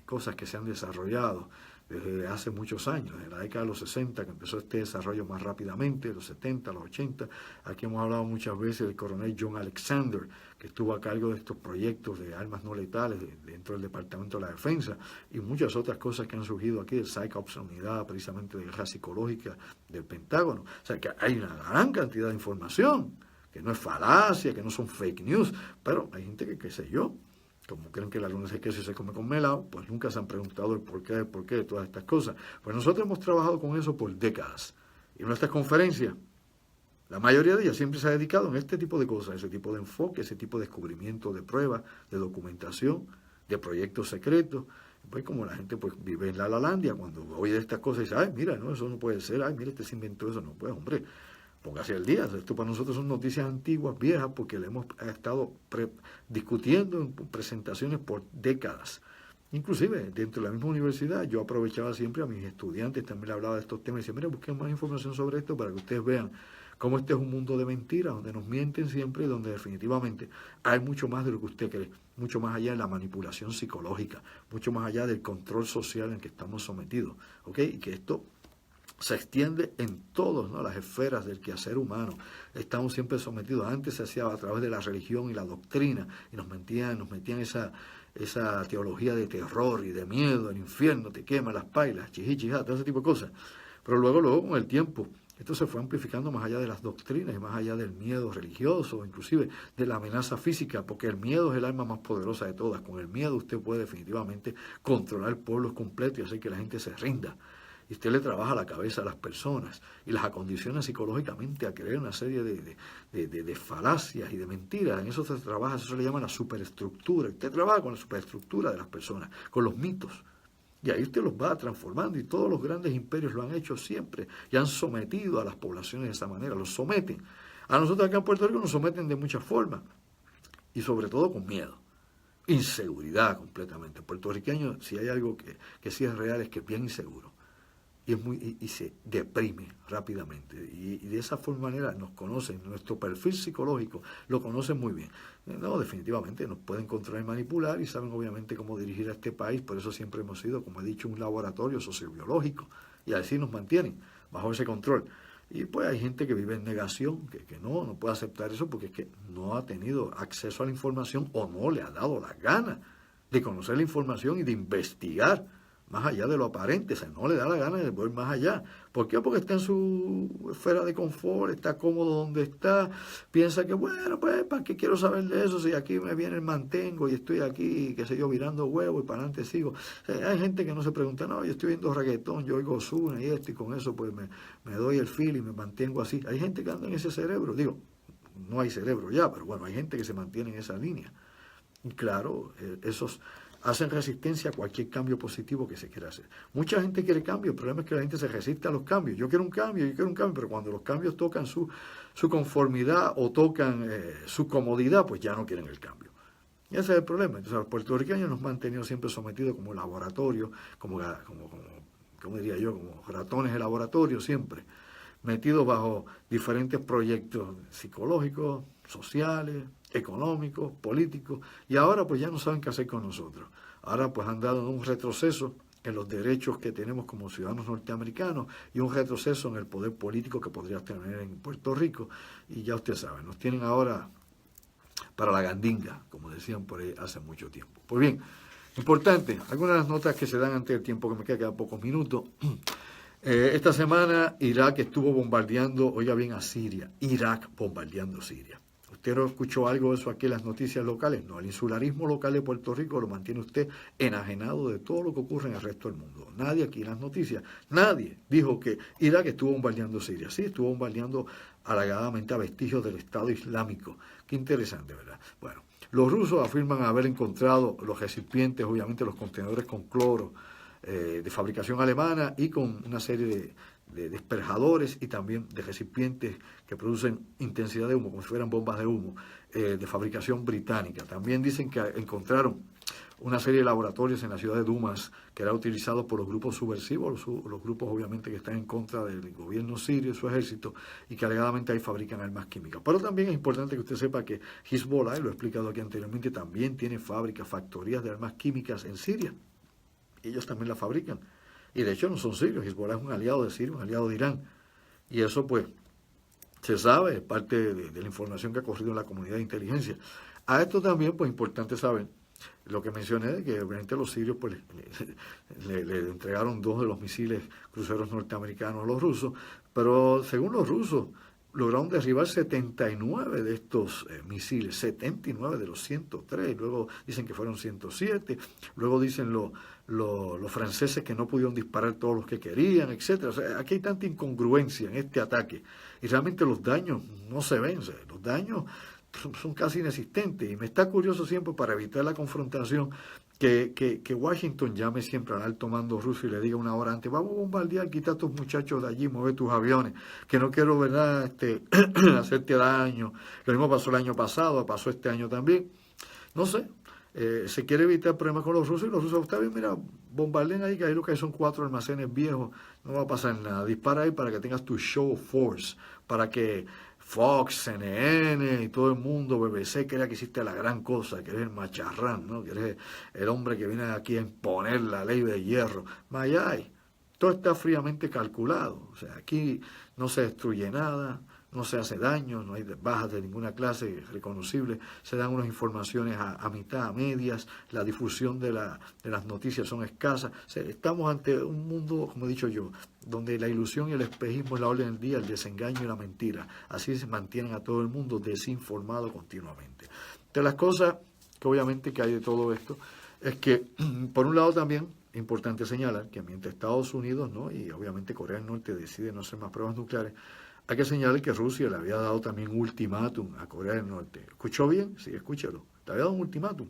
cosas que se han desarrollado desde hace muchos años, desde la década de los 60, que empezó este desarrollo más rápidamente, los 70, los 80. Aquí hemos hablado muchas veces del coronel John Alexander, que estuvo a cargo de estos proyectos de armas no letales dentro del Departamento de la Defensa, y muchas otras cosas que han surgido aquí, el PsyOps, unidad precisamente de guerra psicológica del Pentágono. O sea, que hay una gran cantidad de información, que no es falacia, que no son fake news, pero hay gente que, qué sé yo, como creen que la luna de queso se come con melado, pues nunca se han preguntado el porqué de todas estas cosas. Pues nosotros hemos trabajado con eso por décadas. Y nuestras conferencias, la mayoría de ellas siempre se ha dedicado en este tipo de cosas, ese tipo de enfoque, ese tipo de descubrimiento de pruebas, de documentación, de proyectos secretos. Pues como la gente pues vive en la Lalandia, cuando oye estas cosas dice, ay, mira, no, eso no puede ser, ay, mira, este se inventó eso, no puede, hombre, póngase al día. Esto para nosotros son noticias antiguas, viejas, porque le hemos estado discutiendo en presentaciones por décadas. Inclusive, dentro de la misma universidad, yo aprovechaba siempre a mis estudiantes, también le hablaba de estos temas, y decía, mira, busquen más información sobre esto para que ustedes vean cómo este es un mundo de mentiras, donde nos mienten siempre y donde definitivamente hay mucho más de lo que usted cree, mucho más allá de la manipulación psicológica, mucho más allá del control social en que estamos sometidos, ¿ok? Y que esto se extiende en todas, ¿no?, las esferas del quehacer humano. Estamos siempre sometidos. Antes se hacía a través de la religión y la doctrina, y nos metían esa teología de terror y de miedo, el infierno te quema las pailas, chijí, todo ese tipo de cosas. Pero luego con el tiempo, esto se fue amplificando más allá de las doctrinas y más allá del miedo religioso, inclusive de la amenaza física, porque el miedo es el arma más poderosa de todas. Con el miedo usted puede definitivamente controlar pueblos completos y hacer que la gente se rinda. Y usted le trabaja la cabeza a las personas y las acondiciona psicológicamente a creer una serie de falacias y de mentiras. En eso se trabaja, eso se le llama la superestructura. Usted trabaja con la superestructura de las personas, con los mitos. Y ahí usted los va transformando, y todos los grandes imperios lo han hecho siempre y han sometido a las poblaciones de esa manera, los someten. A nosotros acá en Puerto Rico nos someten de muchas formas y sobre todo con miedo, inseguridad completamente. El puertorriqueño, si hay algo que sí es real, es que es bien inseguro y se deprime rápidamente. Y de esa manera nos conocen, nuestro perfil psicológico lo conocen muy bien. No, definitivamente nos pueden controlar y manipular y saben obviamente cómo dirigir a este país. Por eso siempre hemos sido, como he dicho, un laboratorio sociobiológico, y así nos mantienen bajo ese control. Y pues hay gente que vive en negación, que no puede aceptar eso porque es que no ha tenido acceso a la información o no le ha dado la gana de conocer la información y de investigar más allá de lo aparente. O sea, no le da la gana de ver más allá. ¿Por qué? Porque está en su esfera de confort, está cómodo donde está, piensa que, bueno, pues, ¿para qué quiero saber de eso? Si aquí me viene el mantengo y estoy aquí, qué sé yo, virando huevos y para adelante sigo. O sea, hay gente que no se pregunta, no, yo estoy viendo reggaetón, yo oigo Ozuna y esto, y con eso pues me doy el feel y me mantengo así. Hay gente que anda en ese cerebro, digo, no hay cerebro ya, pero bueno, hay gente que se mantiene en esa línea. Y claro, esos hacen resistencia a cualquier cambio positivo que se quiera hacer. Mucha gente quiere cambio, el problema es que la gente se resiste a los cambios. Yo quiero un cambio, pero cuando los cambios tocan su conformidad o tocan su comodidad, pues ya no quieren el cambio. Y ese es el problema. Entonces, los puertorriqueños nos han mantenido siempre sometidos como laboratorio, como diría yo, como ratones de laboratorio siempre, metidos bajo diferentes proyectos psicológicos, sociales, económicos, políticos, y ahora pues ya no saben qué hacer con nosotros. Ahora pues han dado un retroceso en los derechos que tenemos como ciudadanos norteamericanos y un retroceso en el poder político que podría tener en Puerto Rico, y ya usted sabe, nos tienen ahora para la gandinga, como decían por ahí hace mucho tiempo. Pues bien, importante, algunas de las notas que se dan antes del tiempo que me quedan pocos minutos. Esta semana Irak estuvo bombardeando, oiga bien, a Siria. Irak bombardeando Siria. ¿Usted no escuchó algo de eso aquí en las noticias locales? No, el insularismo local de Puerto Rico lo mantiene usted enajenado de todo lo que ocurre en el resto del mundo. Nadie aquí en las noticias, nadie dijo que Irak estuvo bombardeando Siria. Sí, estuvo bombardeando halagadamente a vestigios del Estado Islámico. Qué interesante, ¿verdad? Bueno, los rusos afirman haber encontrado los recipientes, obviamente los contenedores con cloro, de fabricación alemana y con una serie de desperjadores y también de recipientes que producen intensidad de humo, como si fueran bombas de humo, de fabricación británica. También dicen que encontraron una serie de laboratorios en la ciudad de Dumas que eran utilizados por los grupos subversivos, los grupos obviamente que están en contra del gobierno sirio y su ejército, y que alegadamente ahí fabrican armas químicas. Pero también es importante que usted sepa que Hezbollah, y lo he explicado aquí anteriormente, también tiene fábricas, factorías de armas químicas en Siria. Ellos también la fabrican. Y de hecho no son sirios. Hezbollah es un aliado de Siria, un aliado de Irán. Y eso pues se sabe, es parte de la información que ha corrido en la comunidad de inteligencia. A esto también pues importante saber lo que mencioné, de que obviamente los sirios pues le entregaron 2 de los misiles cruceros norteamericanos a los rusos, pero según los rusos lograron derribar 79 de estos misiles, 79 de los 103, luego dicen que fueron 107, luego dicen los franceses que no pudieron disparar todos los que querían, etcétera. O sea, aquí hay tanta incongruencia en este ataque, y realmente los daños no se ven, o sea, los daños son casi inexistentes. Y me está curioso siempre, para evitar la confrontación, que Washington llame siempre al alto mando ruso y le diga una hora antes: vamos a bombardear, quita a tus muchachos de allí, mueve tus aviones, que no quiero, ¿verdad?, hacerte daño. Lo mismo pasó el año pasado, pasó este año también. No sé, se quiere evitar problemas con los rusos, y los rusos: está bien, mira, bombardeen ahí, que ahí lo que hay son 4 almacenes viejos, no va a pasar nada. Dispara ahí para que tengas tu show of force, para que Fox, CNN y todo el mundo, BBC, crea que hiciste la gran cosa, que eres el macharrán, ¿no?, que eres el hombre que viene aquí a imponer la ley de hierro. Mayay, todo está fríamente calculado. O sea, aquí no se destruye nada, no se hace daño, no hay bajas de ninguna clase reconocible, se dan unas informaciones a mitad, a medias, la difusión de las noticias son escasas. O sea, estamos ante un mundo, como he dicho yo, donde la ilusión y el espejismo es la orden del día, el desengaño y la mentira. Así se mantienen a todo el mundo desinformado continuamente. De las cosas que obviamente que hay de todo esto, es que, por un lado también, importante señalar que mientras Estados Unidos, ¿no?, y obviamente Corea del Norte decide no hacer más pruebas nucleares, hay que señalar que Rusia le había dado también un ultimátum a Corea del Norte. ¿Escuchó bien? Sí, escúchelo. Le había dado un ultimátum.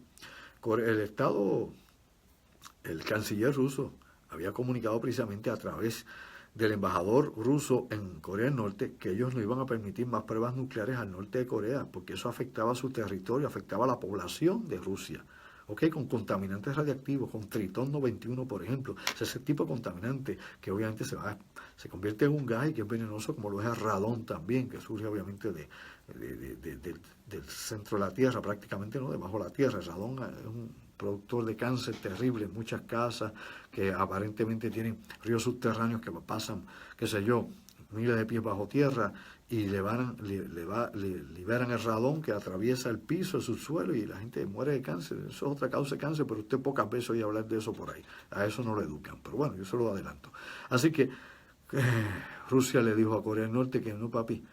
El canciller ruso había comunicado precisamente a través del embajador ruso en Corea del Norte que ellos no iban a permitir más pruebas nucleares al norte de Corea, porque eso afectaba su territorio, afectaba a la población de Rusia. Con contaminantes radiactivos, con tritón 91, por ejemplo. O sea, ese tipo de contaminante que obviamente se convierte en un gas y que es venenoso, como lo es el radón también, que surge obviamente del centro de la Tierra, prácticamente, ¿no?, debajo de la Tierra. El radón es un productor de cáncer terrible en muchas casas que aparentemente tienen ríos subterráneos que pasan, qué sé yo, miles de pies bajo tierra, y liberan el radón que atraviesa el piso, el subsuelo, y la gente muere de cáncer. Eso es otra causa de cáncer, pero usted pocas veces oye hablar de eso por ahí. A eso no lo educan, pero bueno, yo se lo adelanto. Así que Rusia le dijo a Corea del Norte que: no, papi,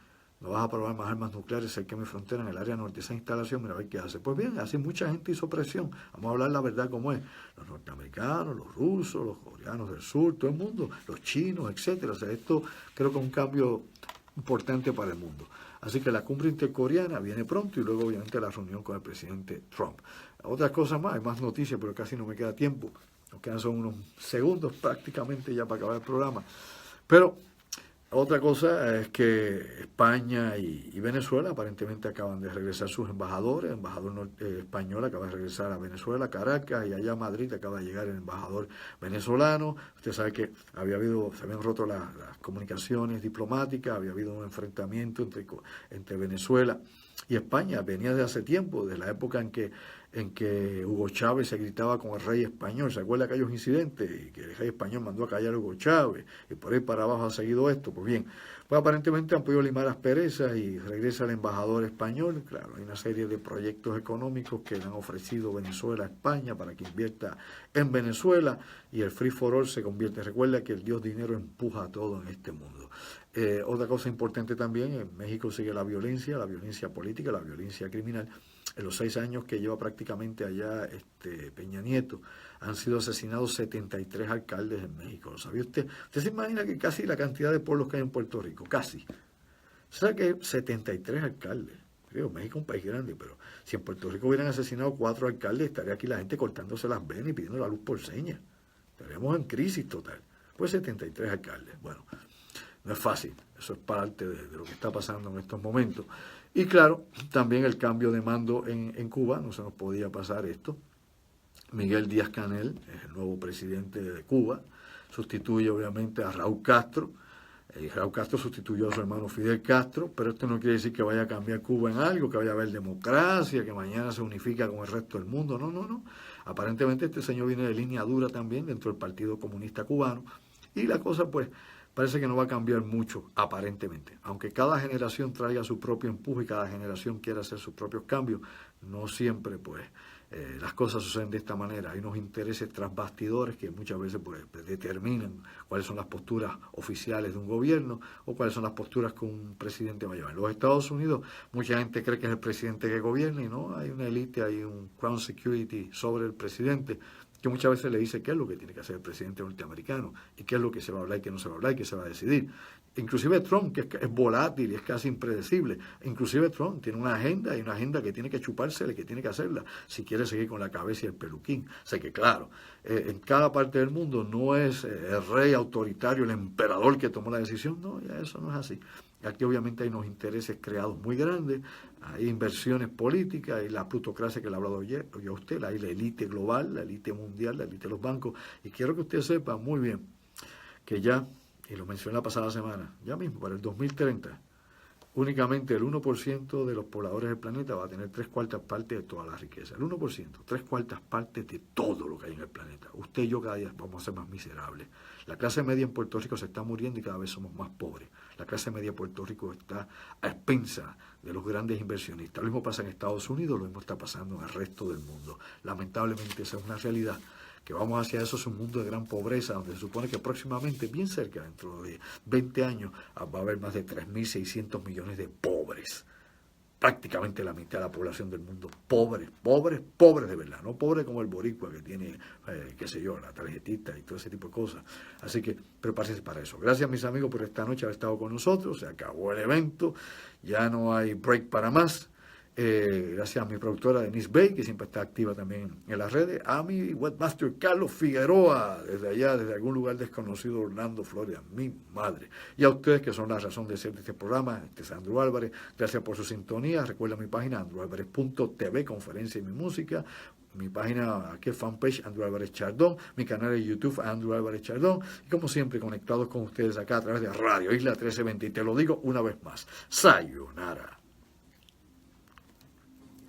no vas a probar más armas nucleares cerca de mi frontera, en el área norte. Esa instalación, mira a ver qué hace. Pues bien, así mucha gente hizo presión. Vamos a hablar la verdad como es. Los norteamericanos, los rusos, los coreanos del sur, todo el mundo, los chinos, etcétera. O sea, esto creo que es un cambio importante para el mundo. Así que la cumbre intercoreana viene pronto, y luego obviamente la reunión con el presidente Trump. Otras cosas más, hay más noticias, pero casi no me queda tiempo. Nos quedan son unos segundos prácticamente ya para acabar el programa. Pero otra cosa es que España y Venezuela aparentemente acaban de regresar sus embajadores. El embajador español acaba de regresar a Venezuela, Caracas, y allá a Madrid acaba de llegar el embajador venezolano. Usted sabe que se habían roto las comunicaciones diplomáticas, había habido un enfrentamiento entre Venezuela y España. Venía de hace tiempo, desde la época en que Hugo Chávez se gritaba con el rey español. ¿Se acuerda de aquellos incidentes? Y que el rey español mandó a callar a Hugo Chávez, y por ahí para abajo ha seguido esto. Pues bien, pues aparentemente han podido limar las perezas y regresa el embajador español. Claro, hay una serie de proyectos económicos que le han ofrecido Venezuela a España para que invierta en Venezuela, y el free for all se convierte. Recuerda que el dios dinero empuja todo en este mundo. Otra cosa importante también: en México sigue la violencia política, la violencia criminal. En los 6 años que lleva prácticamente allá Peña Nieto, han sido asesinados 73 alcaldes en México. ¿Lo sabía usted? Usted se imagina que casi la cantidad de pueblos que hay en Puerto Rico, casi. O sea que 73 alcaldes. Digo, México es un país grande, pero si en Puerto Rico hubieran asesinado 4 alcaldes, estaría aquí la gente cortándose las venas y pidiendo la luz por señas. Estaríamos en crisis total. Pues 73 alcaldes. Bueno, no es fácil. Eso es parte de lo que está pasando en estos momentos. Y claro, también el cambio de mando en Cuba, no se nos podía pasar esto. Miguel Díaz-Canel es el nuevo presidente de Cuba, sustituye obviamente a Raúl Castro. Raúl Castro sustituyó a su hermano Fidel Castro, pero esto no quiere decir que vaya a cambiar Cuba en algo, que vaya a haber democracia, que mañana se unifica con el resto del mundo. No. Aparentemente este señor viene de línea dura también dentro del Partido Comunista Cubano, y la cosa pues parece que no va a cambiar mucho, aparentemente. Aunque cada generación traiga su propio empuje y cada generación quiera hacer sus propios cambios, no siempre pues las cosas suceden de esta manera. Hay unos intereses tras bastidores que muchas veces pues determinan cuáles son las posturas oficiales de un gobierno o cuáles son las posturas que un presidente va a llevar. En los Estados Unidos mucha gente cree que es el presidente que gobierna, y no, hay una élite, hay un Crown Security sobre el presidente que muchas veces le dice qué es lo que tiene que hacer el presidente norteamericano y qué es lo que se va a hablar y qué no se va a hablar y qué se va a decidir. Inclusive Trump, que es volátil y es casi impredecible, inclusive Trump tiene una agenda y una agenda que tiene que chupársela y que tiene que hacerla si quiere seguir con la cabeza y el peluquín. O sea que claro, en cada parte del mundo no es el rey autoritario, el emperador que tomó la decisión, no, ya eso no es así. Aquí obviamente hay unos intereses creados muy grandes, hay inversiones políticas, hay la plutocracia que le he hablado hoy a usted, hay la élite global, la élite mundial, la élite de los bancos, y quiero que usted sepa muy bien que ya, y lo mencioné la pasada semana, ya mismo para el 2030, únicamente el 1% de los pobladores del planeta va a tener 3/4 partes de toda la riqueza. El 1%, 3/4 partes de todo lo que hay en el planeta. Usted y yo cada día vamos a ser más miserables. La clase media en Puerto Rico se está muriendo y cada vez somos más pobres. La clase media de Puerto Rico está a expensas de los grandes inversionistas. Lo mismo pasa en Estados Unidos, lo mismo está pasando en el resto del mundo. Lamentablemente esa es una realidad. Que vamos hacia eso es un mundo de gran pobreza, donde se supone que próximamente, bien cerca, dentro de 20 años, va a haber más de 3.600 millones de pobres. Prácticamente la mitad de la población del mundo. Pobres, pobres, pobres de verdad. No pobres como el boricua que tiene, qué sé yo, la tarjetita y todo ese tipo de cosas. Así que prepárense para eso. Gracias mis amigos por esta noche haber estado con nosotros. Se acabó el evento. Ya no hay break para más. Gracias a mi productora Denise Bay, que siempre está activa también en las redes, a mi webmaster Carlos Figueroa, desde allá, desde algún lugar desconocido de Orlando, Florida, mi madre, y a ustedes que son la razón de ser de este programa. Este es Andrew Álvarez, gracias por su sintonía. Recuerda mi página andrewalvarez.tv, conferencia y mi música, mi página, aquí fanpage Andrew Álvarez Chardón, mi canal de YouTube Andrew Álvarez Chardón, y como siempre conectados con ustedes acá a través de Radio Isla 1320, y te lo digo una vez más, sayonara.